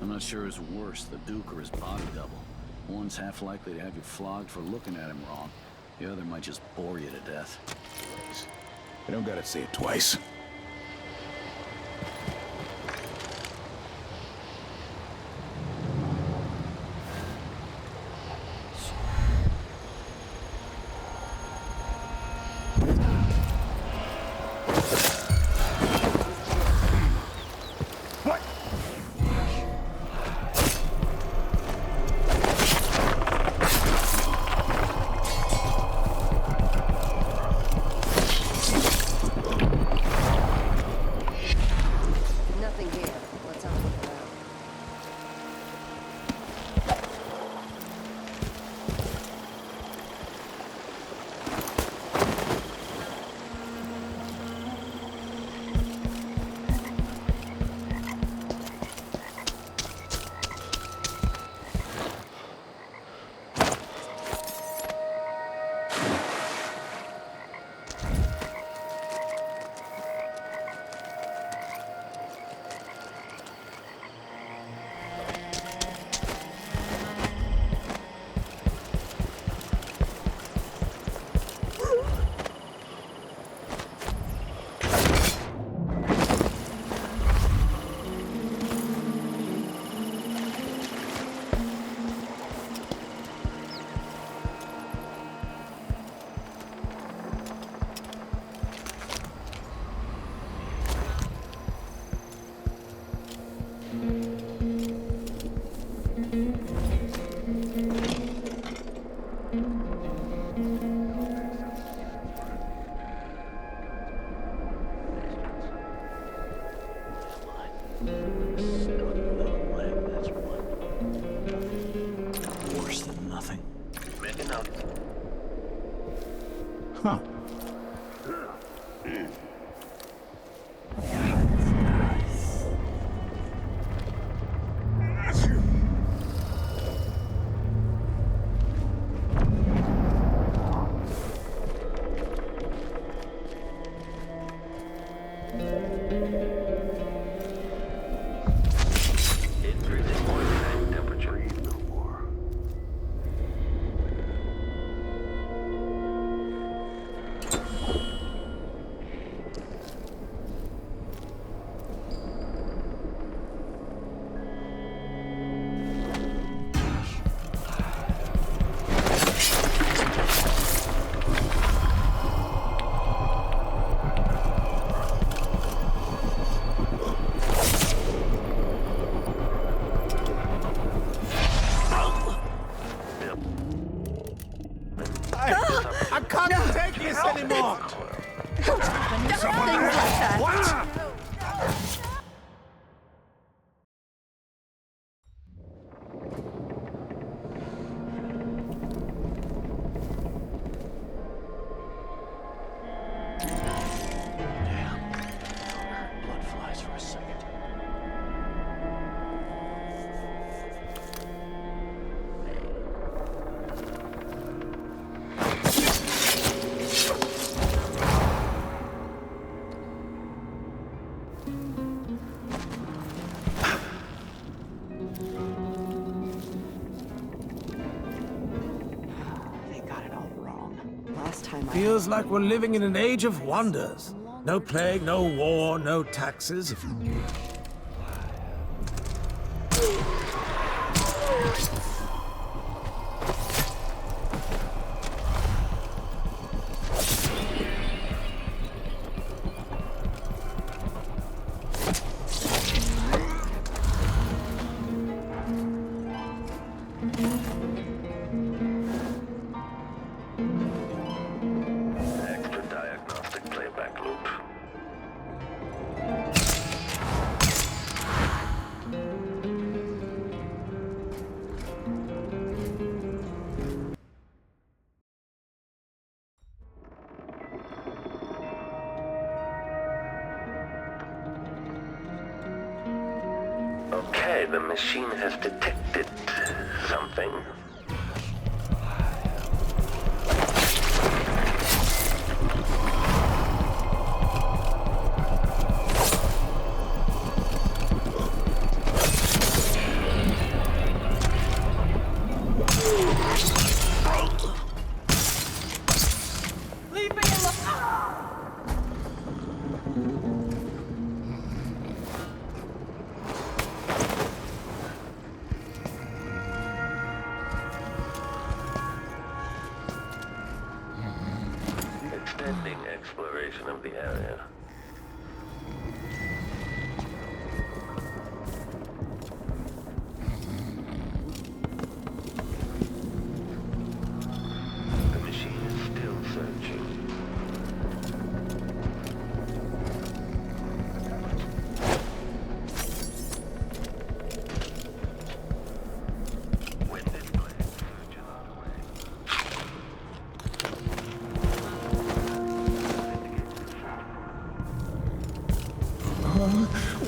I'm not sure who's worse, the Duke or his body double. One's half likely to have you flogged for looking at him wrong. The other might just bore you to death. I don't gotta say it twice. Worse than nothing. Making up. Huh. I can't take this anymore! Don't things like that. What? Blood flies for a second. Feels like we're living in an age of wonders. No plague, no war, no taxes. Okay, the machine has detected something. Leave me alone. Extending exploration of the area. The machine is still searching.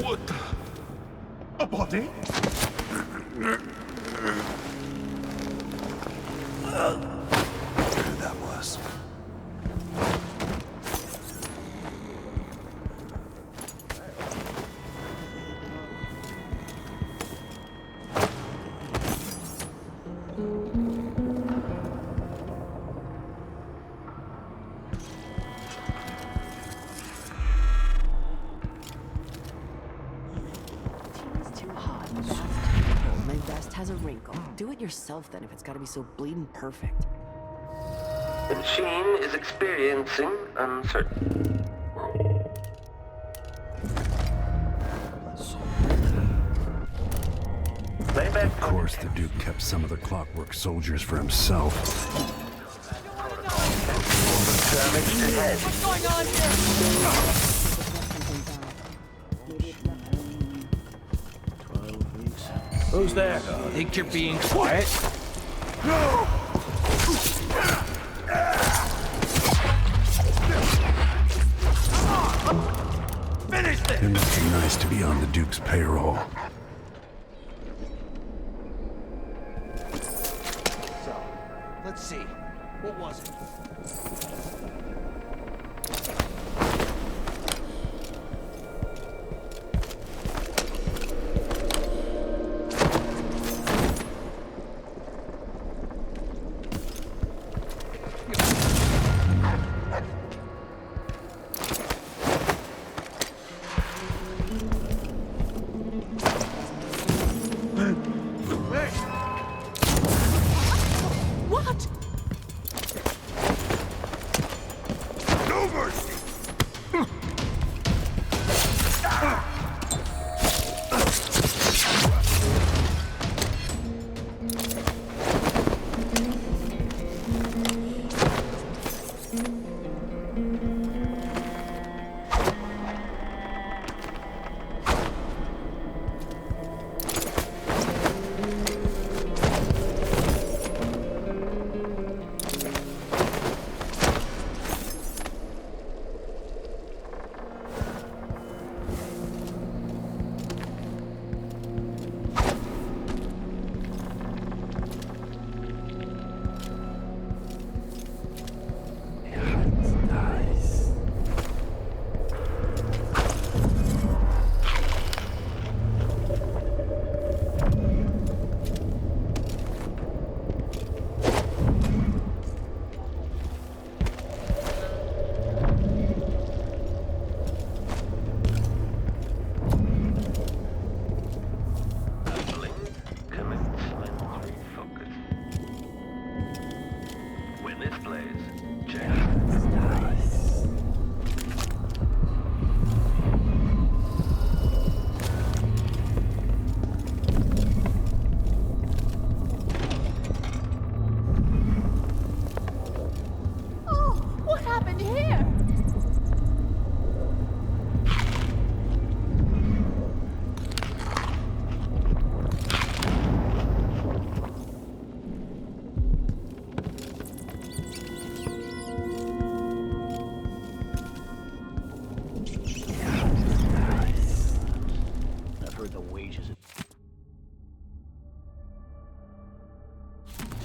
What? A body? That was. My vest has a wrinkle. Do it yourself then if it's gotta be so bleeding perfect. The machine is experiencing uncertainty. Of course, the Duke kept some of the clockwork soldiers for himself. Damage to head. What's going on here? 12 weeks. Who's there? Think you're being quiet? No! Finish this! It must be nice to be on the Duke's payroll. So, let's see. What was it? What? No mercy!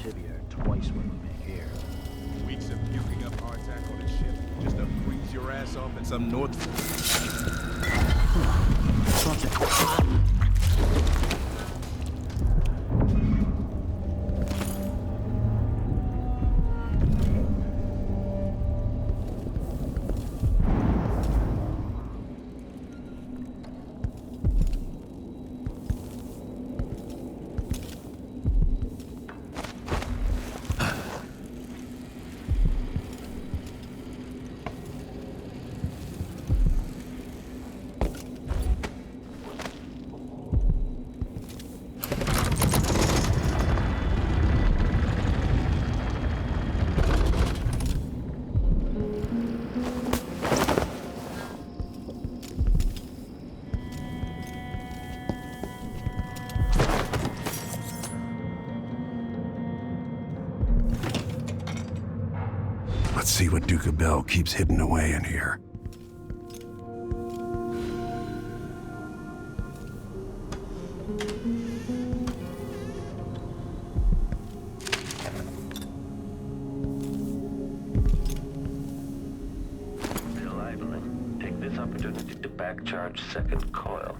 Tibia are twice what we make here. Weeks of puking up hardtack on a ship just to freeze your ass off in some north. Let's see what Duke of Bell keeps hidden away in here. Delilah, take this opportunity to backcharge second coil.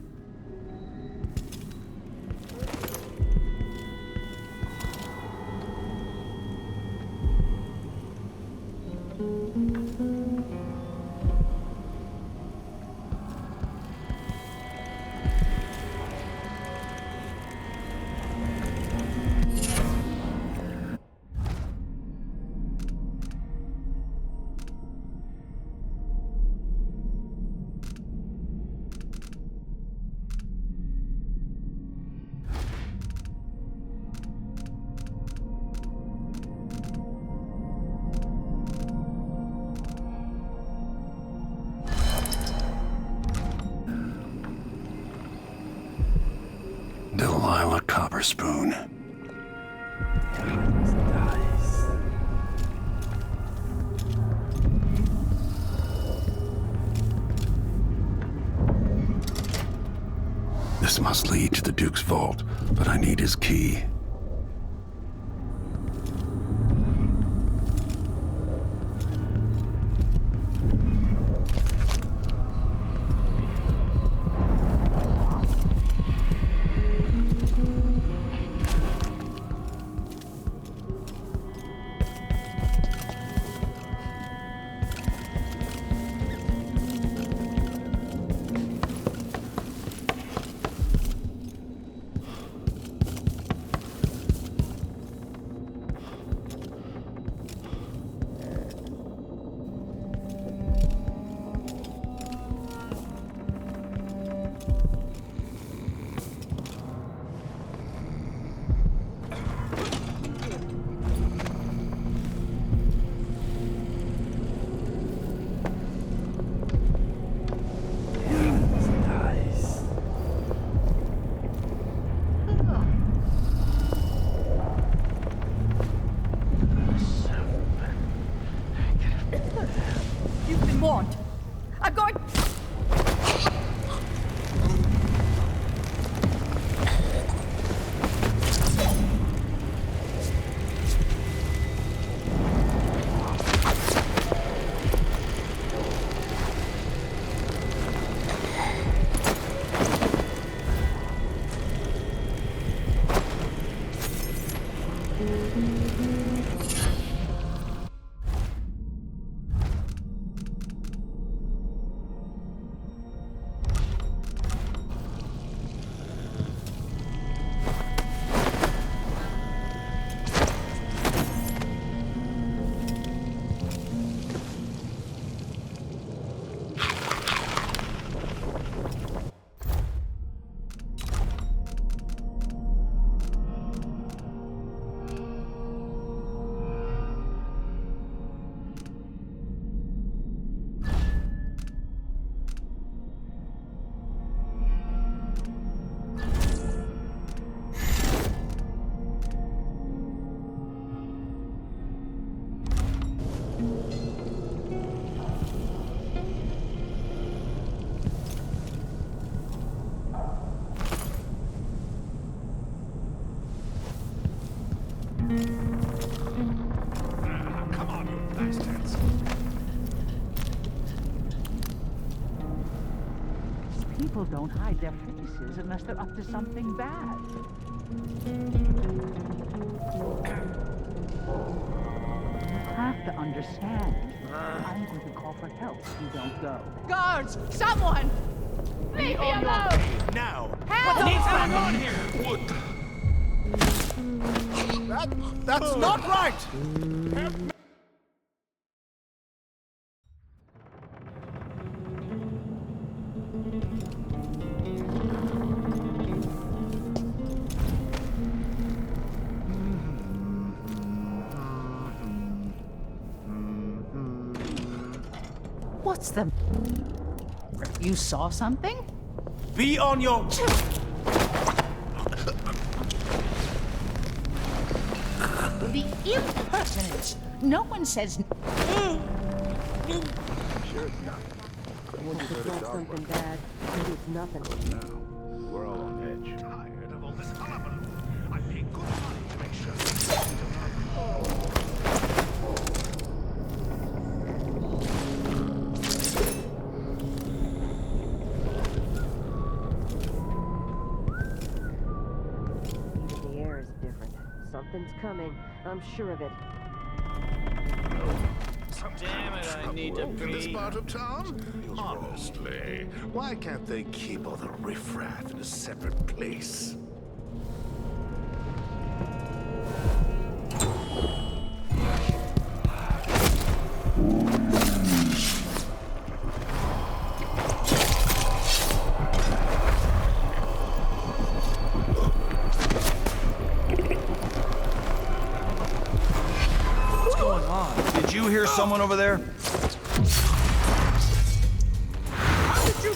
a spoon. This must lead to the Duke's vault, but I need his key. Come on, you bastards. People don't hide their faces unless they're up to something bad. You have to understand. I'm going to call for help if you don't go. Guards! Someone! Leave me alone! Now! Help! What's going on here? What? That's not right! What's the... You saw something? Be on your... The impertinence! No one says... Sure it's not. Once it's not something bad, maybe it's nothing. Now, we're all on edge. Tired of all this hullabaloo. I pay good money to make sure. Even the air is different. Something's coming. I'm sure of it. Damn it, I need to In this pee. part of town? Honestly, why can't they keep all the riffraff in a separate place? What's going on? Did you hear someone over there? How did you...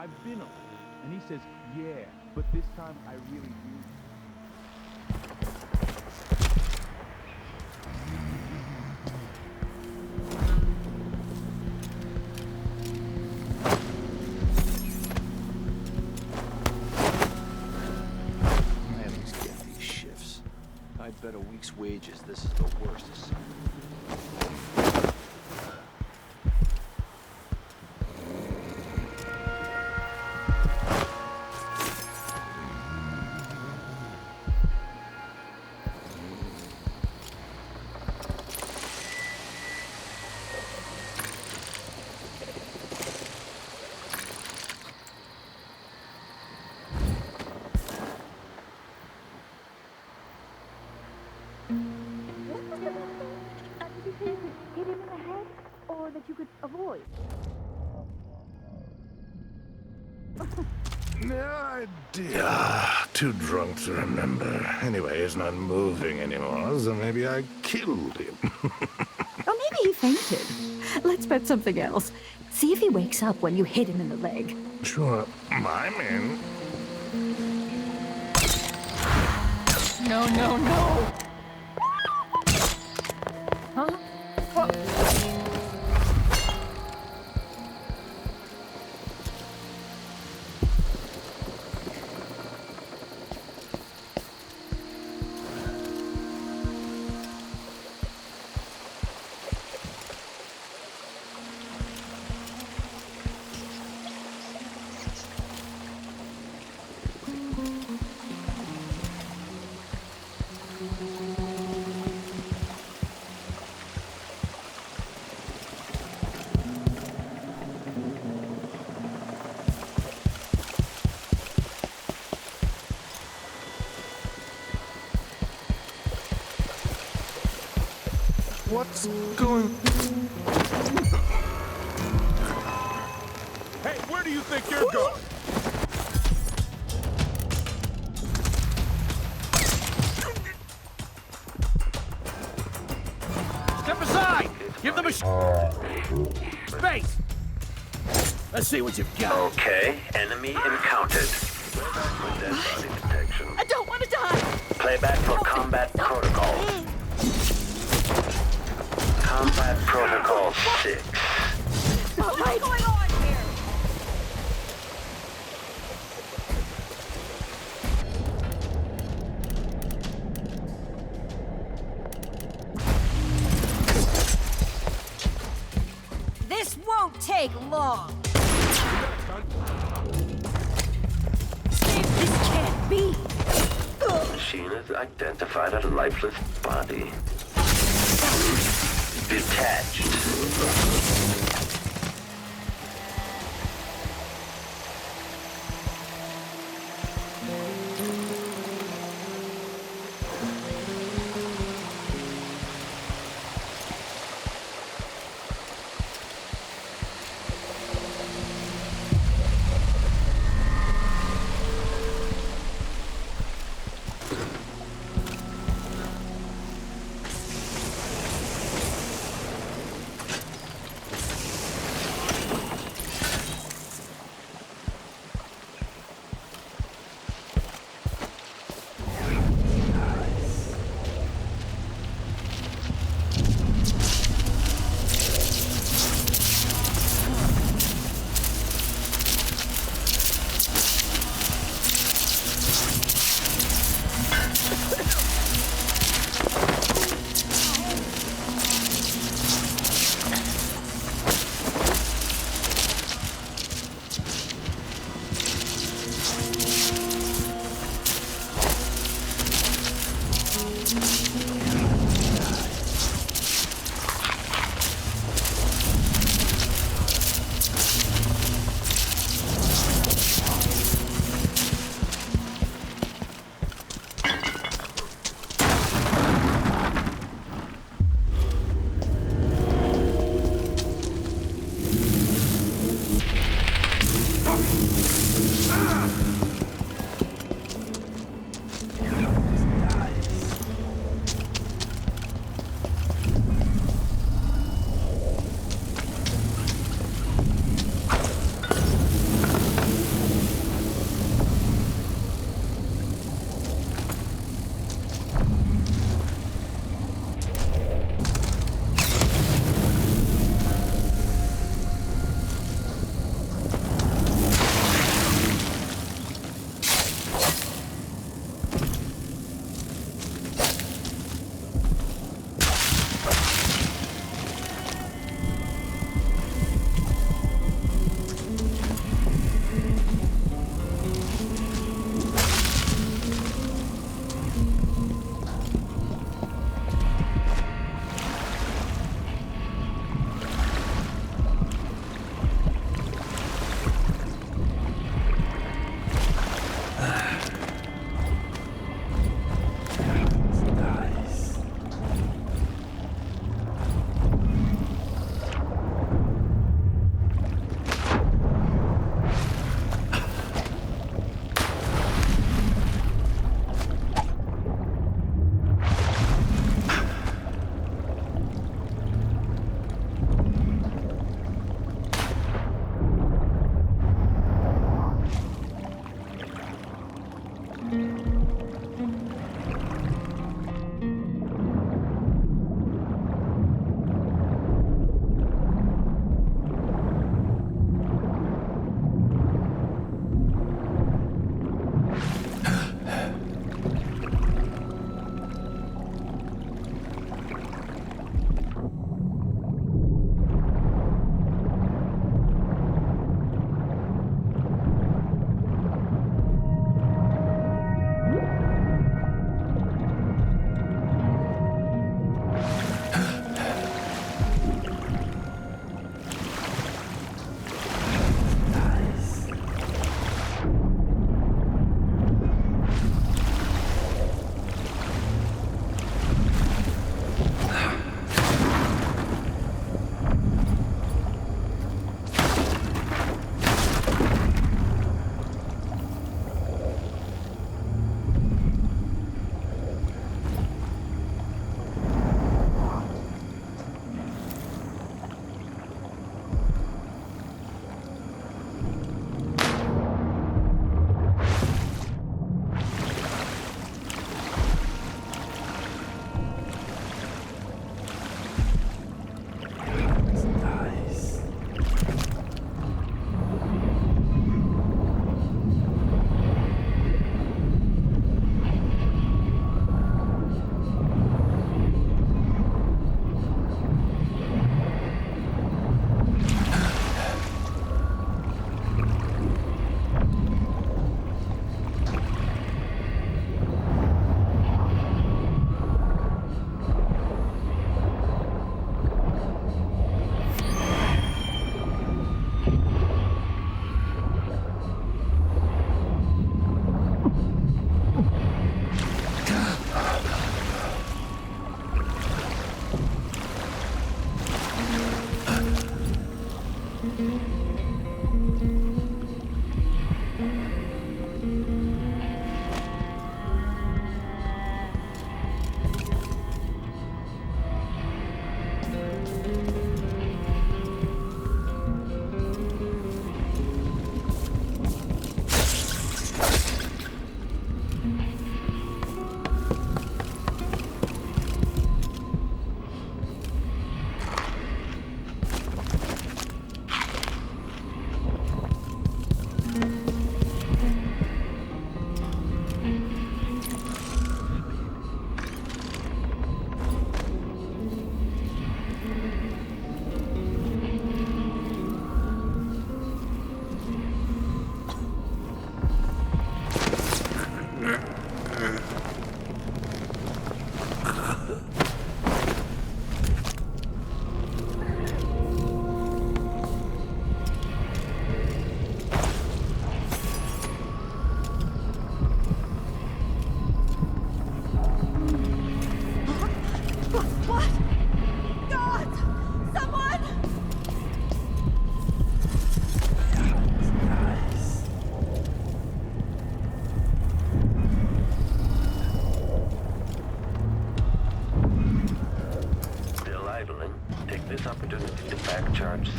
I've been on it. And he says, yeah, but this time I really do. I at least get these shifts. I'd bet a week's wages this is the worst assignment. Did you say you could hit him in the head, or that you could avoid? No idea. Too drunk to remember. Anyway, he's not moving anymore, so maybe I killed him. Or maybe he fainted. Let's bet something else. See if he wakes up when you hit him in the leg. Sure, I'm in. No, no, no! Huh? What? What's going... Hey, where do you think you're going? Step aside! Give them a space! Let's see what you've got. Okay, enemy encountered. Dead body detection. I don't want to die! Playback for combat protocol. Combat protocol 6. What's going on here? This won't take long. This can't be. Machine has identified a lifeless body. Detached.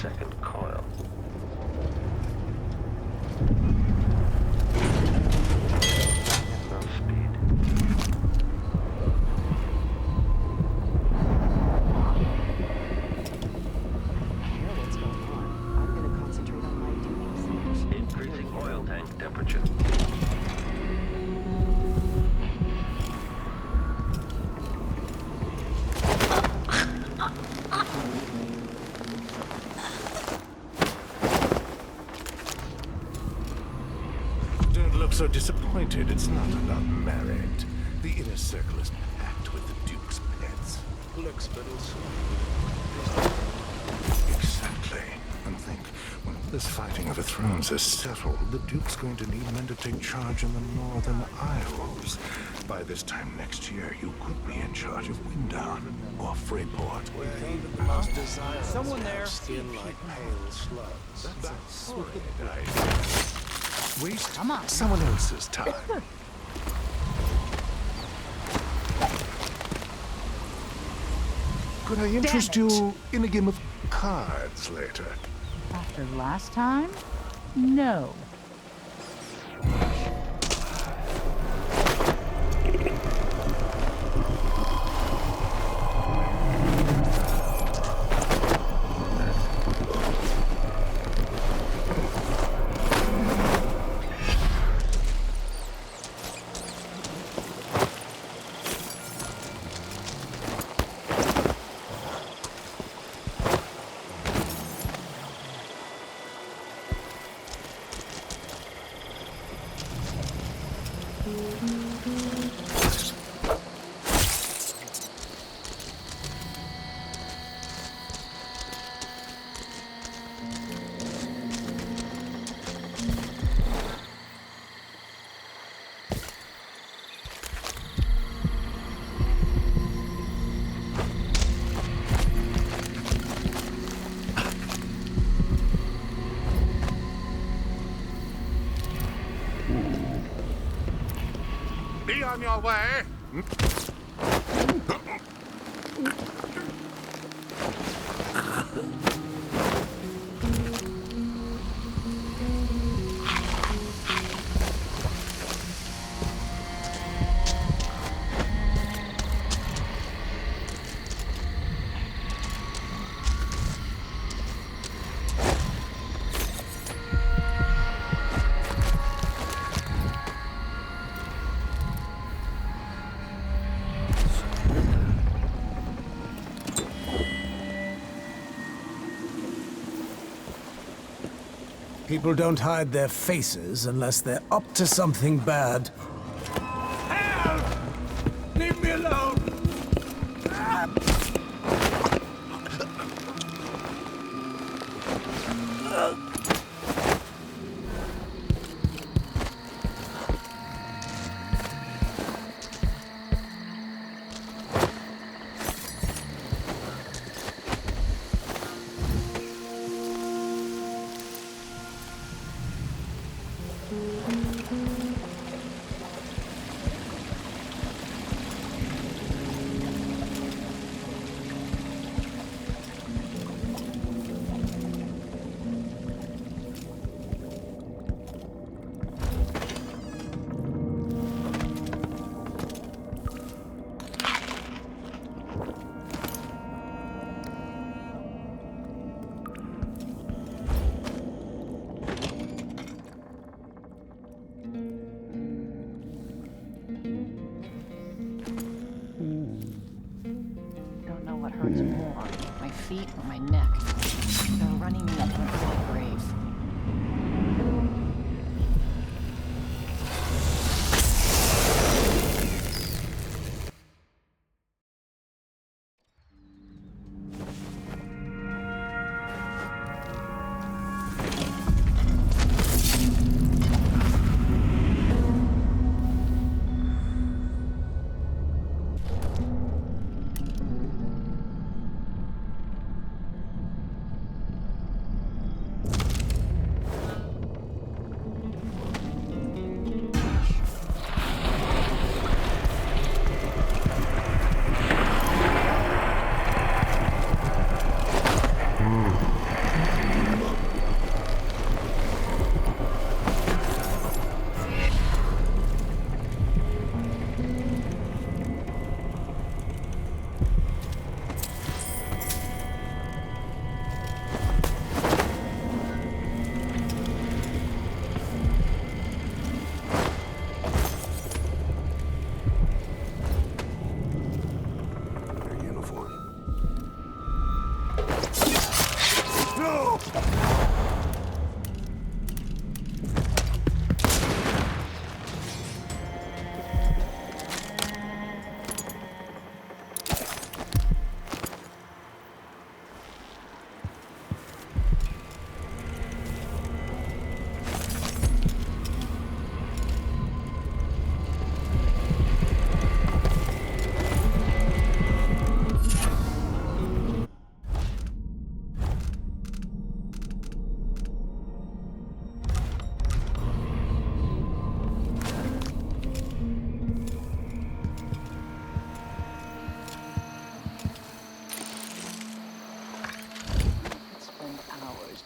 Second coil. No speed. What's going on? I'm gonna concentrate on my duties. Increasing oil tank temperature. So disappointed. It's not about merit. The inner circle is packed with the Duke's pets. Looks little Exactly. And think, when all this fighting over thrones is settled, the Duke's going to need men to take charge in the Northern Isles. By this time next year, you could be in charge of Windown or Freeport. where even the most desirable Someone there. skin like pale slugs. That's horrid. Waste someone else's time. Could I interest you in a game of cards later? After last time? No. Be on your way. People don't hide their faces unless they're up to something bad. Help! Leave me alone! feet or my neck. They're running me into an early grave.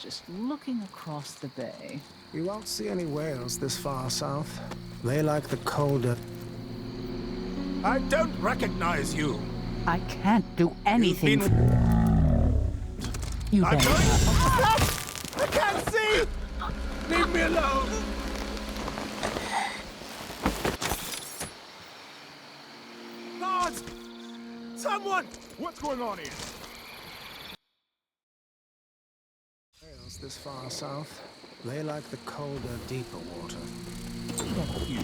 Just looking across the bay. You won't see any whales this far south. They like the colder. I don't recognize you. I can't do anything. You I'm better. going. I can't see. Leave me alone. Guards! Someone! What's going on here? Whales this far south. They like the colder, deeper water. You.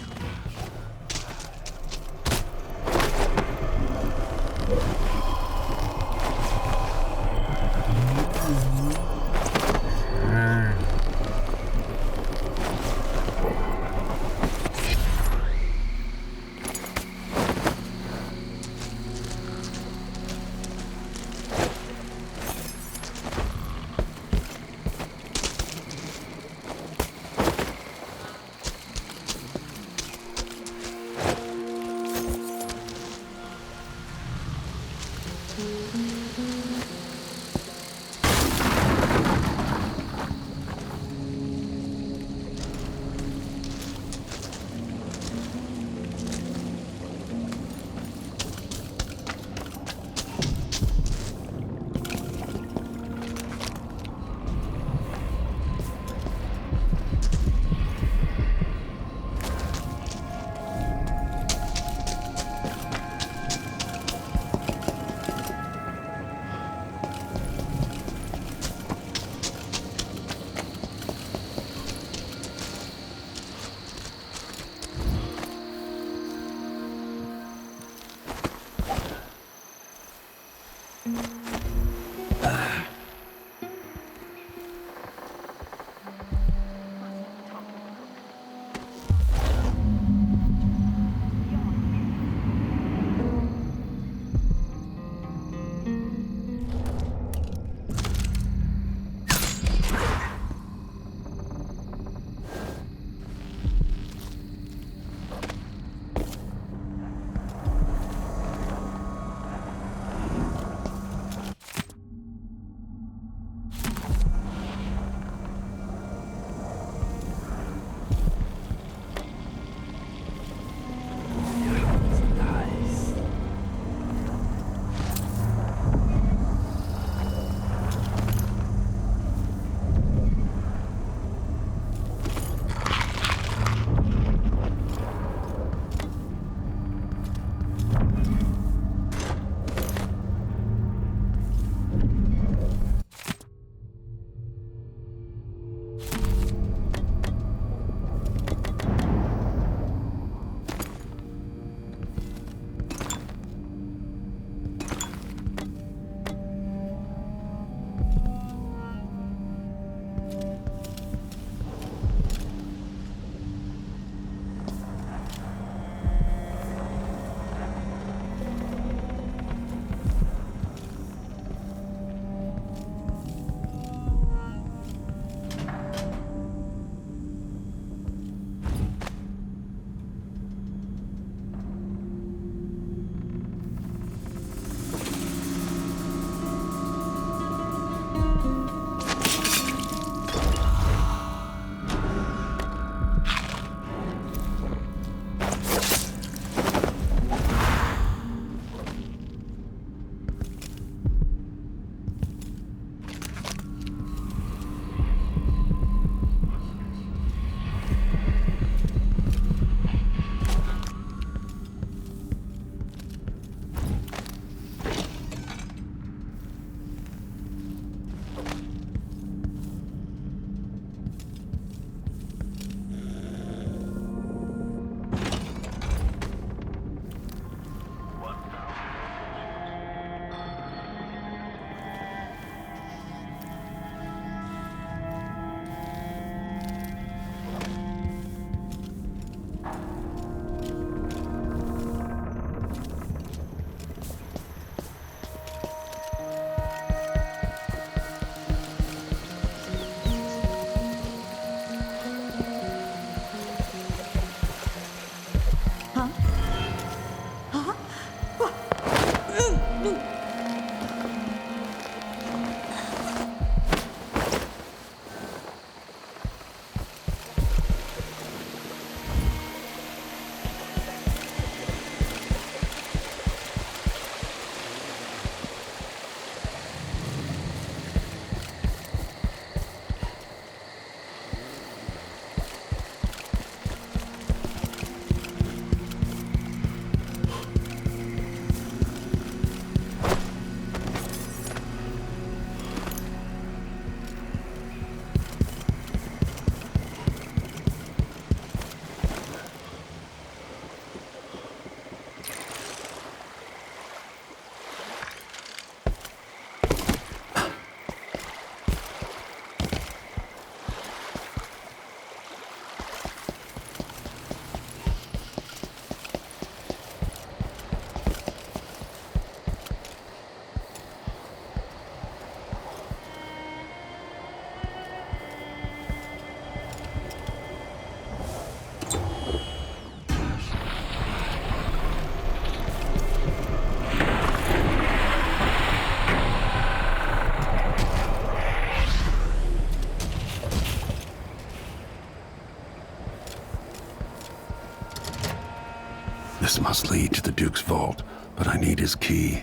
This must lead to the Duke's vault, but I need his key.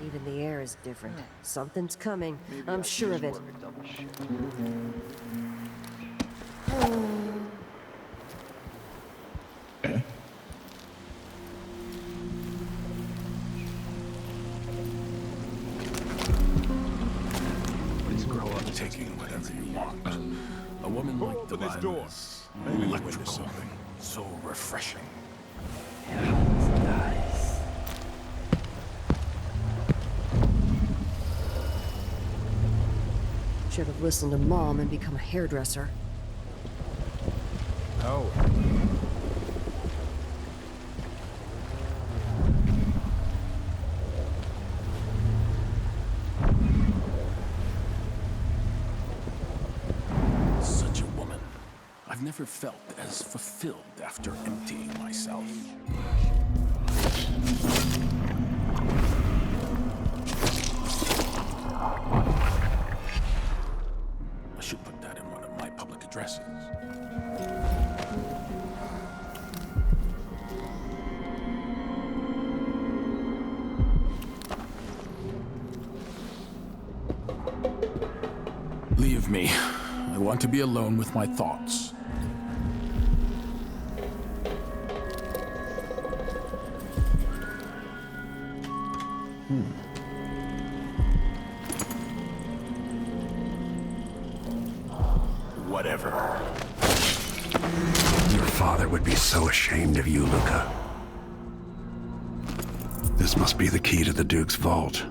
Even the air is different. Something's coming. I'm sure of it. Please grow up taking whatever you want. A woman like Delilah is electrical, so refreshing. Should have listened to Mom and become a hairdresser. Oh. Such a woman. I've never felt as fulfilled after emptying myself. I should put that in one of my public addresses. Leave me. I want to be alone with my thoughts. Whatever. Your father would be so ashamed of you, Luca. This must be the key to the Duke's vault.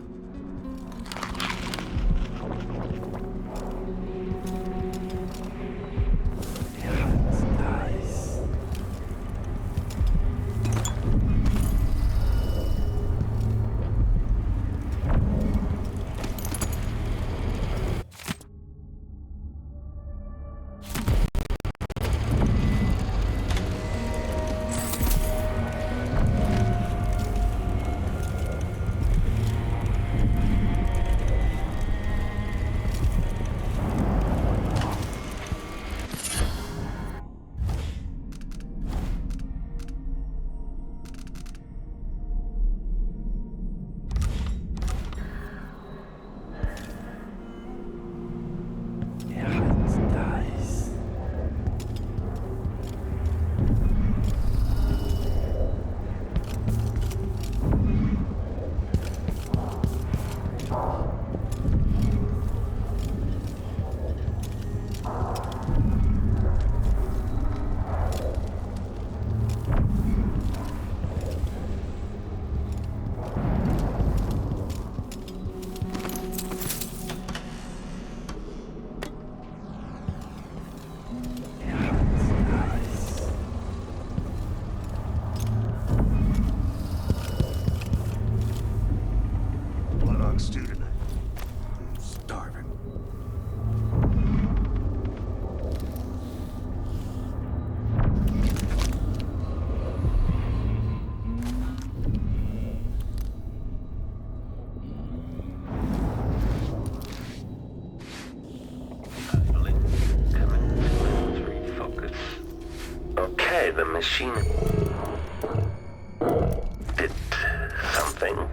Student. I'm starving. Okay, the machine did something.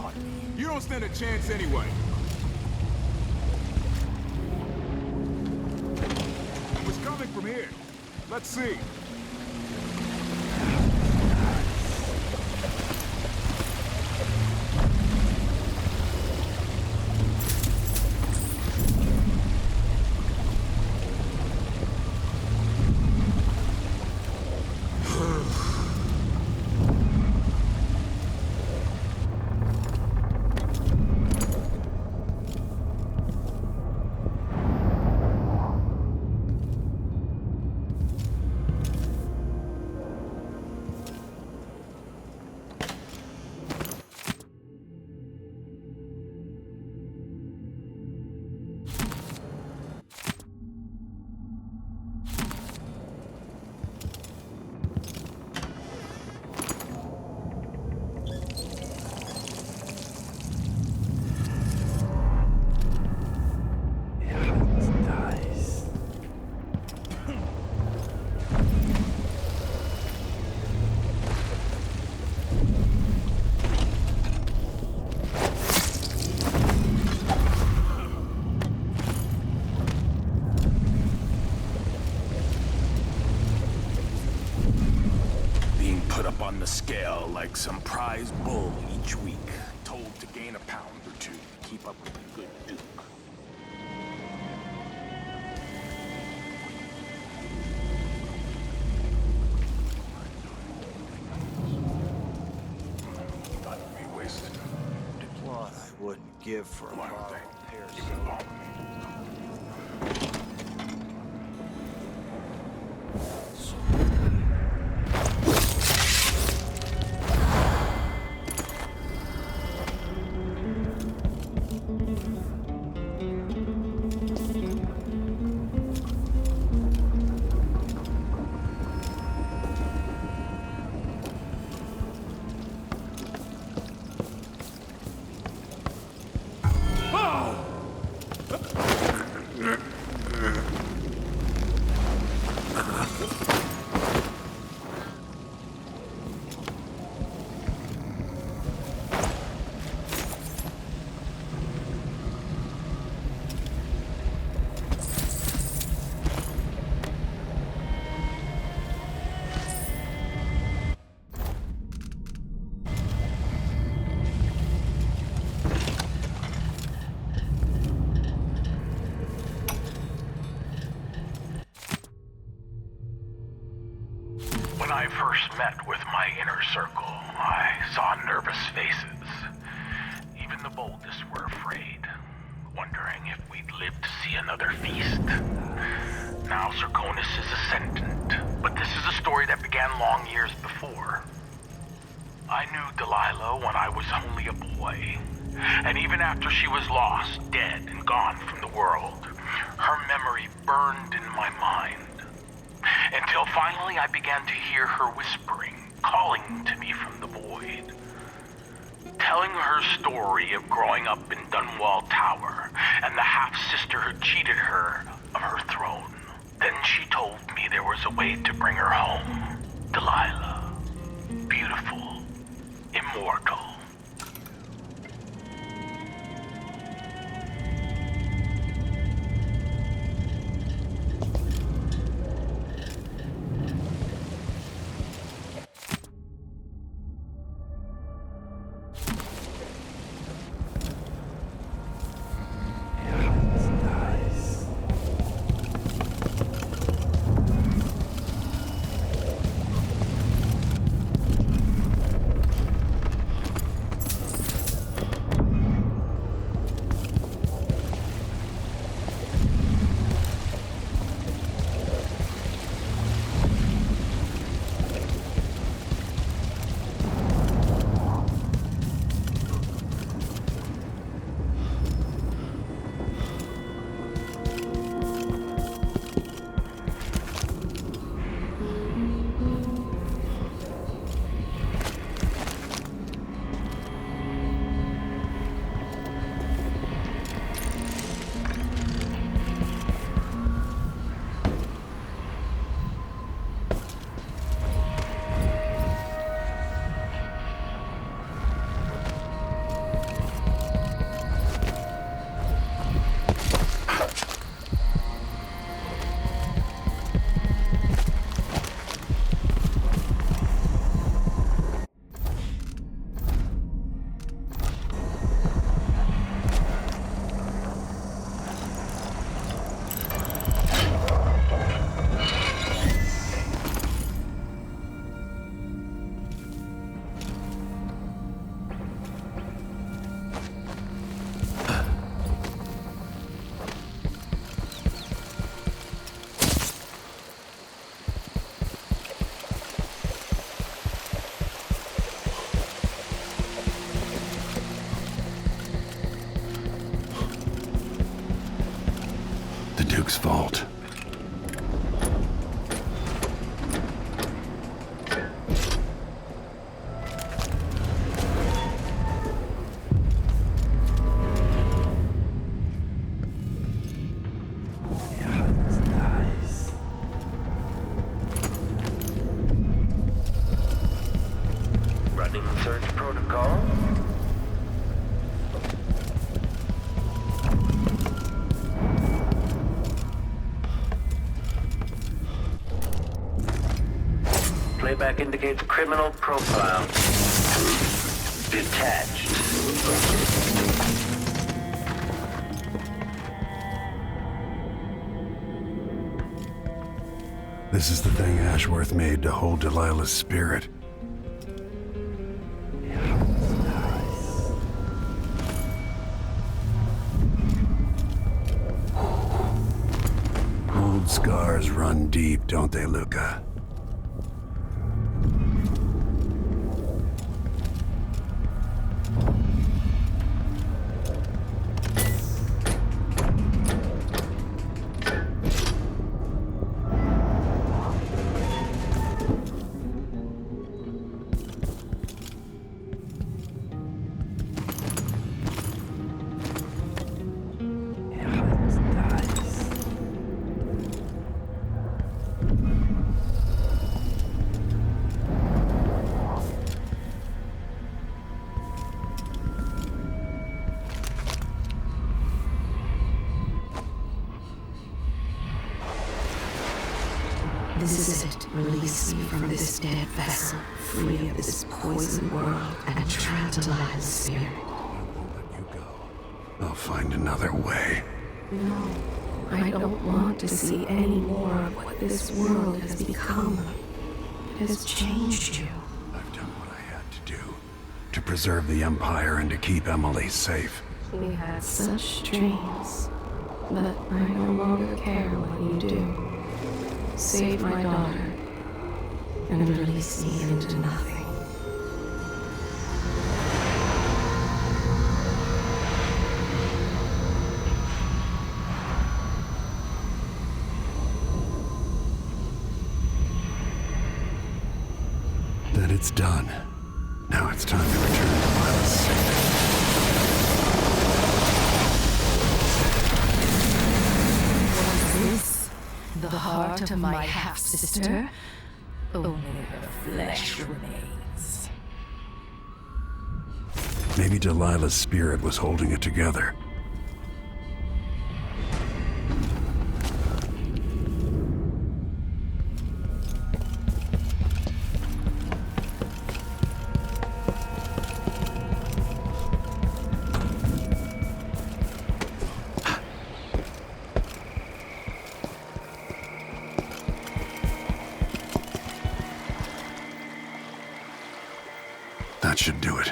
on me. You don't stand a chance anyway. It was coming from here. Let's see. On the scale like some prize bull each week, told to gain a pound or two to keep up with the good Duke. Not be wasted. Blood I wouldn't give for a bottle of pear soda. When I first met with my inner circle, I saw nervous faces. Even the boldest were afraid, wondering if we'd live to see another feast. Now Zirconis is ascendant, but this is a story that began long years before. I knew Delilah when I was only a boy, and even after she was lost, dead, and gone from the world, her memory burned in my mind. Until finally I began to hear her whispering, calling to me from the void. Telling her story of growing up in Dunwall Tower and the half-sister who cheated her of her throne. Then she told me there was a way to bring her home. Delilah. Beautiful. Immortal. Duke's vault. Running search protocol. Playback indicates criminal profile. Detached. This is the thing Ashworth made to hold Delilah's spirit. Old scars run deep, don't they, Luca? This is it. Release me from this dead vessel, free of this poisoned world, and trapped to Delilah's spirit. I'll find another way. No, I don't want to see any more of what this world has become. It has changed you. I've done what I had to do, to preserve the Empire and to keep Emily safe. We had such dreams, but I no longer care what you do. Save my daughter, and release me into nothing. Then it's done. Now it's time to return to Delilah's safe. The heart of my half-sister? Only her flesh remains. Maybe Delilah's spirit was holding it together. That should do it.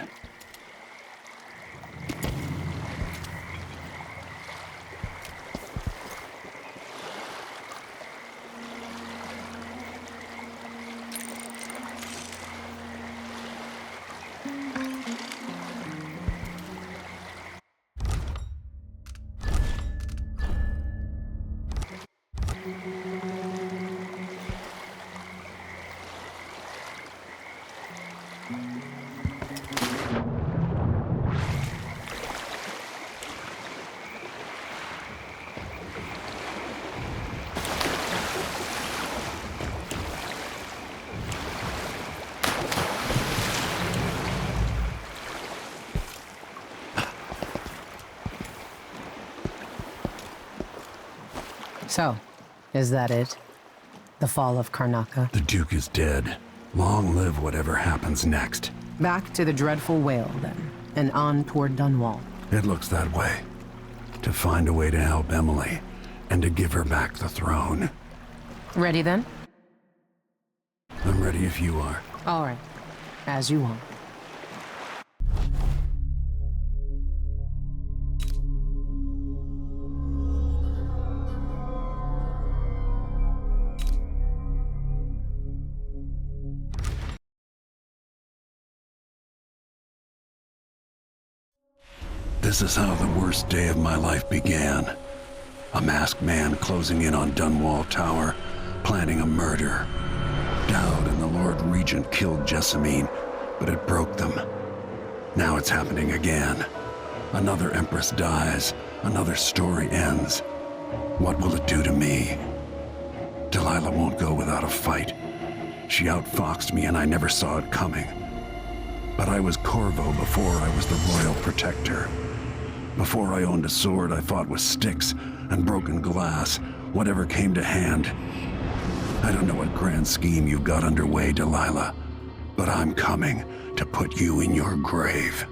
So, is that it? The fall of Karnaca? The Duke is dead. Long live whatever happens next. Back to the dreadful Wale, then, and on toward Dunwall. It looks that way. To find a way to help Emily, and to give her back the throne. Ready, then? I'm ready if you are. All right. As you want. This is how the worst day of my life began. A masked man closing in on Dunwall Tower, planning a murder. Dowd and the Lord Regent killed Jessamine, but it broke them. Now it's happening again. Another Empress dies, another story ends. What will it do to me? Delilah won't go without a fight. She outfoxed me and I never saw it coming. But I was Corvo before I was the royal protector. Before I owned a sword, I fought with sticks and broken glass, whatever came to hand. I don't know what grand scheme you've got underway, Delilah, but I'm coming to put you in your grave.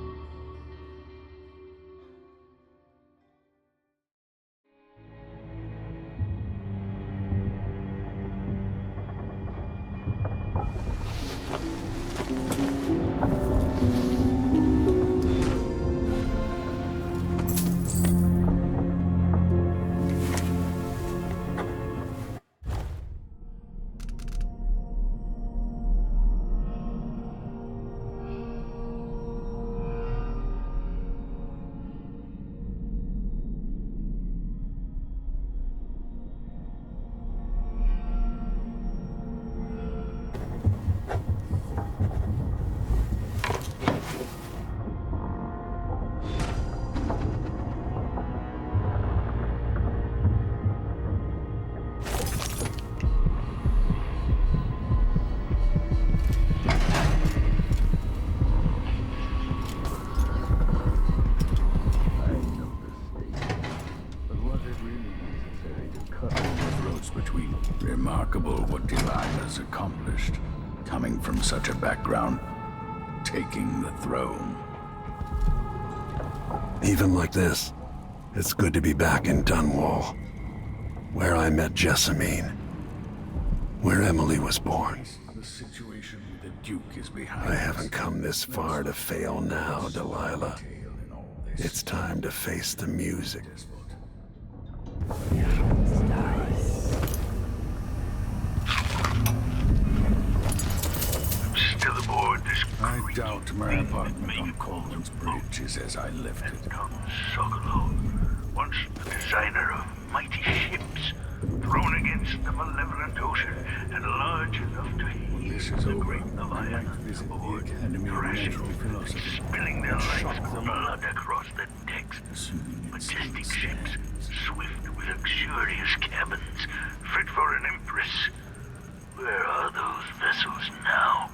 Remarkable what Delilah's accomplished, coming from such a background, taking the throne. Even like this, it's good to be back in Dunwall, where I met Jessamine, where Emily was born. The situation with the Duke is behind I haven't come this far to fail now, Delilah. It's time to face the music. Still aboard this I doubt my apartment on Coleman's Bridge is as I left it. Sogolo, once the designer of mighty ships, thrown against the malevolent ocean and large enough to heave the great Leviathan aboard, thrashing and spilling their life's blood across the decks. Majestic ships, swift with luxurious cabins, fit for an Empress. Where are those vessels now?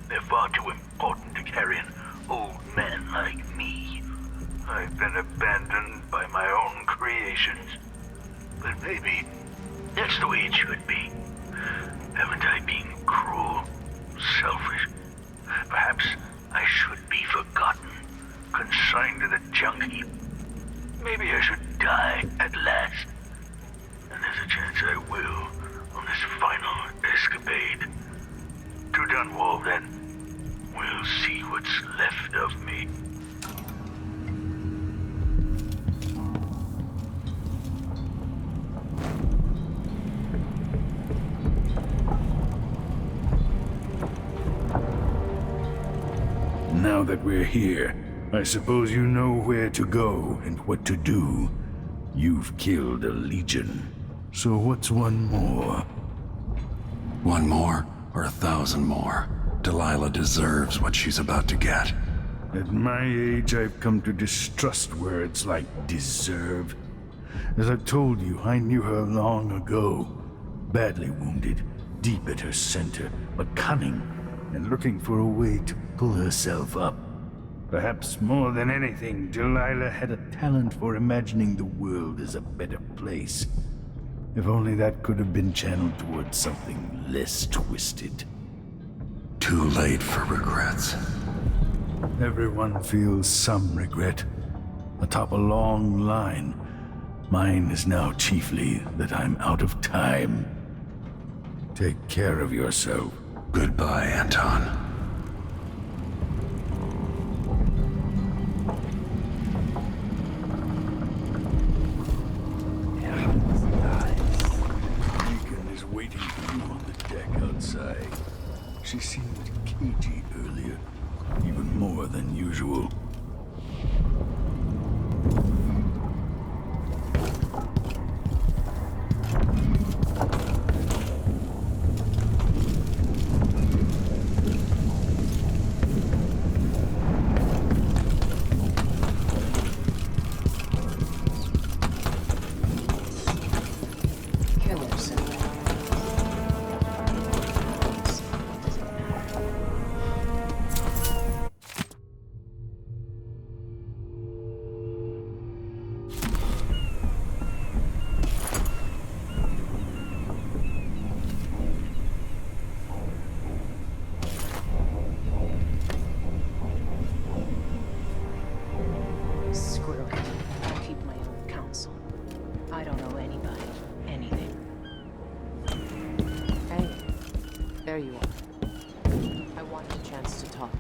They're far too important to carry an old man like me. I've been abandoned by my own creations. But maybe that's the way it should be. Haven't I been cruel, selfish? Perhaps I should be forgotten, consigned to the junk heap. Maybe I should die at last. And there's a chance I will on this final escapade. To Dunwall, then. We'll see what's left of me. Now that we're here, I suppose you know where to go and what to do. You've killed a legion. So what's one more? One more, or 1,000 more. Delilah deserves what she's about to get. At my age, I've come to distrust words like deserve. As I've told you, I knew her long ago. Badly wounded, deep at her center, but cunning, and looking for a way to pull herself up. Perhaps more than anything, Delilah had a talent for imagining the world as a better place. If only that could have been channeled towards something less twisted. Too late for regrets. Everyone feels some regret, atop a long line. Mine is now chiefly that I'm out of time. Take care of yourself. Goodbye, Anton. Meagan is waiting for you on the deck outside. She seemed cagey earlier, even more than usual. There you are. I want a chance to talk.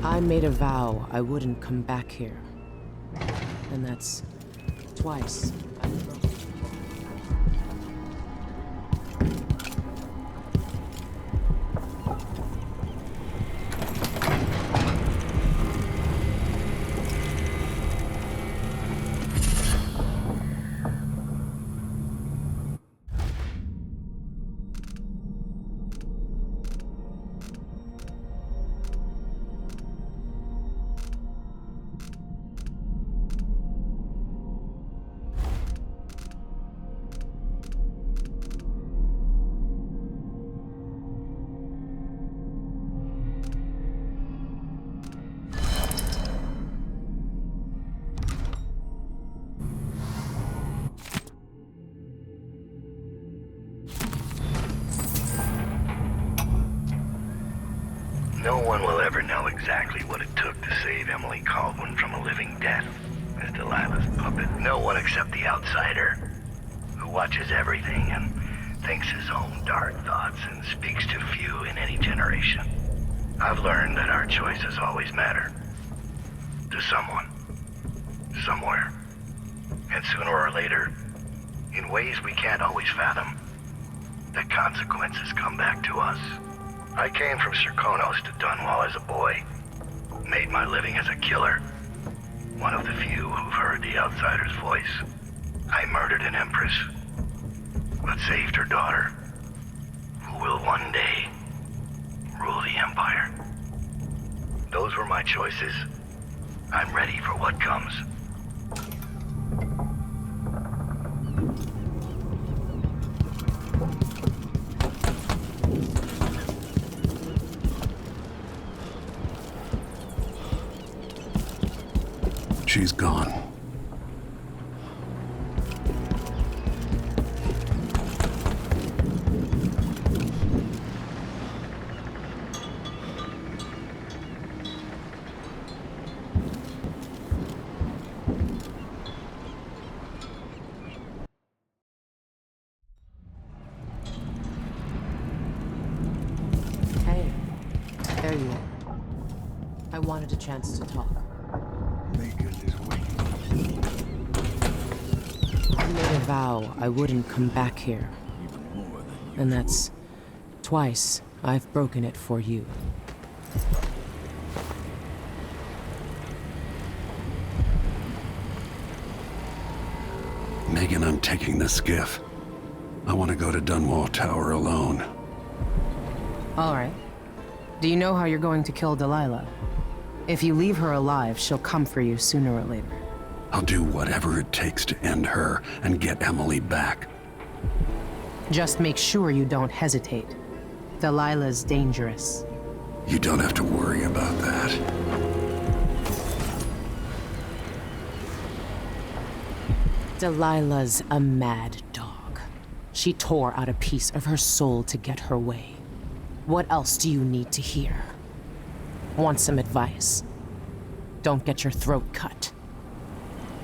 I made a vow I wouldn't come back here. And that's twice. No one will ever know exactly what it took to save Emily Caldwin from a living death as Delilah's puppet. No one except the outsider, who watches everything and thinks his own dark thoughts and speaks to few in any generation. I've learned that our choices always matter. To someone. Somewhere. And sooner or later, in ways we can't always fathom, the consequences come back to us. I came from Serkonos to Dunwall as a boy. Made my living as a killer. One of the few who've heard the outsider's voice. I murdered an Empress, but saved her daughter, who will one day rule the Empire. Those were my choices. I'm ready for what comes. She's gone. Hey, there you are. I wanted a chance to talk. Meagan is waiting. I made a vow I wouldn't come back here. And that's twice I've broken it for you. Meagan, I'm taking the skiff. I want to go to Dunwall Tower alone. All right. Do you know how you're going to kill Delilah? If you leave her alive, she'll come for you sooner or later. I'll do whatever it takes to end her and get Emily back. Just make sure you don't hesitate. Delilah's dangerous. You don't have to worry about that. Delilah's a mad dog. She tore out a piece of her soul to get her way. What else do you need to hear? Want some advice? Don't get your throat cut.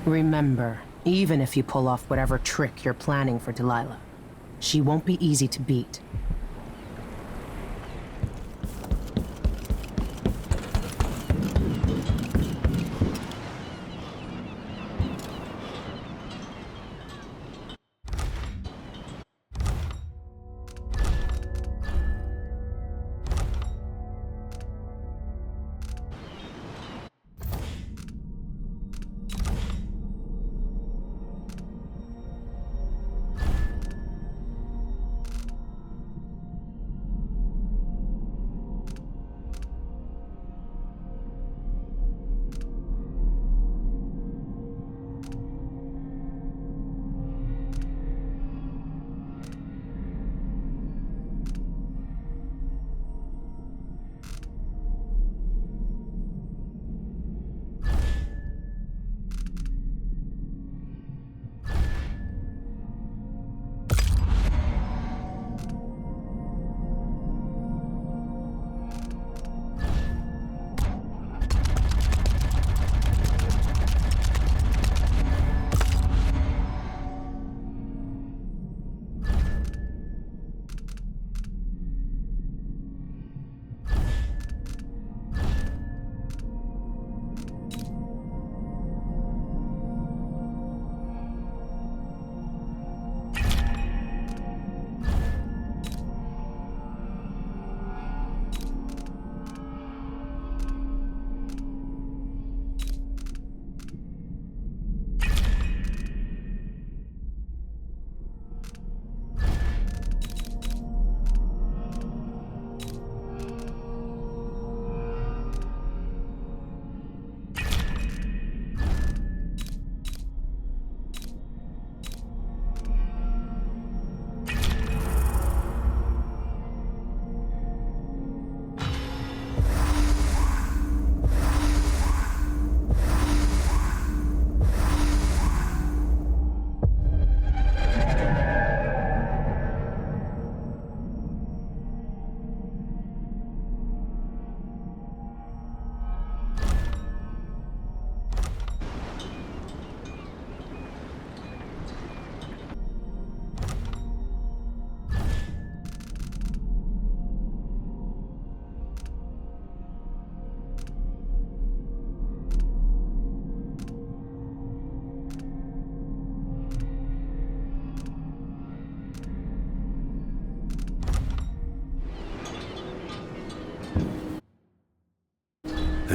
Remember, even if you pull off whatever trick you're planning for Delilah, she won't be easy to beat.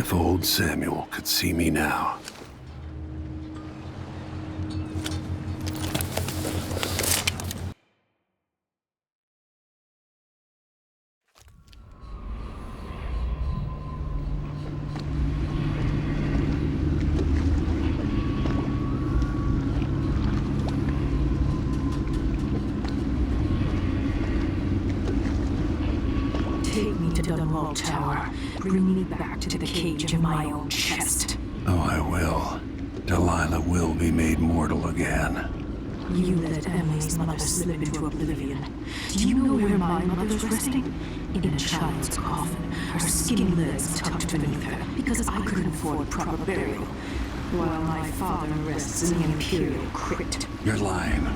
If old Samuel could see me now. Take me to Dunwall Tower. Bring me back to the cage in my own chest. Oh, I will. Delilah will be made mortal again. You let Emily's mother slip into oblivion. Do you know where my mother's resting? In a child's coffin, her skinny legs tucked beneath her, because I couldn't afford proper burial. While my father rests in the Imperial crypt. You're lying.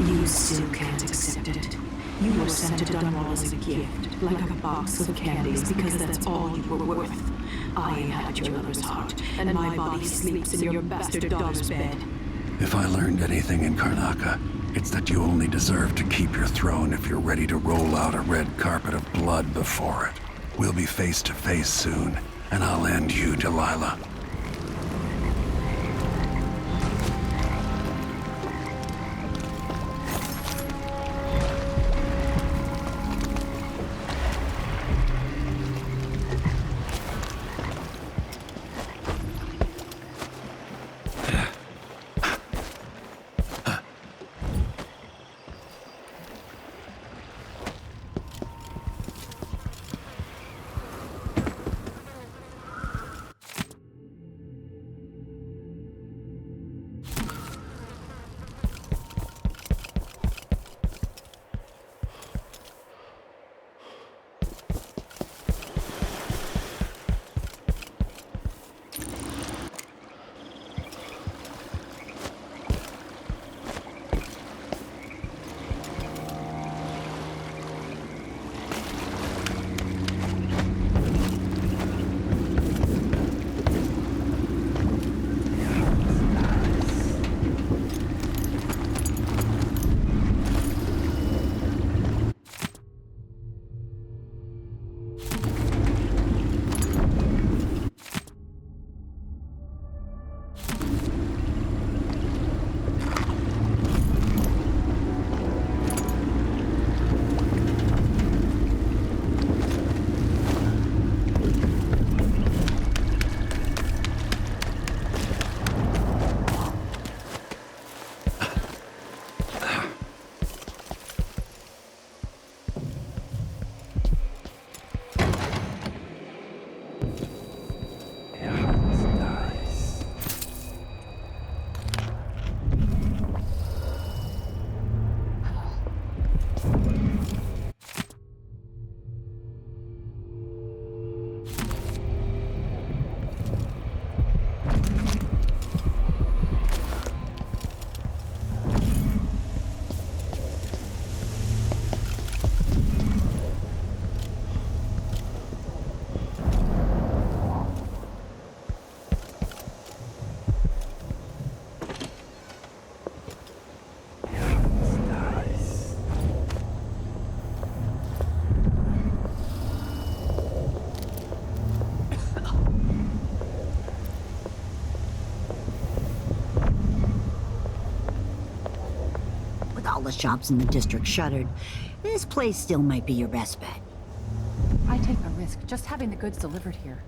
You still can't accept it. You were sent to Dunwall as a gift, like a box of candies, because that's all you were worth. I inhabit your mother's heart, and my body sleeps in your bastard daughter's bed. If I learned anything in Karnaca, it's that you only deserve to keep your throne if you're ready to roll out a red carpet of blood before it. We'll be face to face soon, and I'll end you, Delilah. All the shops in the district shuttered, this place still might be your best bet. I take a risk just having the goods delivered here.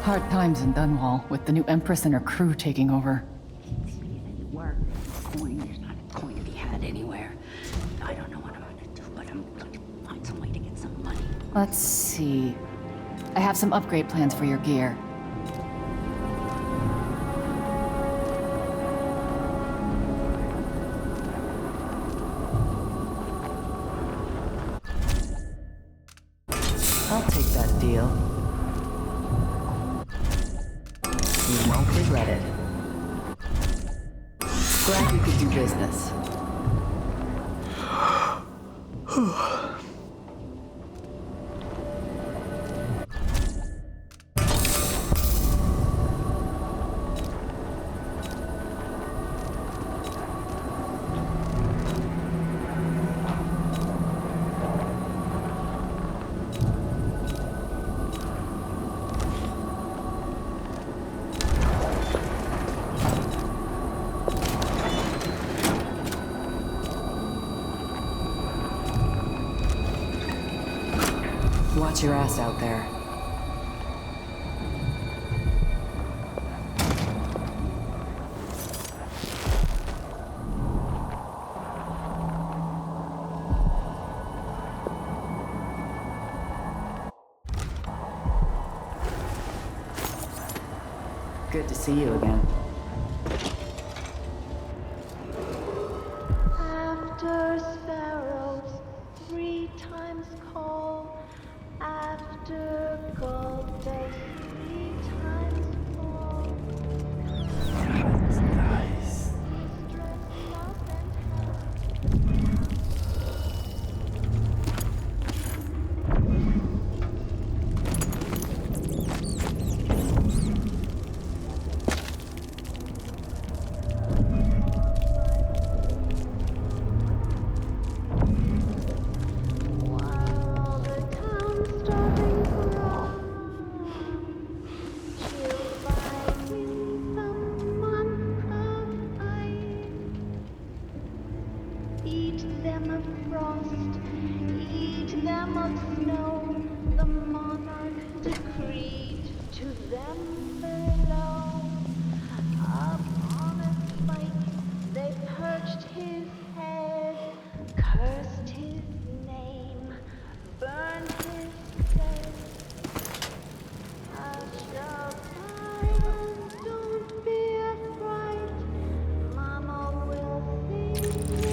Hard times in Dunwall, with the new Empress and her crew taking over. Work. Coin, there's not a coin to be had anywhere. I don't know what I'm gonna do, but I'm gonna find some way to get some money. Let's see. I have some upgrade plans for your gear. I'll take that deal. You won't regret it. Glad we could do business. Watch your ass out there. Good to see you again. After sparrows 3 times call, after gold does 3 times fall. Nice. Eat them of frost, eat them of snow, the monarch decreed to them below. Up on a spike they perched his head, cursed his name, burned his bed. I shall die and don't be afraid, Mama will sing me.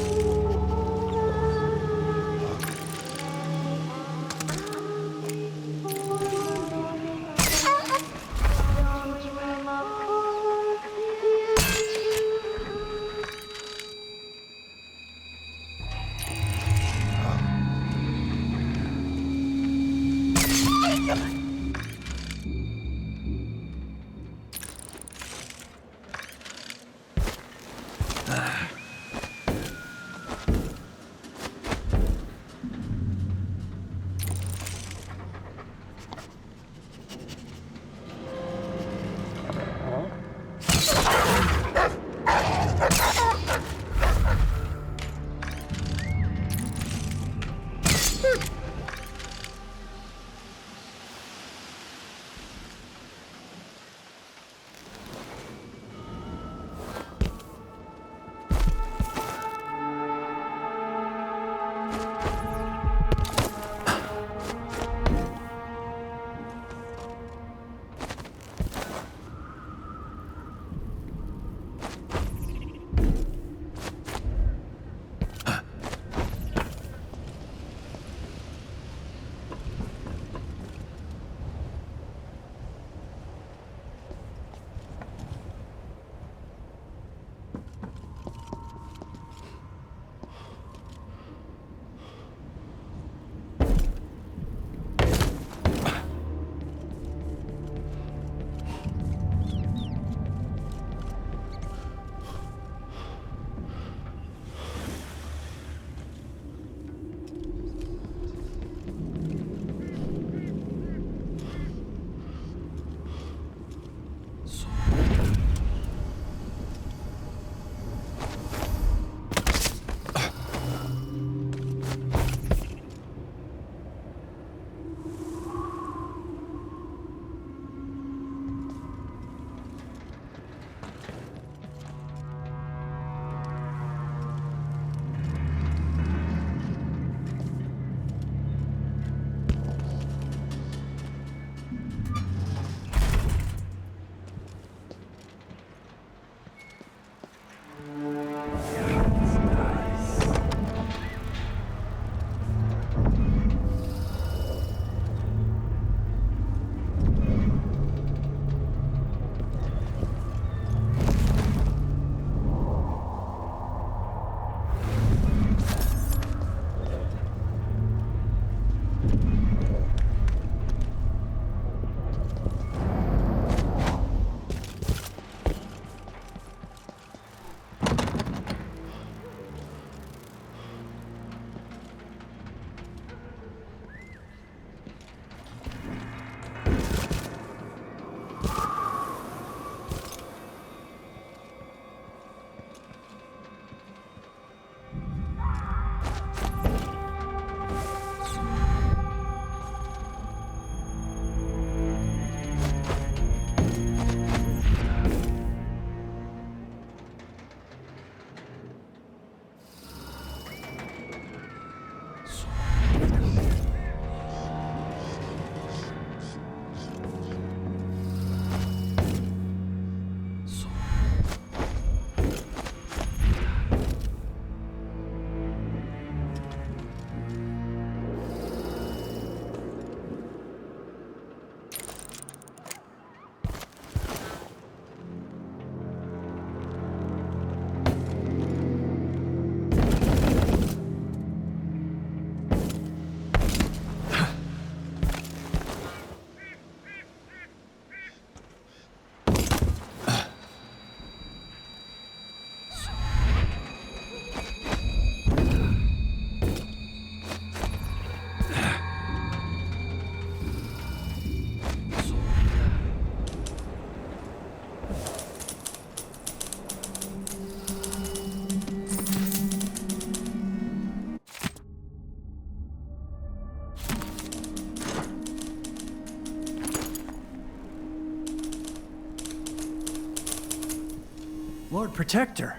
Lord Protector,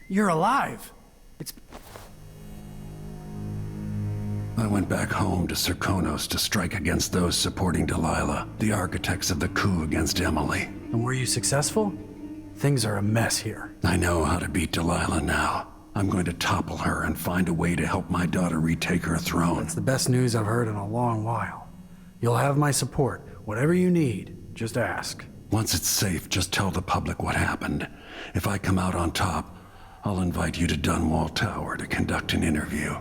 you're alive. I went back home to Serkonos to strike against those supporting Delilah, the architects of the coup against Emily. And were you successful? Things are a mess here. I know how to beat Delilah now. I'm going to topple her and find a way to help my daughter retake her throne. That's the best news I've heard in a long while. You'll have my support. Whatever you need, just ask. Once it's safe, just tell the public what happened. If I come out on top, I'll invite you to Dunwall Tower to conduct an interview.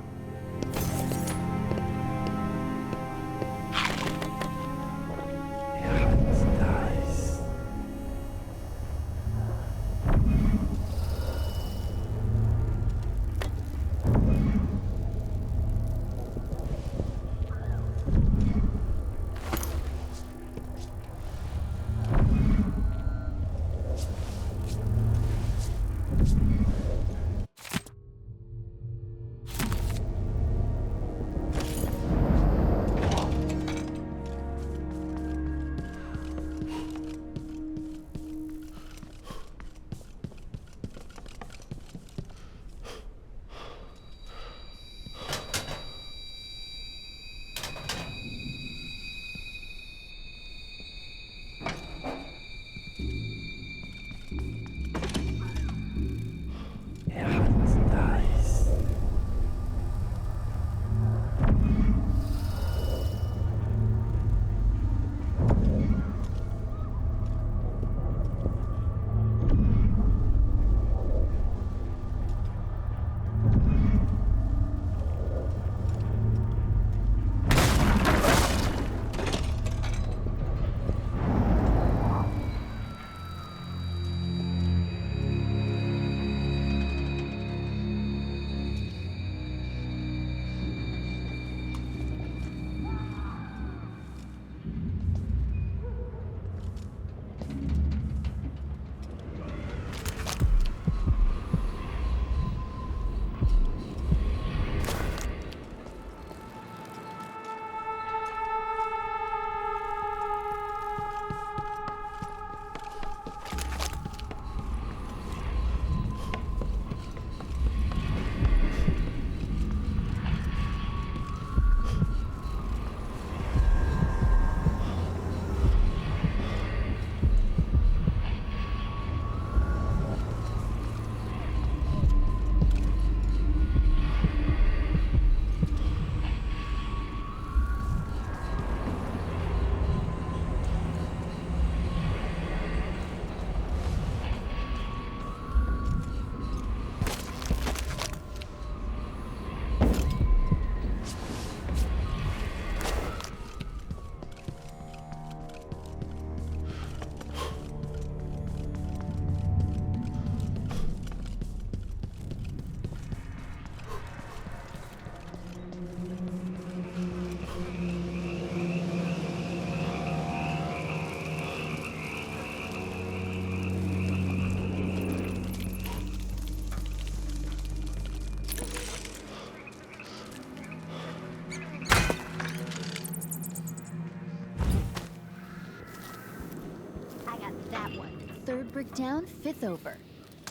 Third brick down, fifth over.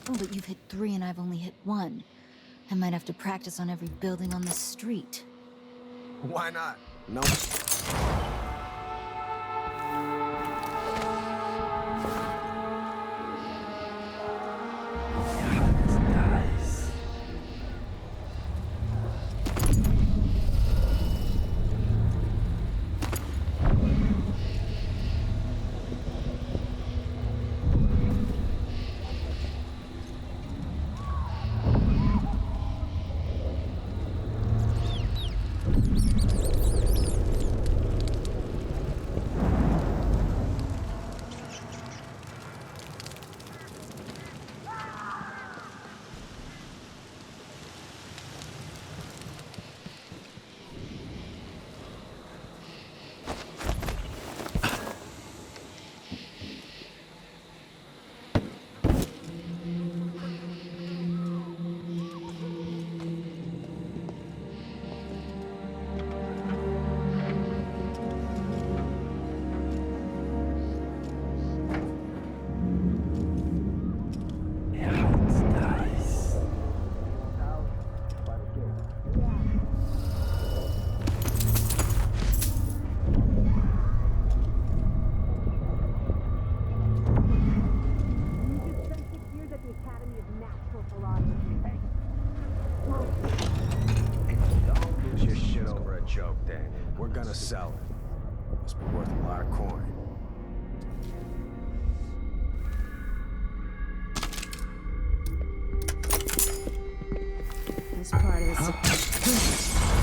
Oh, but you've hit 3 and I've only hit 1. I might have to practice on every building on the street. Why not? No. joke there. We're gonna sell it. Must be worth a lot of coin. This part of the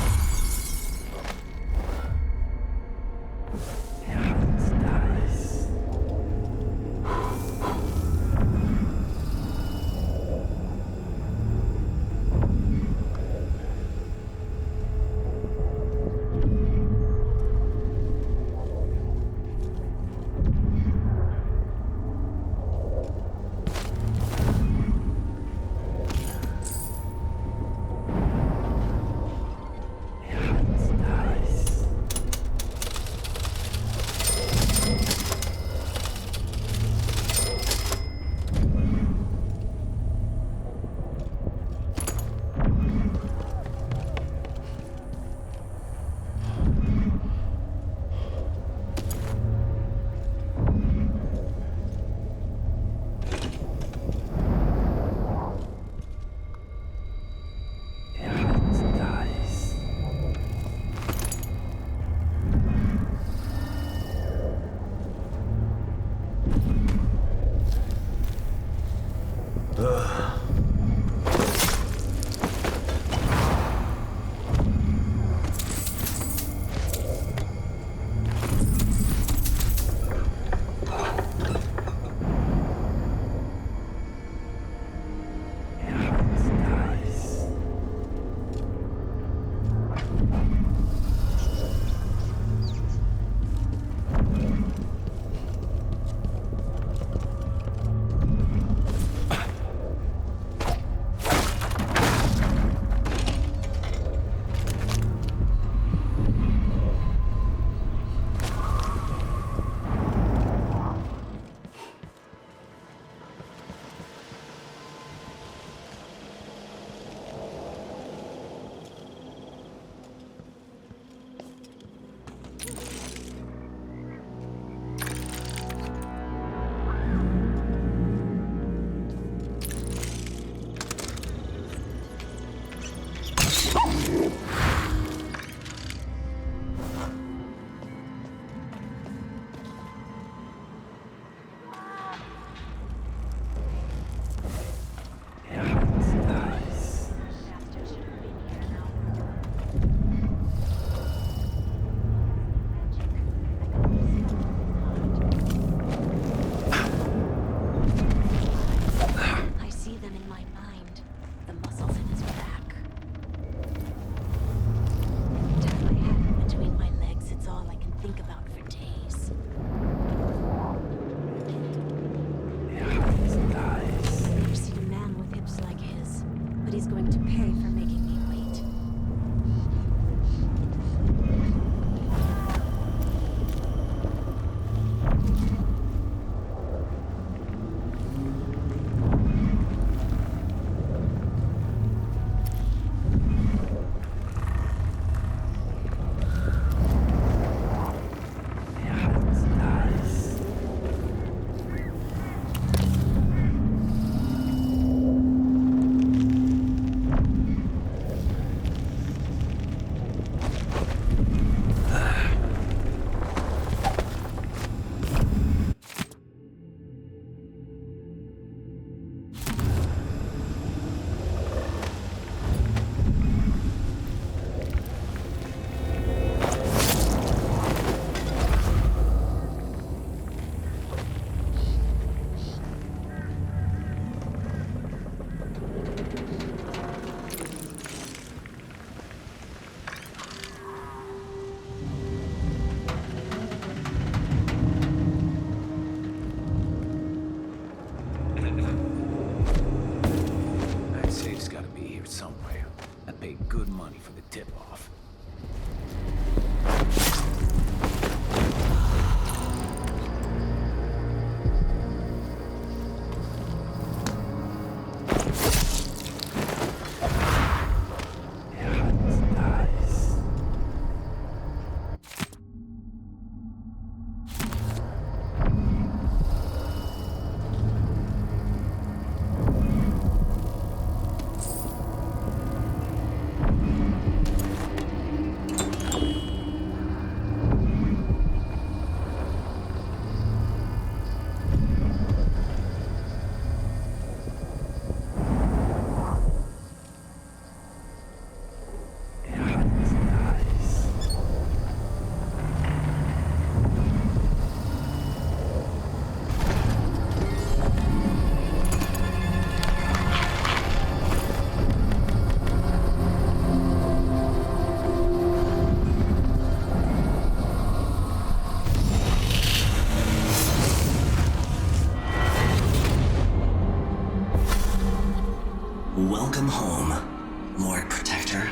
Welcome home, Lord Protector.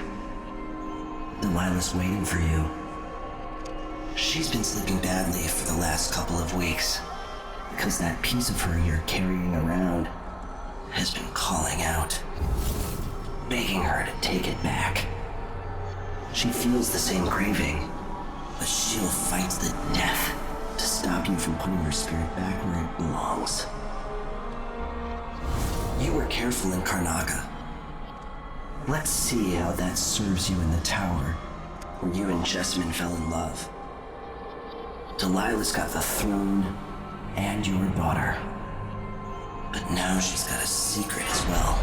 Delilah's waiting for you. She's been sleeping badly for the last couple of weeks, because that piece of her you're carrying around has been calling out, begging her to take it back. She feels the same craving, but she'll fight to the death to stop you from putting your spirit back where it belongs. You were careful in Karnaca. Let's see how that serves you in the tower, where you and Jessamine fell in love. Delilah's got the throne and your daughter, but now she's got a secret as well.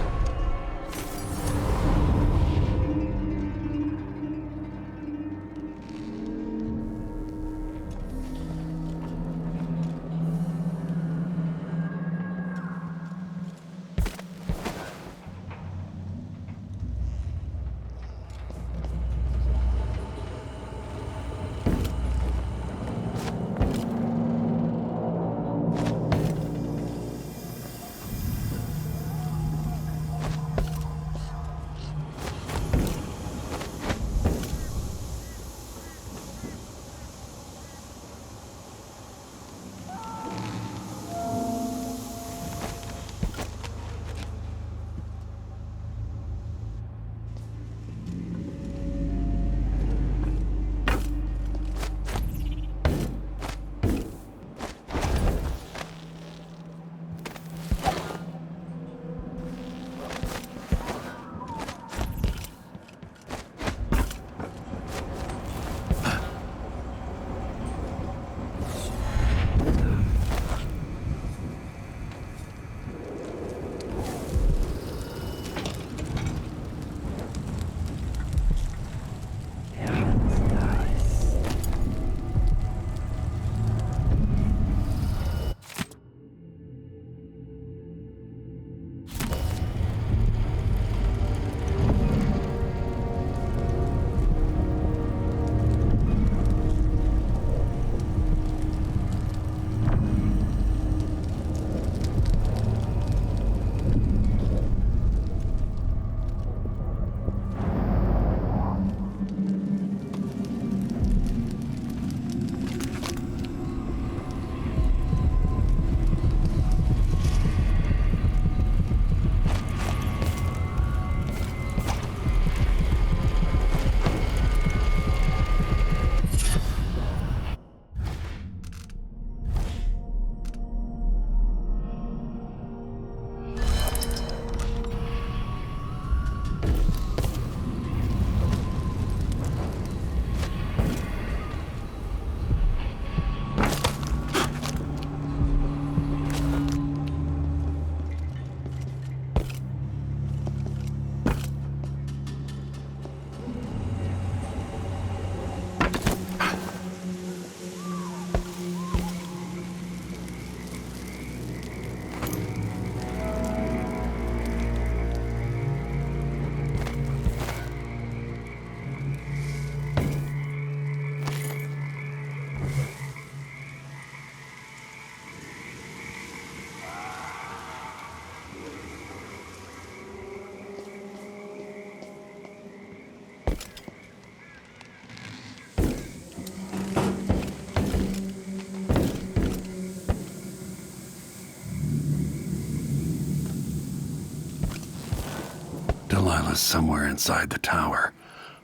Delilah's somewhere inside the tower.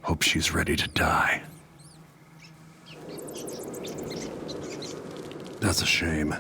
Hope she's ready to die. That's a shame.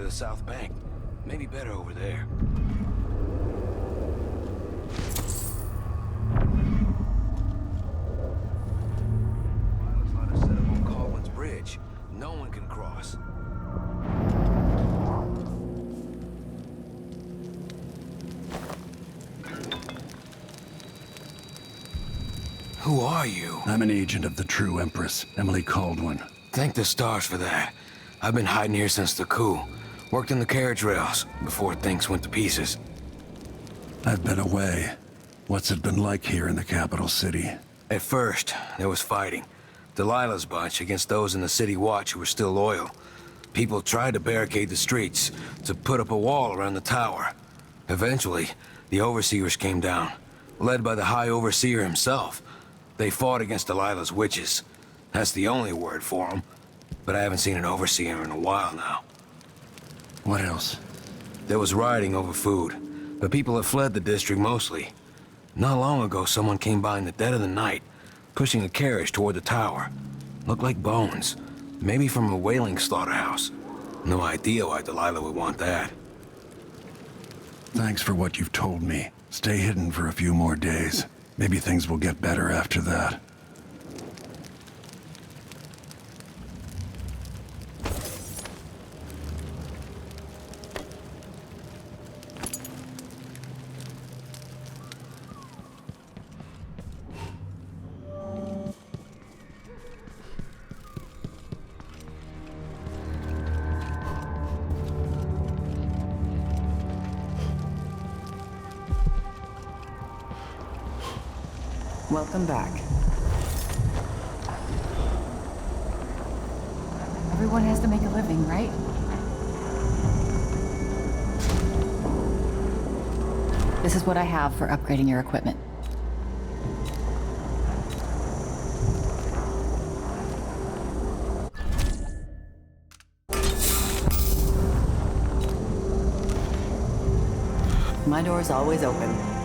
the south bank. Maybe better over there. Pilot's ladder set up on Caldwell's bridge. No one can cross. Who are you? I'm an agent of the true Empress, Emily Caldwell. Thank the stars for that. I've been hiding here since the coup. Worked in the carriage rails before things went to pieces. I've been away. What's it been like here in the capital city? At first, there was fighting. Delilah's bunch against those in the city watch who were still loyal. People tried to barricade the streets, to put up a wall around the tower. Eventually, the overseers came down, led by the High Overseer himself. They fought against Delilah's witches. That's the only word for them. But I haven't seen an overseer in a while now. What else? There was rioting over food, but people have fled the district mostly. Not long ago, someone came by in the dead of the night, pushing a carriage toward the tower. Looked like bones, maybe from a whaling slaughterhouse. No idea why Delilah would want that. Thanks for what you've told me. Stay hidden for a few more days. Maybe things will get better after that. Welcome back. Everyone has to make a living, right? This is what I have for upgrading your equipment. My door's always open.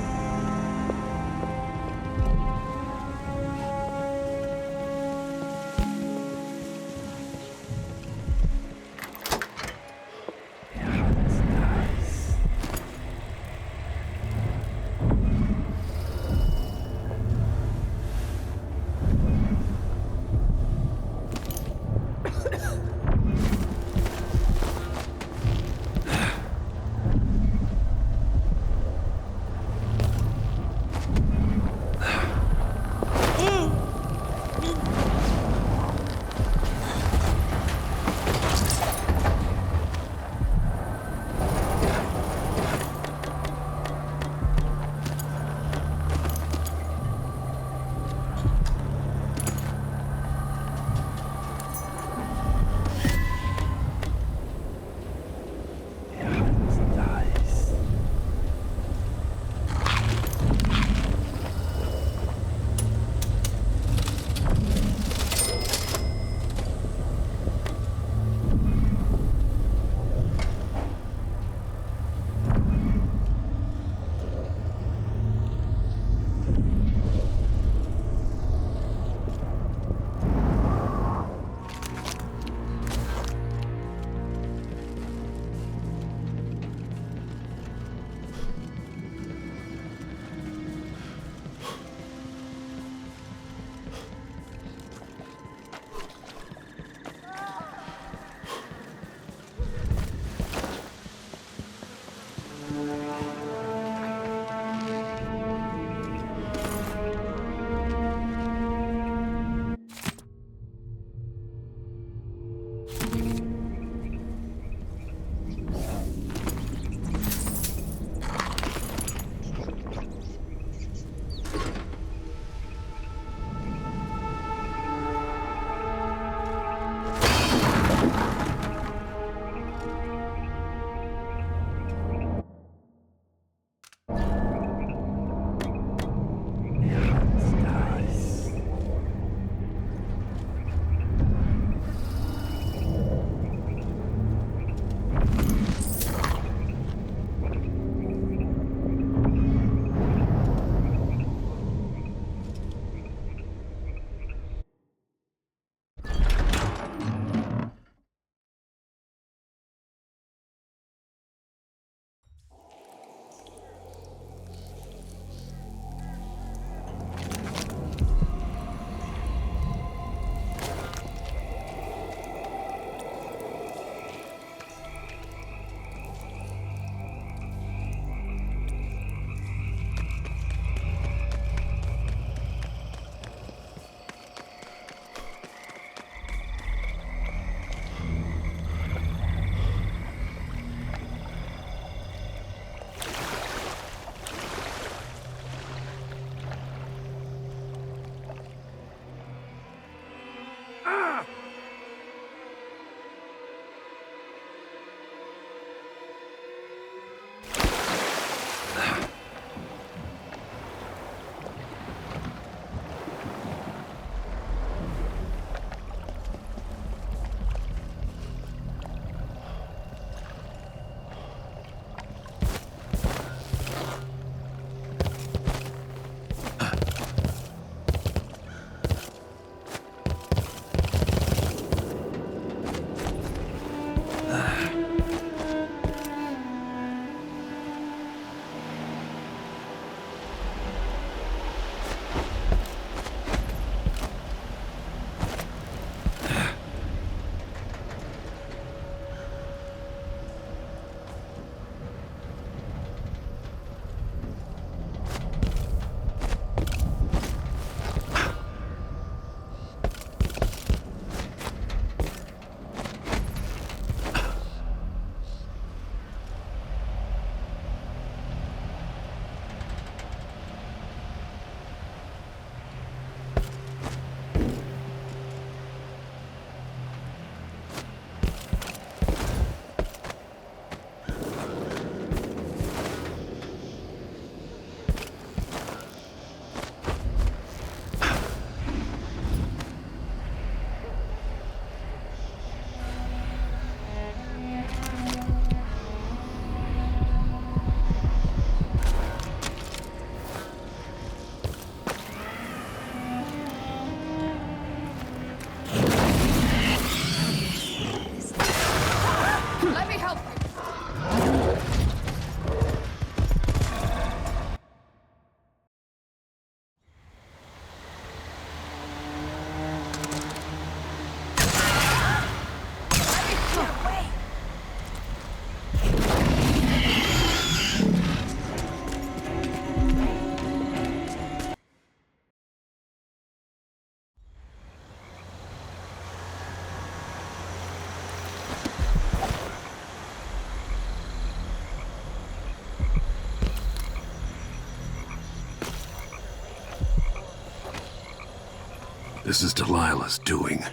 This is Delilah's doing.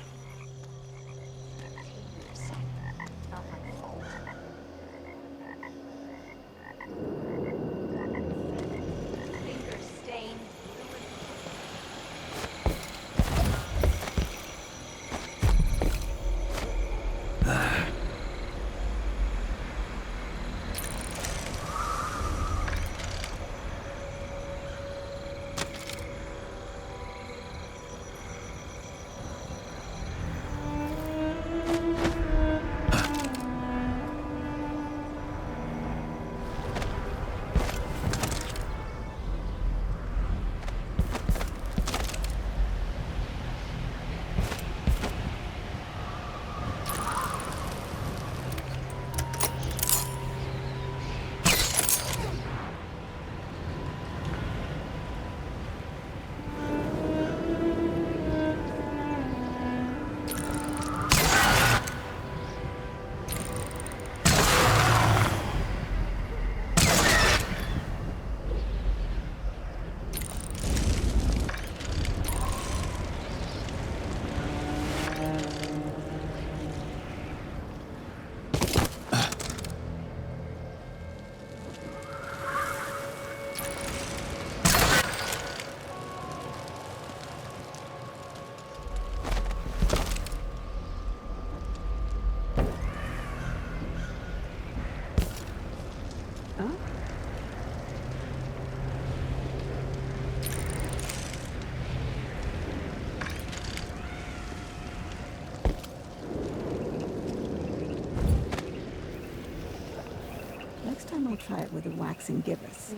Next time I'll try it with a waxing gibbous.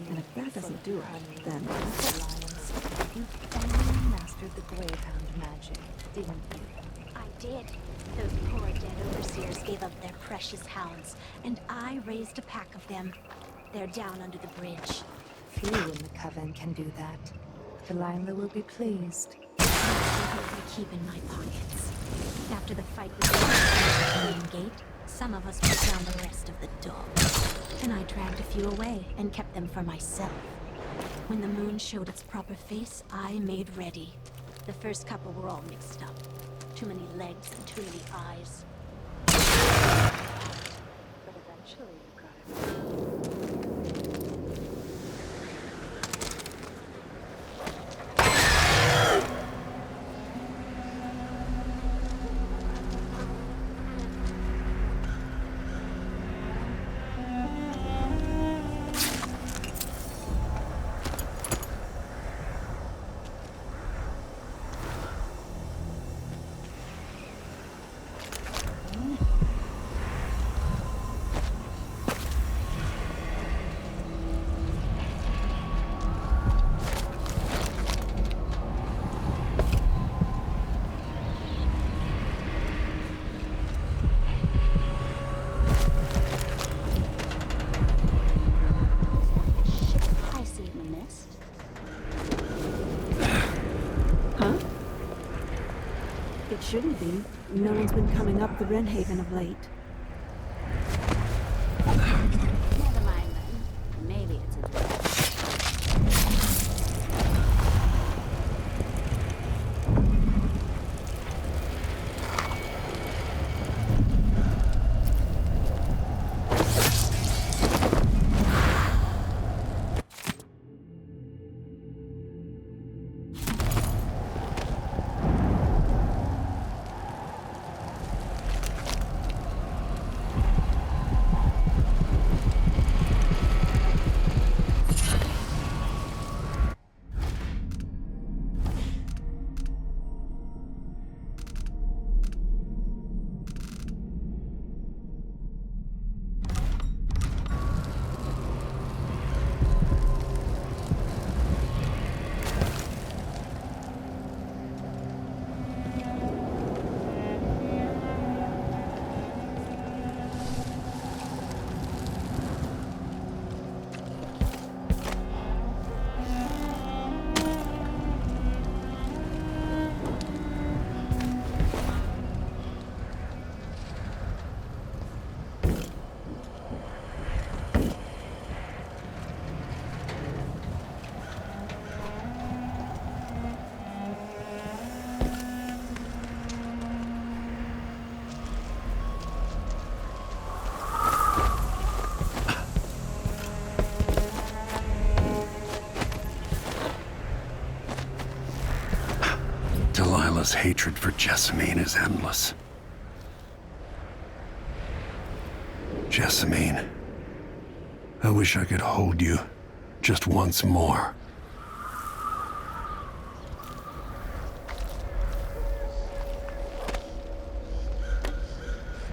And if that doesn't do it, then... You finally mastered the Greyhound magic, didn't you? I did. Those poor dead overseers gave up their precious hounds, and I raised a pack of them. They're down under the bridge. Few in the Coven can do that. Delilah will be pleased. I keep in my pockets. After the fight with the main gate, some of us put down the rest of the dogs. And I dragged a few away and kept them for myself. When the moon showed its proper face, I made ready. The first couple were all mixed up. Too many legs and too many eyes. But eventually you got it. Shouldn't be. No one's been coming up the Wrenhaven of late. Never mind then. Maybe it's a... Delilah's hatred for Jessamine is endless. Jessamine, I wish I could hold you just once more.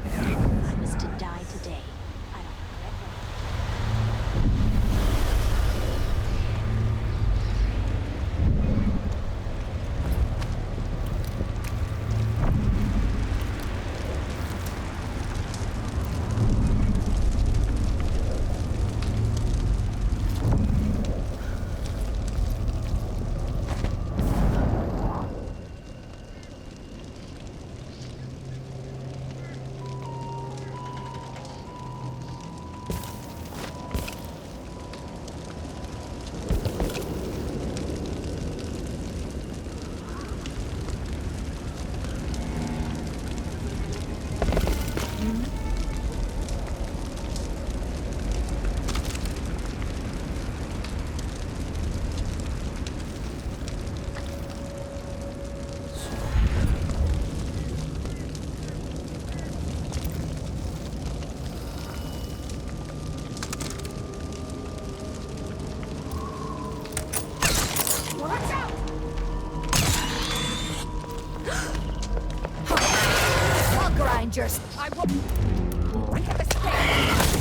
I was to die today. I don't regret it. Rangers! I will... We have escaped!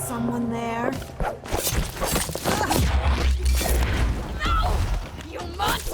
Someone there? No! You must!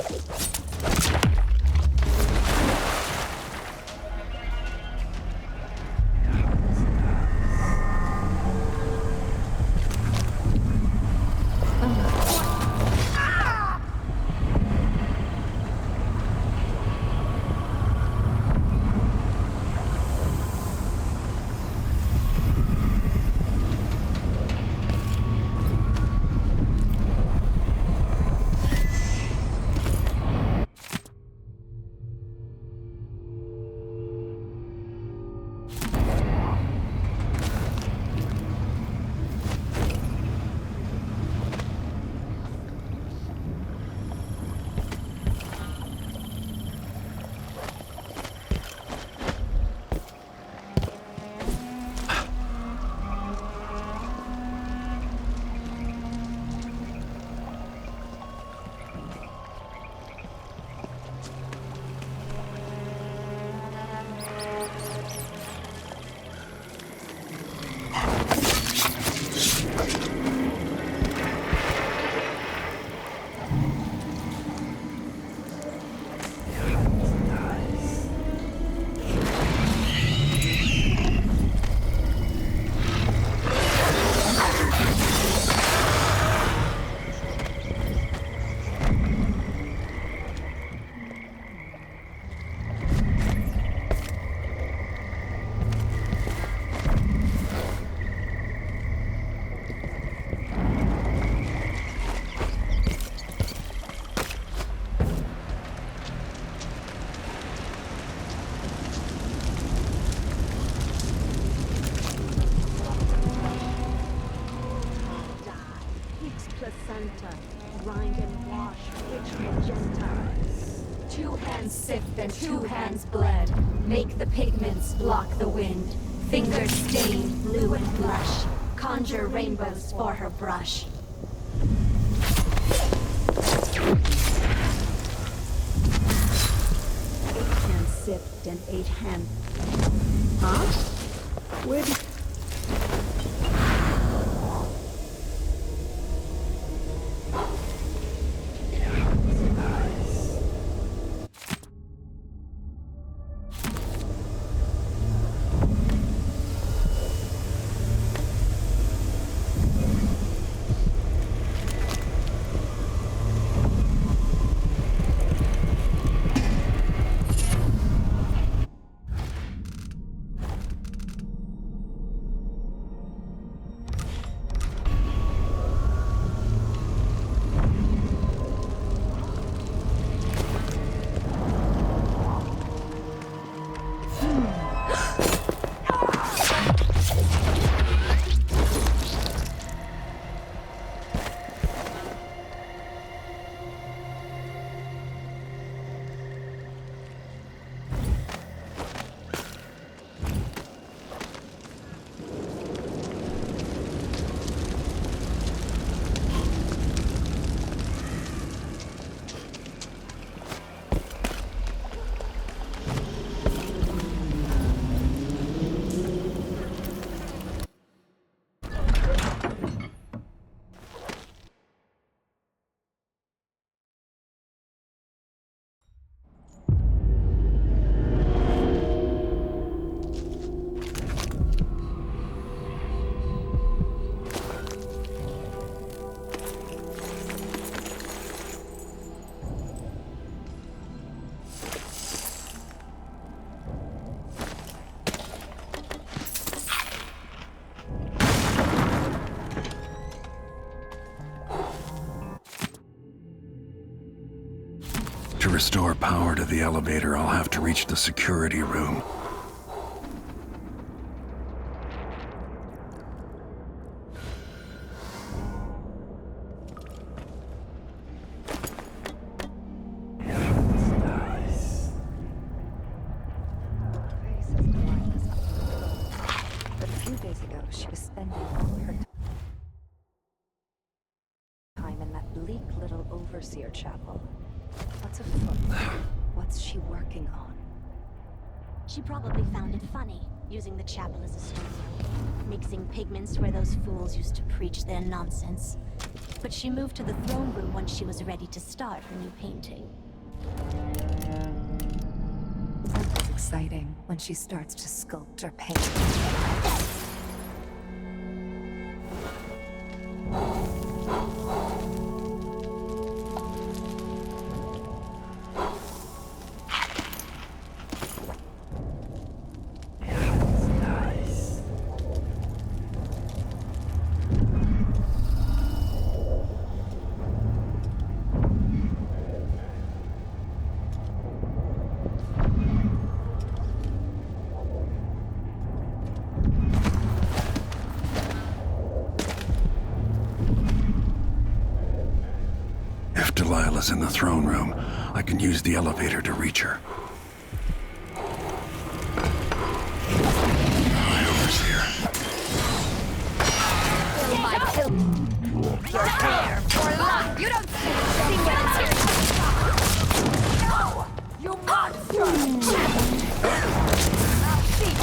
2 hands bled. Make the pigments block the wind. Fingers stained blue and blush. Conjure rainbows for her brush. 8 hands sipped and 8 hands. Huh? Where did... To restore power to the elevator, I'll have to reach the security room. But a few days ago, she was spending all her time in that bleak little overseer chapel. What's afoot? What's she working on? She probably found it funny, using the chapel as a studio, mixing pigments where those fools used to preach their nonsense. But she moved to the throne room once she was ready to start her new painting. It's exciting when she starts to sculpt or paint. If Delilah's in the throne room, I can use the elevator to reach her. Hi, Overseer. You're here for life. You don't see what here. No! You monster! I'll see.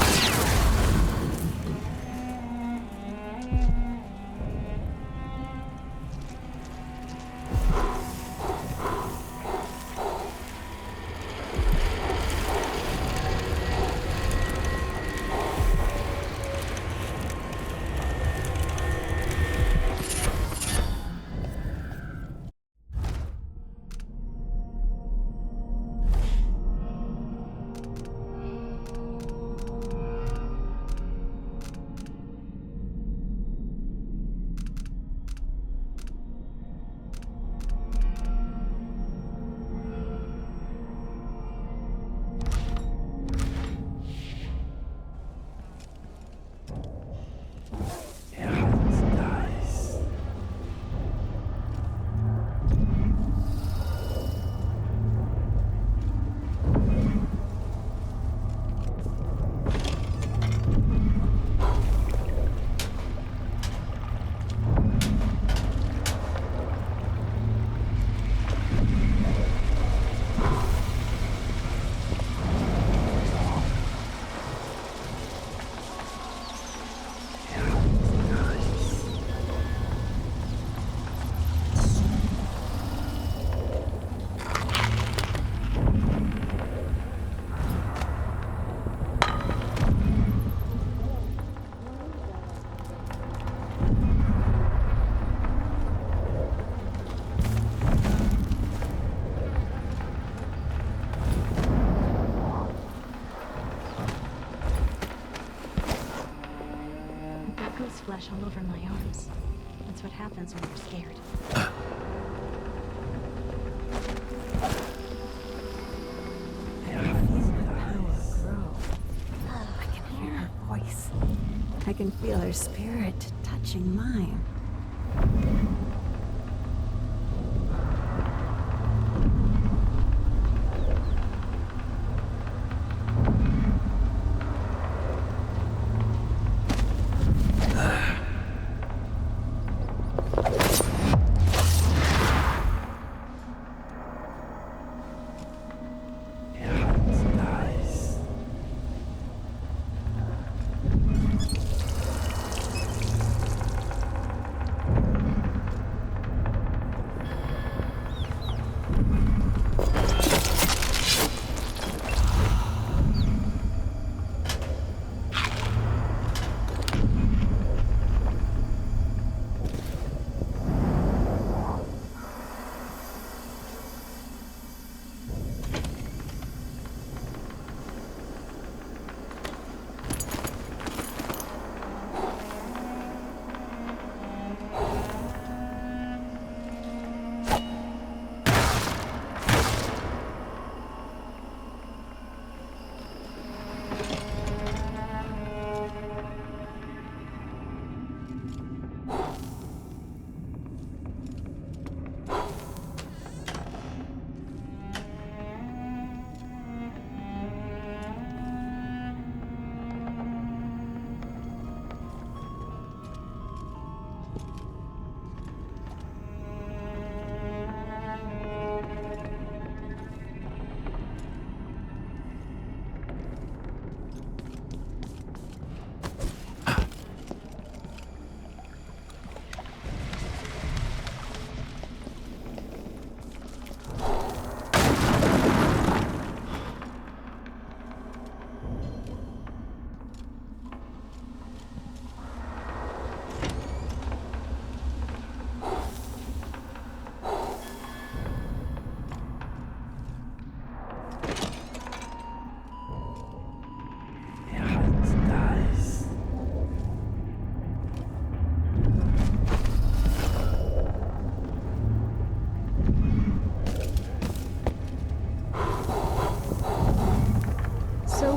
There's flesh all over my arms. That's what happens when you're scared. I can hear her voice. I can feel her spirit touching mine.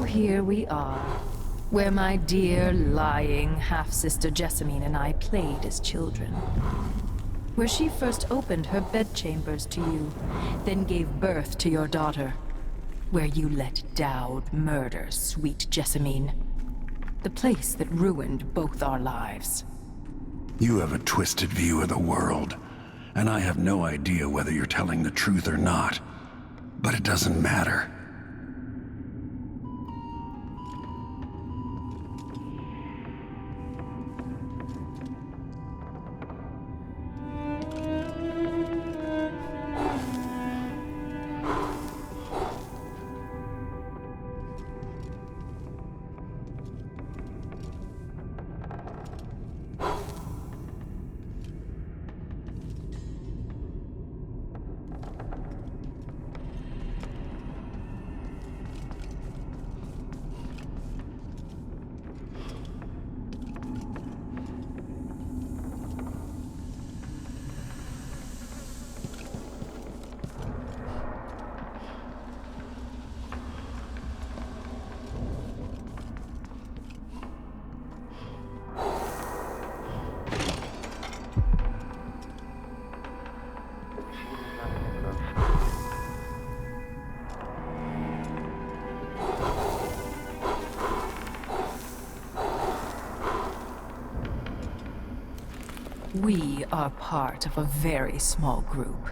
Here we are, where my dear, lying half-sister Jessamine and I played as children. Where she first opened her bedchambers to you, then gave birth to your daughter. Where you let Dowd murder sweet Jessamine. The place that ruined both our lives. You have a twisted view of the world, and I have no idea whether you're telling the truth or not. But it doesn't matter. We are part of a very small group.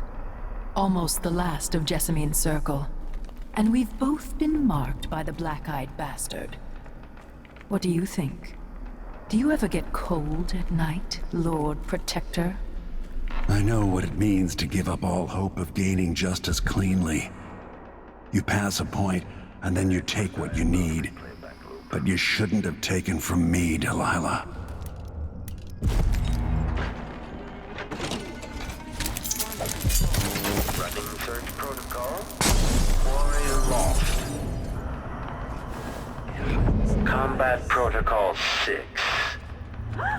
Almost the last of Jessamine's circle. And we've both been marked by the black-eyed bastard. What do you think? Do you ever get cold at night, Lord Protector? I know what it means to give up all hope of gaining justice cleanly. You pass a point, and then you take what you need. But you shouldn't have taken from me, Delilah. Running search protocol. Warrior lost. Combat protocol 6.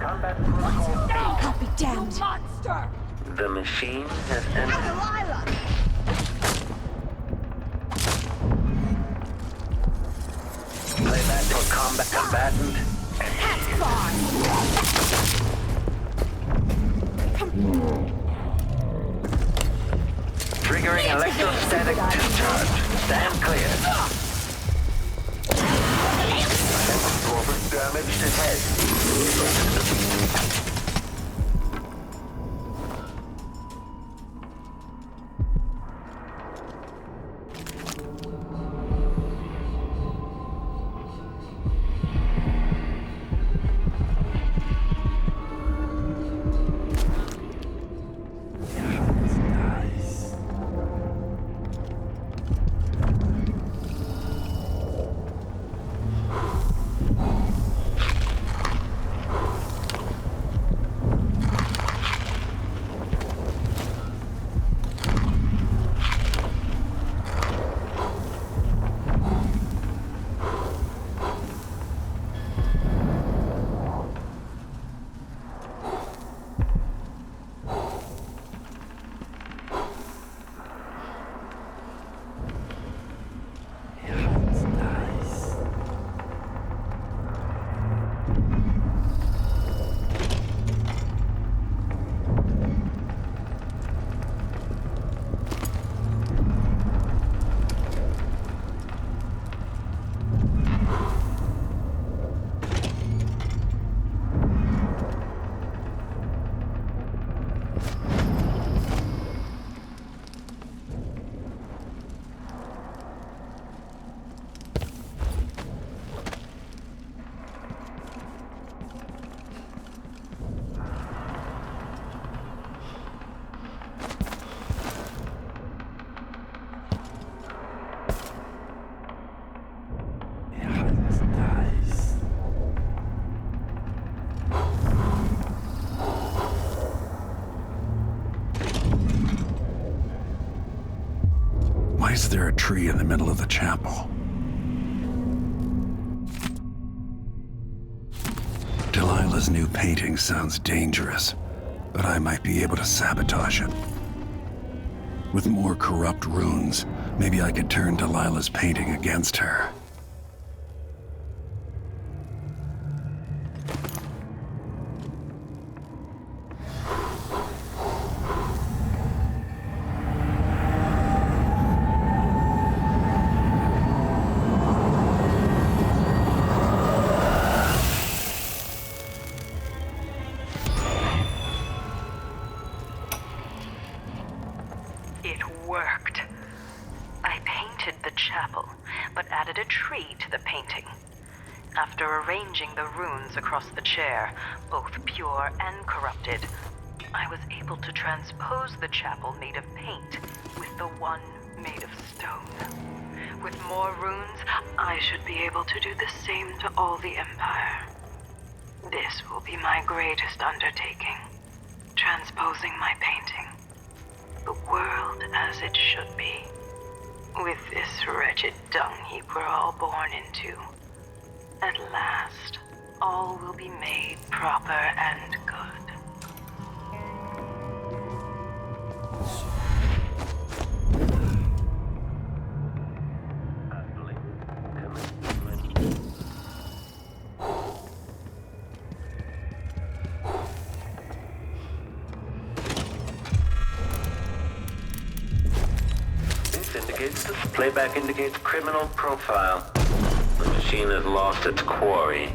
Combat protocol. I'll be damned. You monster! The machine has entered. Delilah! Playback for combatant. That's fine! Triggering electrostatic discharge. Stand clear. Absorbing damage to head. Why is there a tree in the middle of the chapel? Delilah's new painting sounds dangerous, but I might be able to sabotage it. With more corrupt runes, maybe I could turn Delilah's painting against her. Arranging the runes across the chair, both pure and corrupted, I was able to transpose the chapel made of paint with the one made of stone. With more runes, I should be able to do the same to all the Empire. This will be my greatest undertaking, transposing my painting. The world as it should be, with this wretched dung heap we're all born into. At last, all will be made proper and good. This playback indicates criminal profile. The machine has lost its quarry.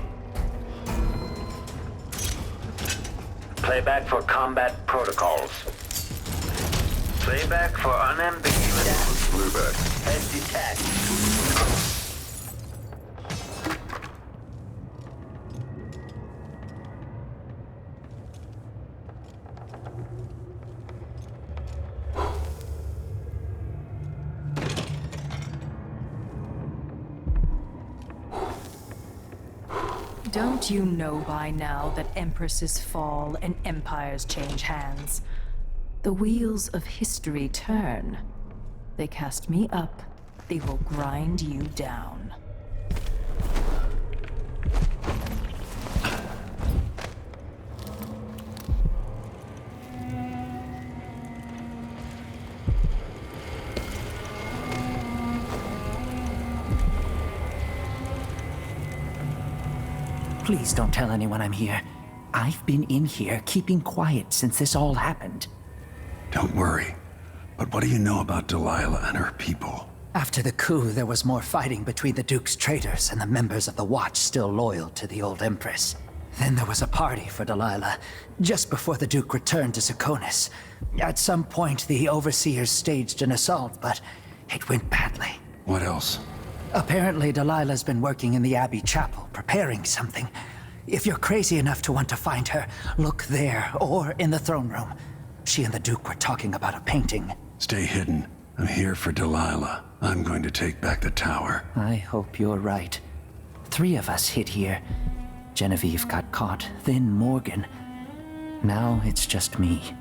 Playback for combat protocols. Playback for unambiguous. Playback. Head detached. Don't you know by now that empresses fall and empires change hands? The wheels of history turn. They cast me up, they will grind you down. Please don't tell anyone I'm here. I've been in here keeping quiet since this all happened. Don't worry. But what do you know about Delilah and her people? After the coup, there was more fighting between the Duke's traitors and the members of the Watch still loyal to the old Empress. Then there was a party for Delilah, just before the Duke returned to Serkonis. At some point, the Overseers staged an assault, but it went badly. What else? Apparently, Delilah's been working in the Abbey Chapel, preparing something. If you're crazy enough to want to find her, look there, or in the throne room. She and the Duke were talking about a painting. Stay hidden. I'm here for Delilah. I'm going to take back the tower. I hope you're right. 3 of us hid here. Genevieve got caught, then Morgan. Now it's just me.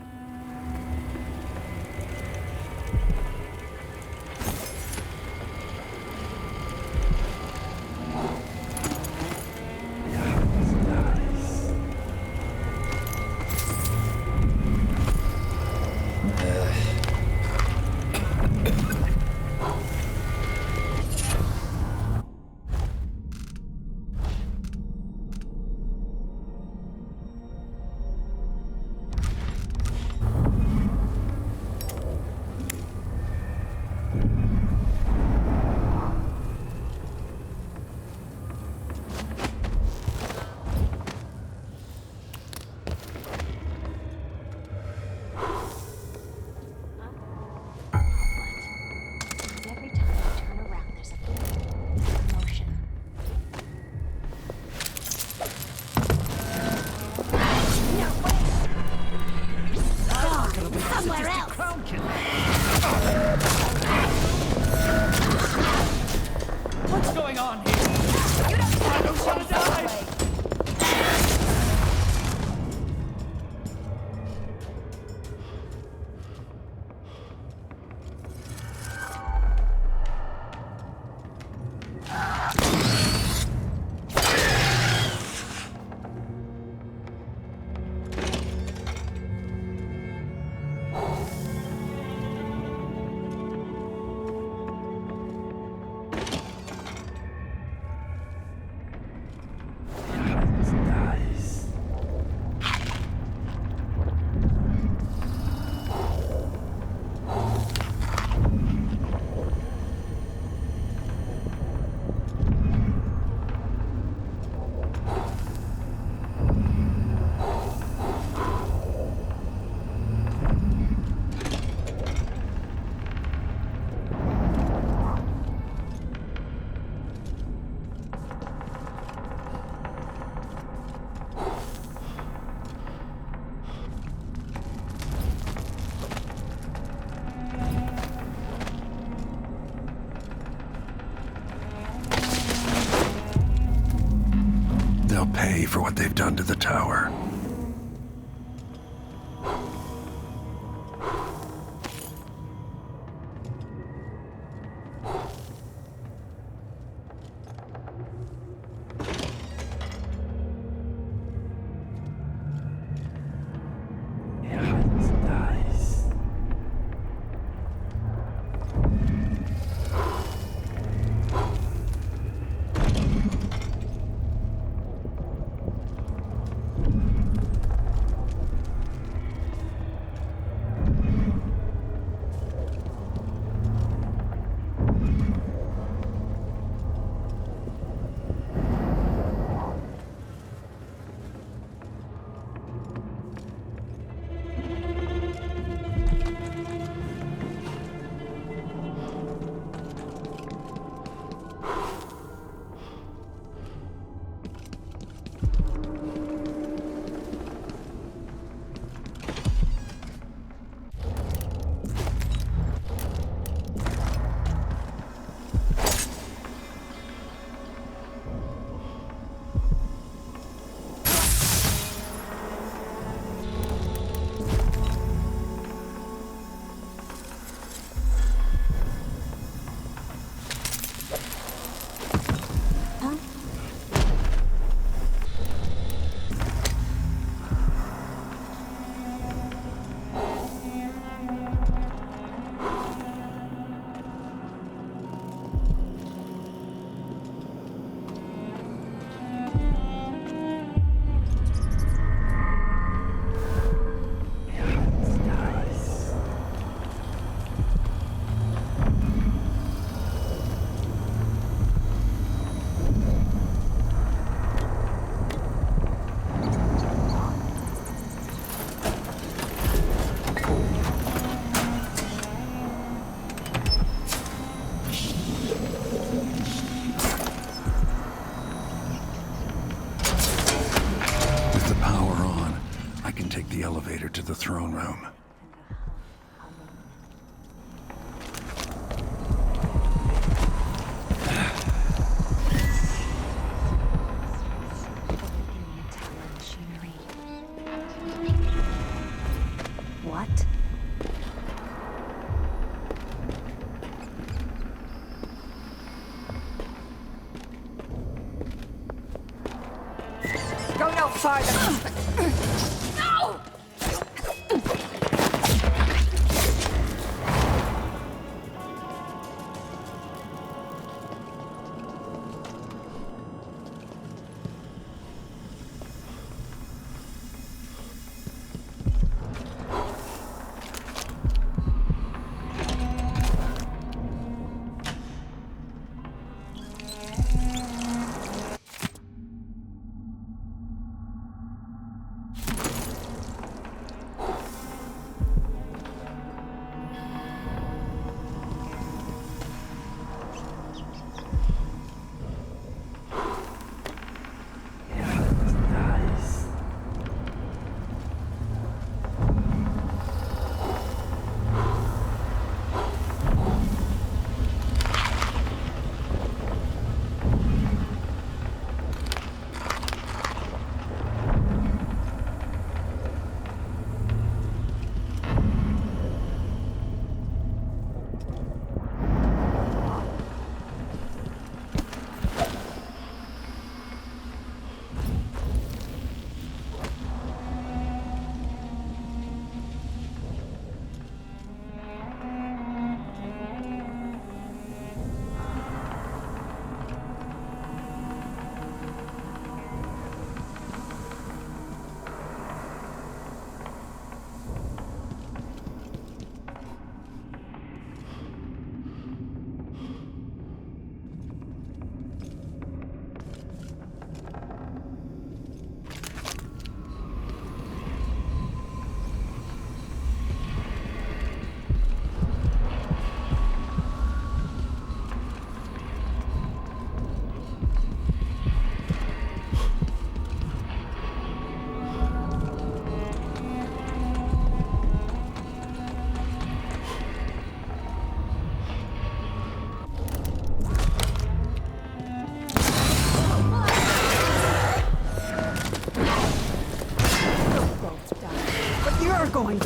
They'll pay for what they've done to the tower. Nice. the elevator to the throne room. What? Go no farther! No! Going.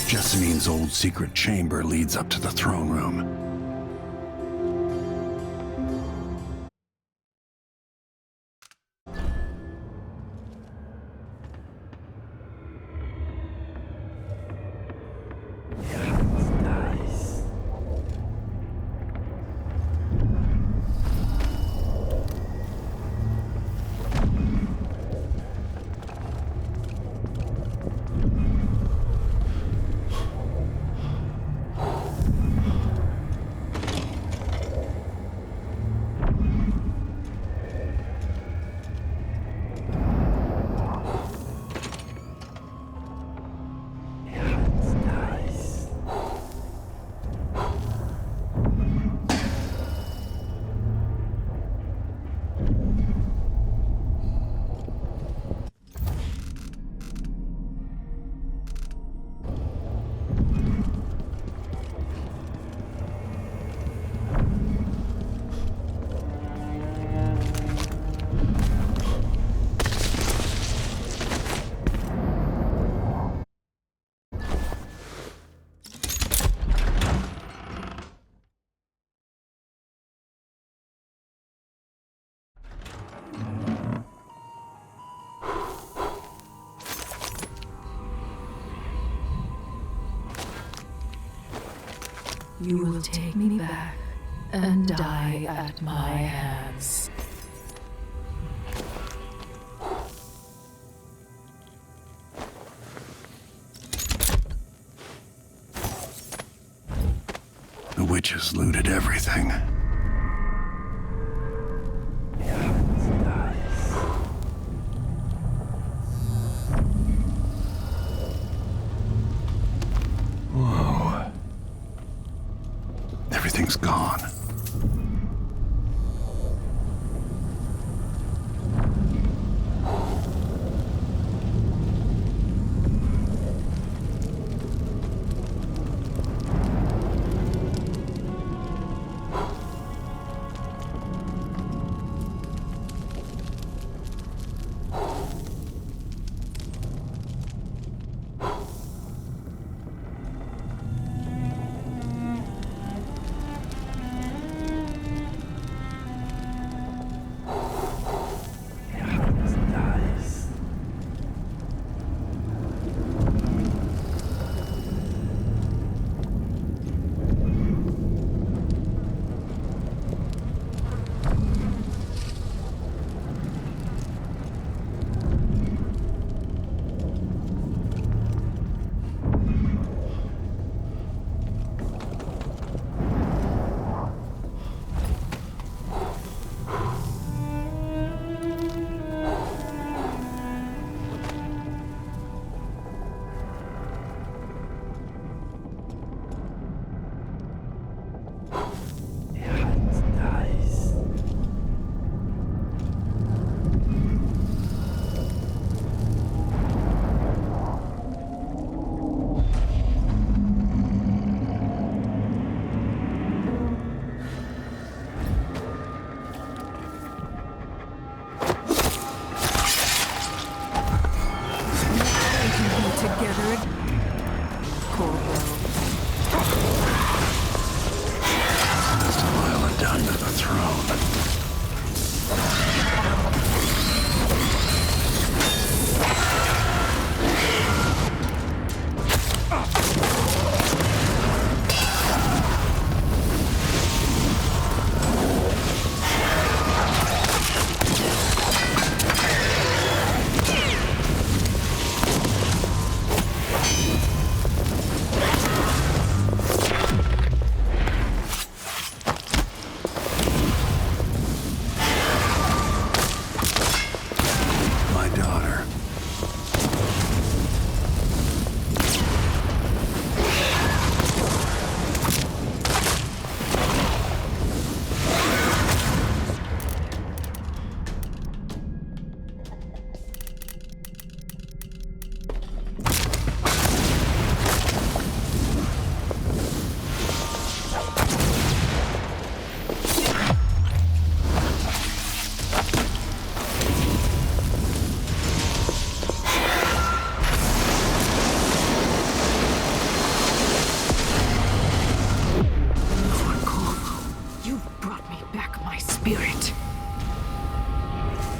Jessamine's old secret chamber leads up to the throne room. You will take me back and die at my hands. The witches looted everything. Whoa. Everything's gone.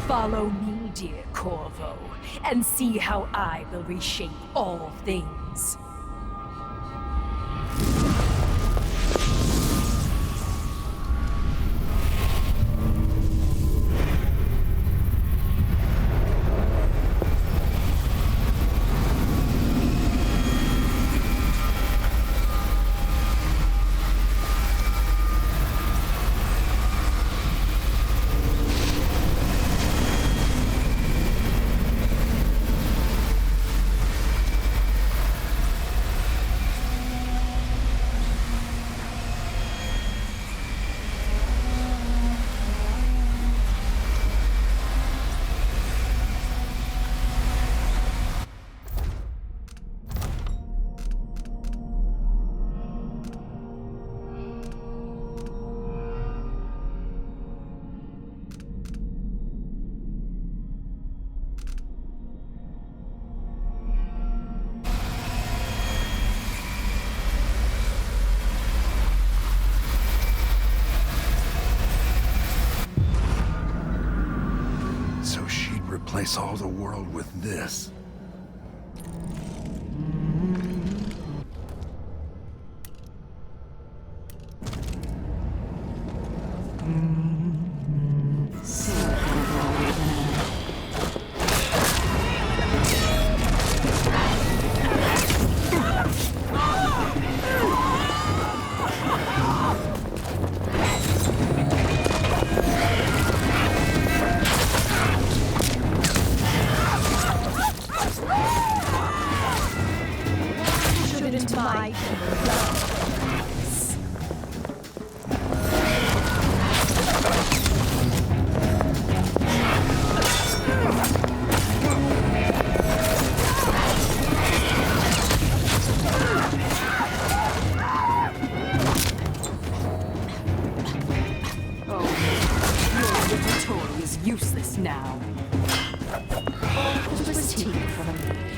Follow me, dear Corvo, and see how I will reshape all things. Replace all the world with this. into my useless now. Was taken from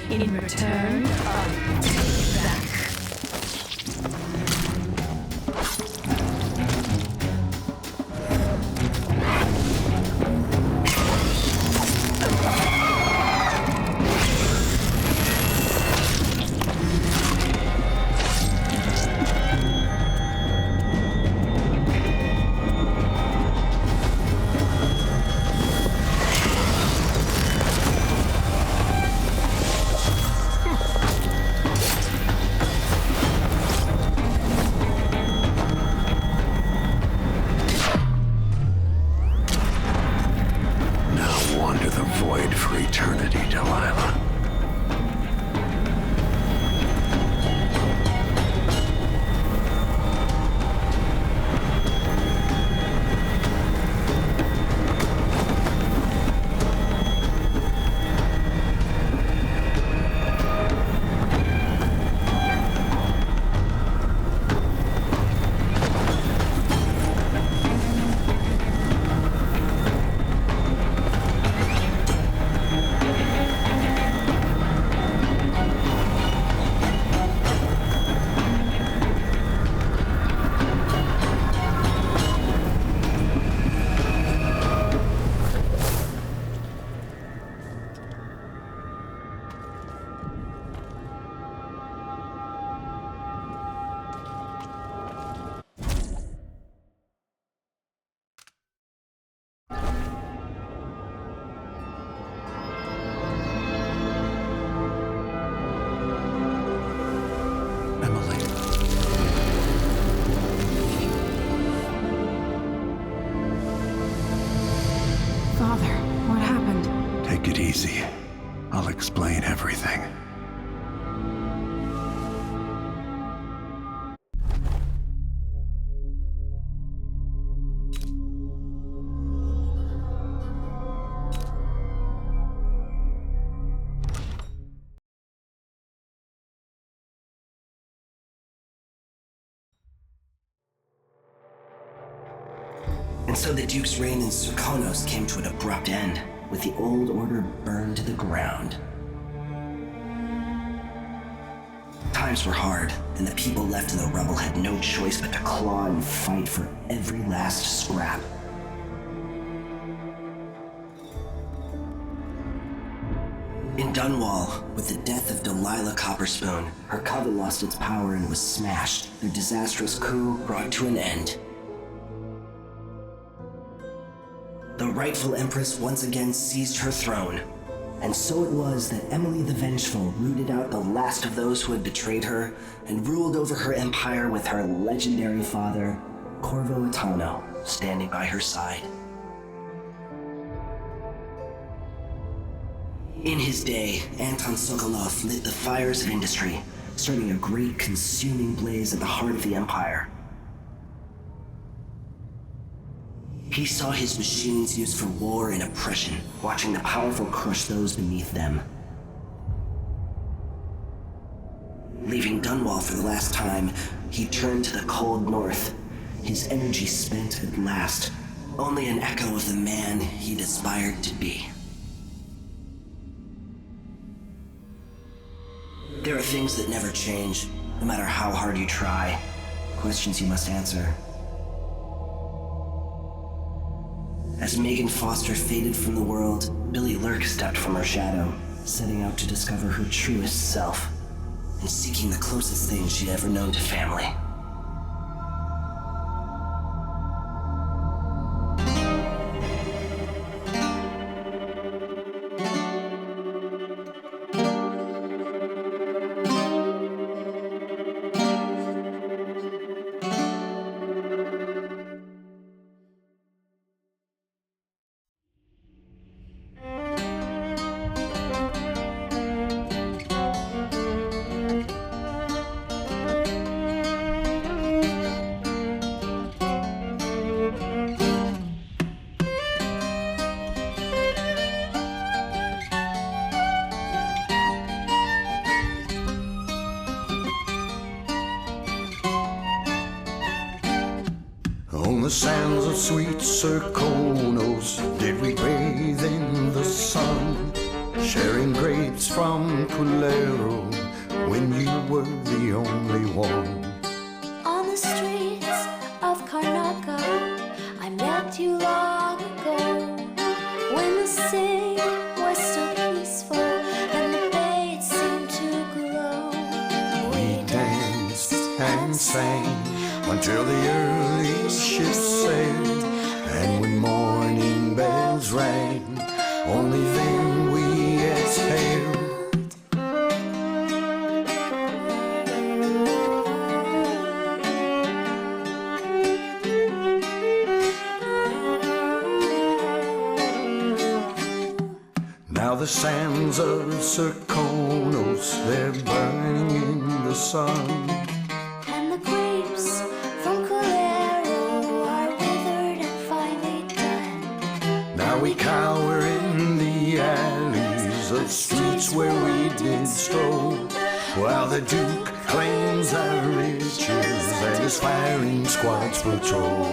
me. In return, I'll take it back. Easy. I'll explain everything. And so the Duke's reign in Serkonos came to an abrupt end, with the old order burned to the ground. Times were hard, and the people left in the rubble had no choice but to claw and fight for every last scrap. In Dunwall, with the death of Delilah Copperspoon, her coven lost its power and was smashed, their disastrous coup brought to an end. The rightful Empress once again seized her throne, and so it was that Emily the Vengeful rooted out the last of those who had betrayed her and ruled over her empire with her legendary father, Corvo Atano, standing by her side. In his day, Anton Sokolov lit the fires of industry, starting a great consuming blaze at the heart of the empire. He saw his machines used for war and oppression, watching the powerful crush those beneath them. Leaving Dunwall for the last time, he turned to the cold north, his energy spent at last, only an echo of the man he'd aspired to be. There are things that never change, no matter how hard you try. Questions you must answer. As Meagan Foster faded from the world, Billy Lurk stepped from her shadow, setting out to discover her truest self, and seeking the closest thing she'd ever known to family. the sands of sweet Serkonos did we bathe in the sun, sharing grapes from Culero when you were the only one. On the streets of Karnaca, I met you long ago, when the city was still peaceful and the bay seemed to glow. We danced and sang until the early ships sailed, and when morning bells rang, only then we exhaled. Now the sands of Serkonos, they're burning in the sun, And the grapes from Culero are withered and finely done. now we cower in the alleys of streets where we did stroll, while the Duke claims our riches and his firing squads patrol.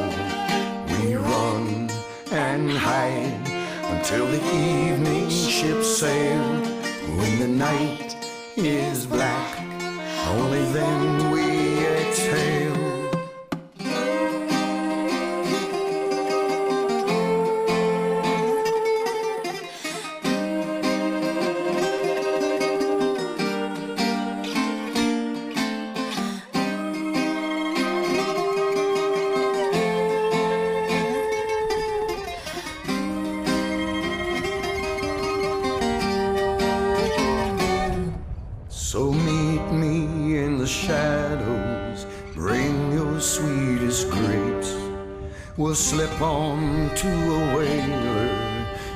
We run and hide until the evening ships sail. When the night is black, only then we exhale. So meet me in the shadows, bring your sweetest grapes. We'll slip on to a whaler,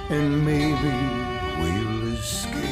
and maybe we'll escape.